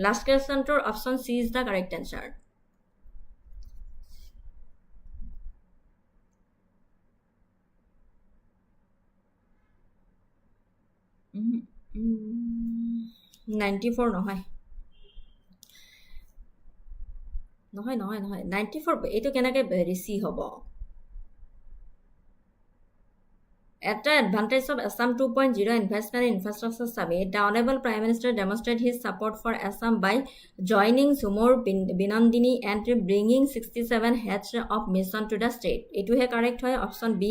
S1: last question to option C is the correct answer 94 নহয় নহয় নহয় নহয় 94 এইটো কেনেকৈ ৰিচি হ'ব At the Advantage of Assam 2.0 Investment and Infrastructure Summit, the Honorable Prime Minister demonstrated his support for Assam by joining Zumor Binondini and bringing 67 heads of mission to the state. It is correct হয় option B.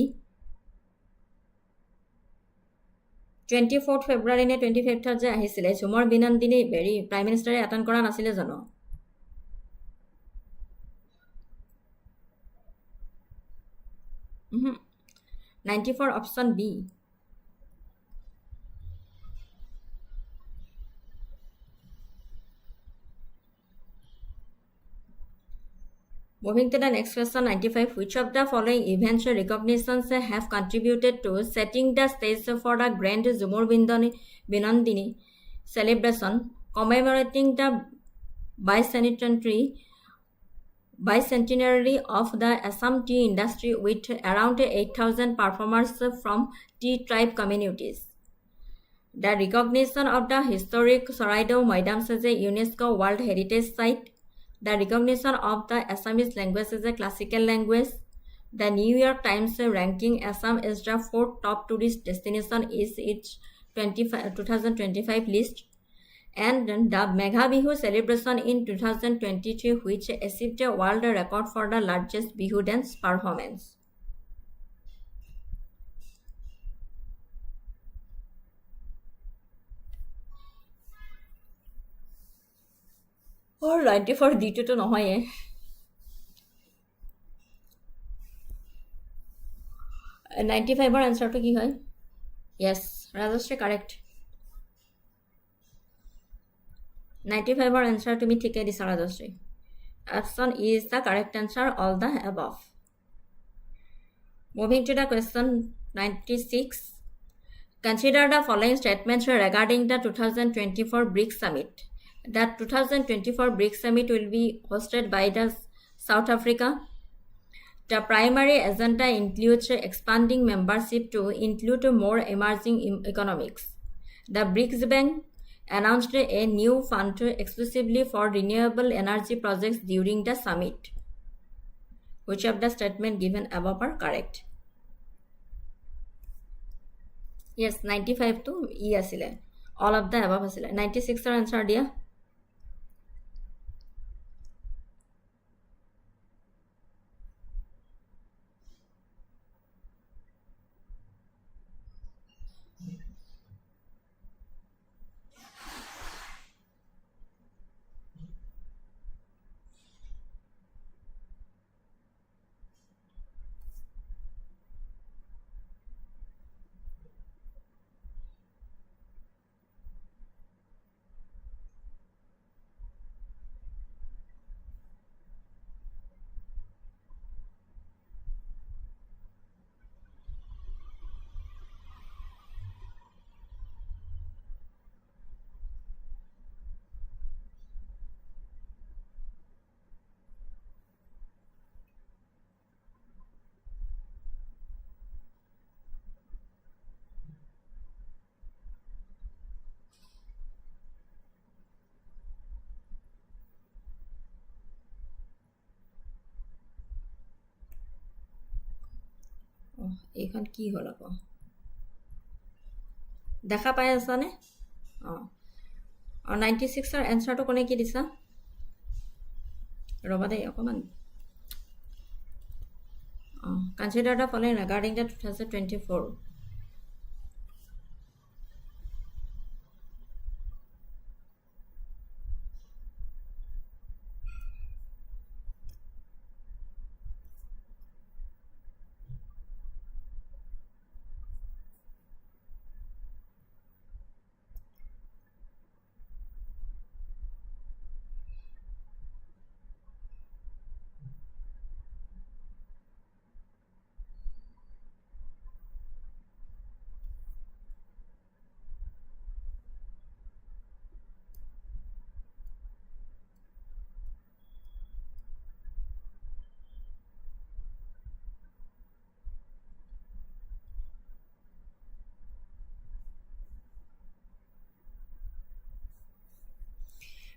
S1: 24th February নে 25th যে আহিছিলে Zumor Binondini Prime Minister attend কৰা নাছিলে জানো 94 option B. Moving to the next question 95. Which of the following events or recognitions have contributed to setting the stage for the Grand Zumor Binondini celebration commemorating the bicentenary of the Assam tea industry with around 8,000 performers from tea tribe communities. The recognition of the historic Saraido Maidams as a UNESCO World Heritage Site. The recognition of the Assamese language as a classical language. The New York Times ranking Assam as the 4th top tourist destination is its 2025 list. and the Megha Bihu celebration in 2023, which achieved a world record for the largest Bihu dance performance. Or 94 D2 to নহয় 95 answer to কি হয়? Yes, Rajashri correct. 95 answer to me ঠিকে দিছা Rajashri. Option E is the correct answer, all the above. Moving to the question 96. Consider the following statements regarding the 2024 BRICS Summit. The 2024 BRICS Summit will be hosted by the South Africa. The primary agenda includes expanding membership to include more emerging economies. The BRICS Bank announced a new fund exclusively for renewable energy projects during the summit. Which of the statements given above are correct? Yes, 95 to E asile. All of the above asile. 96 er answer dia. এইখন কি হল আকৌ দেখা পাই আছা নে আৰু 96 er answer to কোনে কি দিছা ৰবা দেই অকমান consider the following regarding the 2024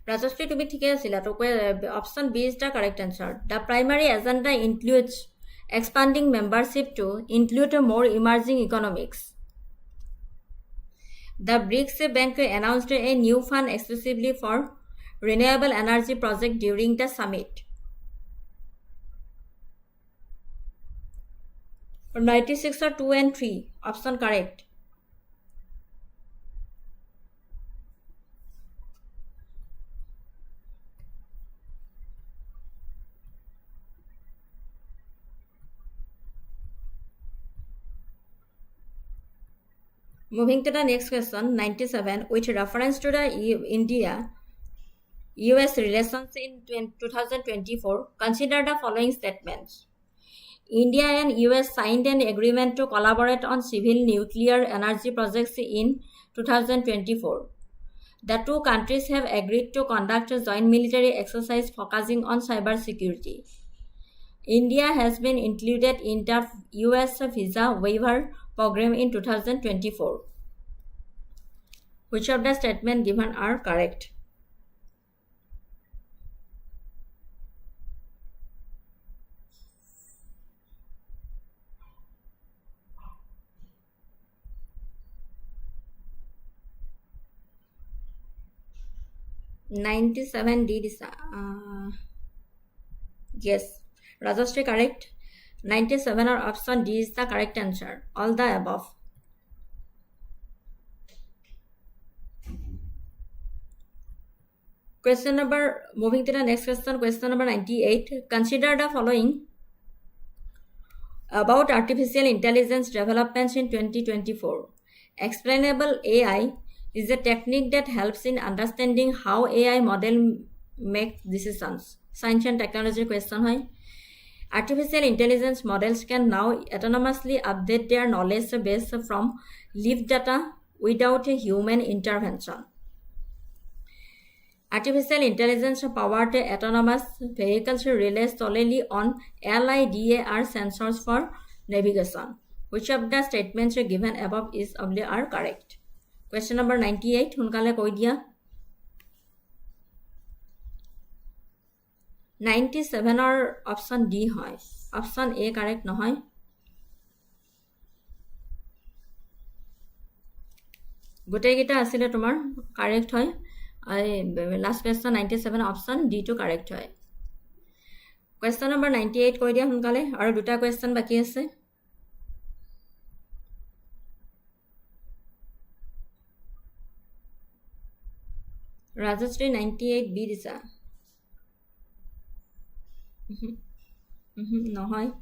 S1: Rajashri to be thike asila to option B is the correct answer. The primary agenda includes expanding membership to include more emerging economies. The BRICS Bank announced a new fund exclusively for renewable energy project during the summit. 96 are 2 and 3 option correct. Moving to the next question 97. With reference to the India-US relations in 2024, consider the following statements. India and US signed an agreement to collaborate on civil nuclear energy projects in 2024. The two countries have agreed to conduct a joint military exercise focusing on cybersecurity. India has been included in the US visa waiver program in 2024. Which of the statements given are correct? 97 D disa. Yes, Rajashri correct. 97 or option D is the correct answer. All the above. Moving to the next question, question number 98. Consider the following about artificial intelligence developments in 2024. Explainable AI is a technique that helps in understanding how AI model make decisions. Science and technology question hai. Artificial intelligence models can now autonomously update their knowledge base from lived data without a human intervention. Artificial intelligence powered autonomous vehicles rely solely on LiDAR sensors for navigation. Which of the statements given above is are correct? Question number 98. Hunkale koi dia. 97 or option D hoy. Option A correct nohoy. Gote gita asile tomar correct hoy. Last question 97 option D to correct hoy. Question number 98 koi dia hunkale aru duta question baki ase. Rajashri 98 B disa. Nohoy.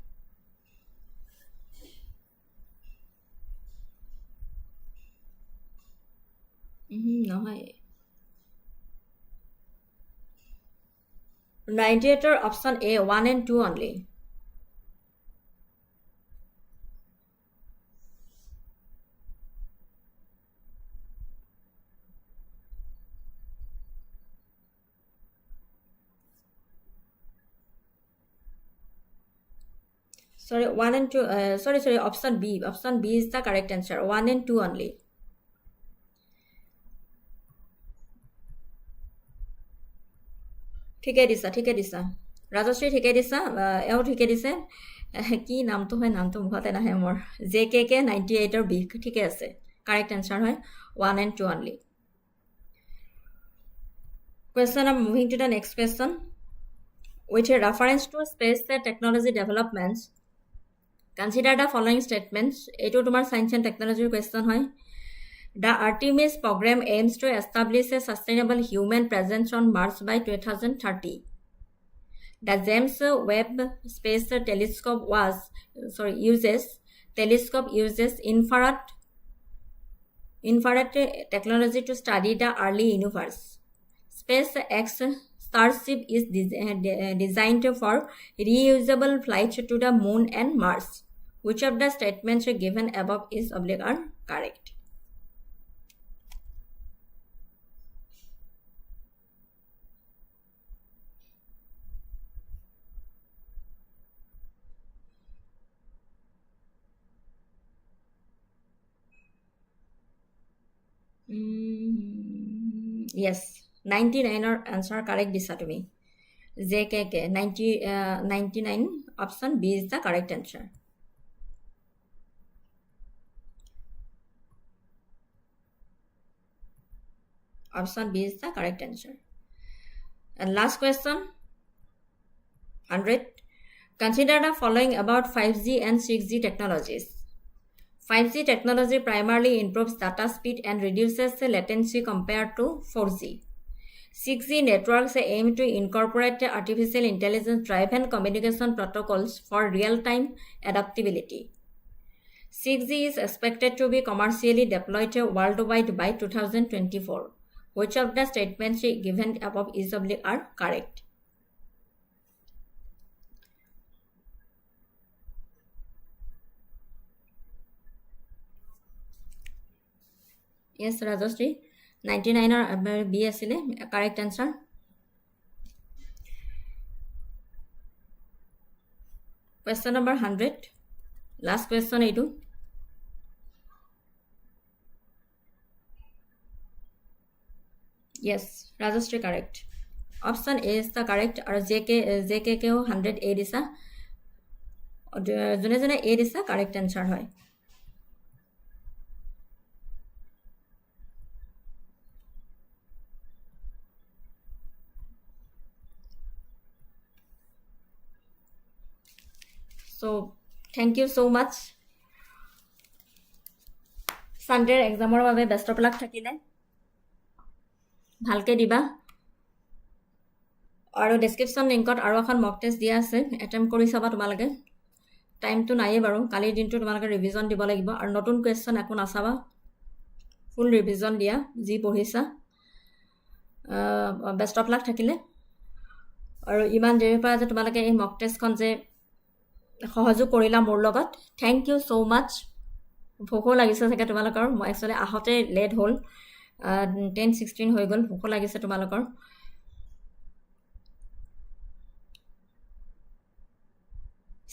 S1: Nohoy. 98 or option A 1 and 2 only. Sorry, 1 and 2. Sorry, option B. Option B is the correct answer. 1 and 2 only. ঠিকে দিছা ৰাজশ্ৰী ঠিকে দিছা এও ঠিকে দিছে কি নামটো হয় নামটো মুখতে নাহে মোৰ JKK 98 বি ঠিকে আছে কাৰেক্ট আনসাৰ হয় 1 and 2 only. Question, I'm moving to the next question. With a reference to space technology developments, consider the following statements. Eto tomar science and technology question hoy. The Artemis program aims to establish a sustainable human presence on Mars by 2030. The James Webb Space Telescope uses infrared technology to study the early universe. SpaceX Starship is designed for reusable flights to the moon and Mars. Which of the statements given above is are correct? Yes, 99 or answer correct disa to me. JKK 99 option B is the correct answer. Option B is the correct answer. And last question 100. Consider the following about 5G and 6G technologies. 5G technology primarily improves data speed and reduces the latency compared to 4G. 6G networks aim to incorporate artificial intelligence-driven communication protocols for real-time adaptability. 6G is expected to be commercially deployed worldwide by 2024. Which of the statements given above is are correct? Yes, Rajashri 99 or B asile correct answer. Question number 100. Last question I do. Yes, Rajashri correct. Option A is the correct or JKK 100 A disa jone A disa correct answer hoy. চ' thank you so' মাছ ছানডেৰ এক্সামৰ বাবে best of lakh থাকিলে ভালকৈ দিবা আৰু description লিংকত আৰু এখন mock test দিয়া আছে এটেম্প কৰি চাবা তোমালোকে টাইমটো নায়েই বাৰু কালিৰ দিনটো তোমালোকে ৰিভিজন দিব লাগিব আৰু নতুন কুৱেশ্যন একো নাচাবা ফুল ৰিভিজন দিয়া যি পঢ়িছা বেষ্ট অফ লাক থাকিলে আৰু ইমান দেৰিৰ পৰা যে তোমালোকে এই মক টেষ্টখন যে সহযোগ কৰিলা মোৰ লগত থেংক ইউ ছ' মাছ ভোকো লাগিছে চাগে তোমালোকৰ মই একচুৱেলি আহোঁতে লেট হ'ল 10:16 হৈ গ'ল ভোকো লাগিছে তোমালোকৰ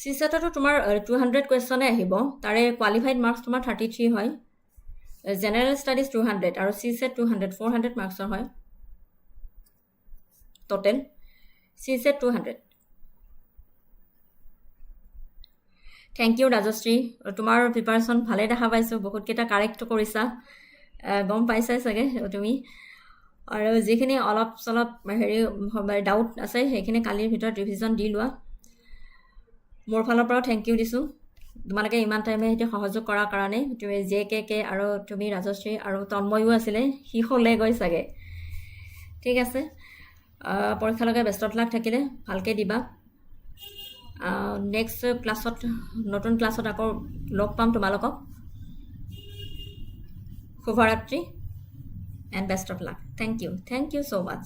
S1: চিছেটতো তোমাৰ 200 কুৱেশ্যনে আহিব তাৰে কোৱালিফাইড মাৰ্কছ তোমাৰ 33 হয় জেনেৰেল ষ্টাডিজ 200 আৰু চিছেট 200 400 মাৰ্কছৰ হয় টোটেল চিছেট 200 থেংক ইউ ৰাজশ্ৰী তোমাৰ প্ৰিপাৰেশ্যন ভালেই দেখা পাইছোঁ বহুতকেইটা কাৰেক্ট কৰিছা গম পাইছাই চাগে তুমি আৰু যিখিনি অলপ চলপ হেৰি ডাউট আছে সেইখিনি কালিৰ ভিতৰত ৰিভিজন দি লোৱা মোৰ ফালৰ পৰাও থেংক ইউ দিছোঁ তোমালোকে ইমান টাইমে সেইটো সহযোগ কৰাৰ কাৰণে তুমি JKK আৰু তুমি ৰাজশ্ৰী আৰু তন্ময়ো আছিলে সি হ'লে গৈ চাগে ঠিক আছে পৰীক্ষালৈকে বেষ্ট অফ লাক থাকিলে ভালকৈ দিবা নেক্সট ক্লাছত নতুন ক্লাছত আকৌ লগ পাম তোমালোকক শুভৰাত্ৰি and best of luck thank you so' much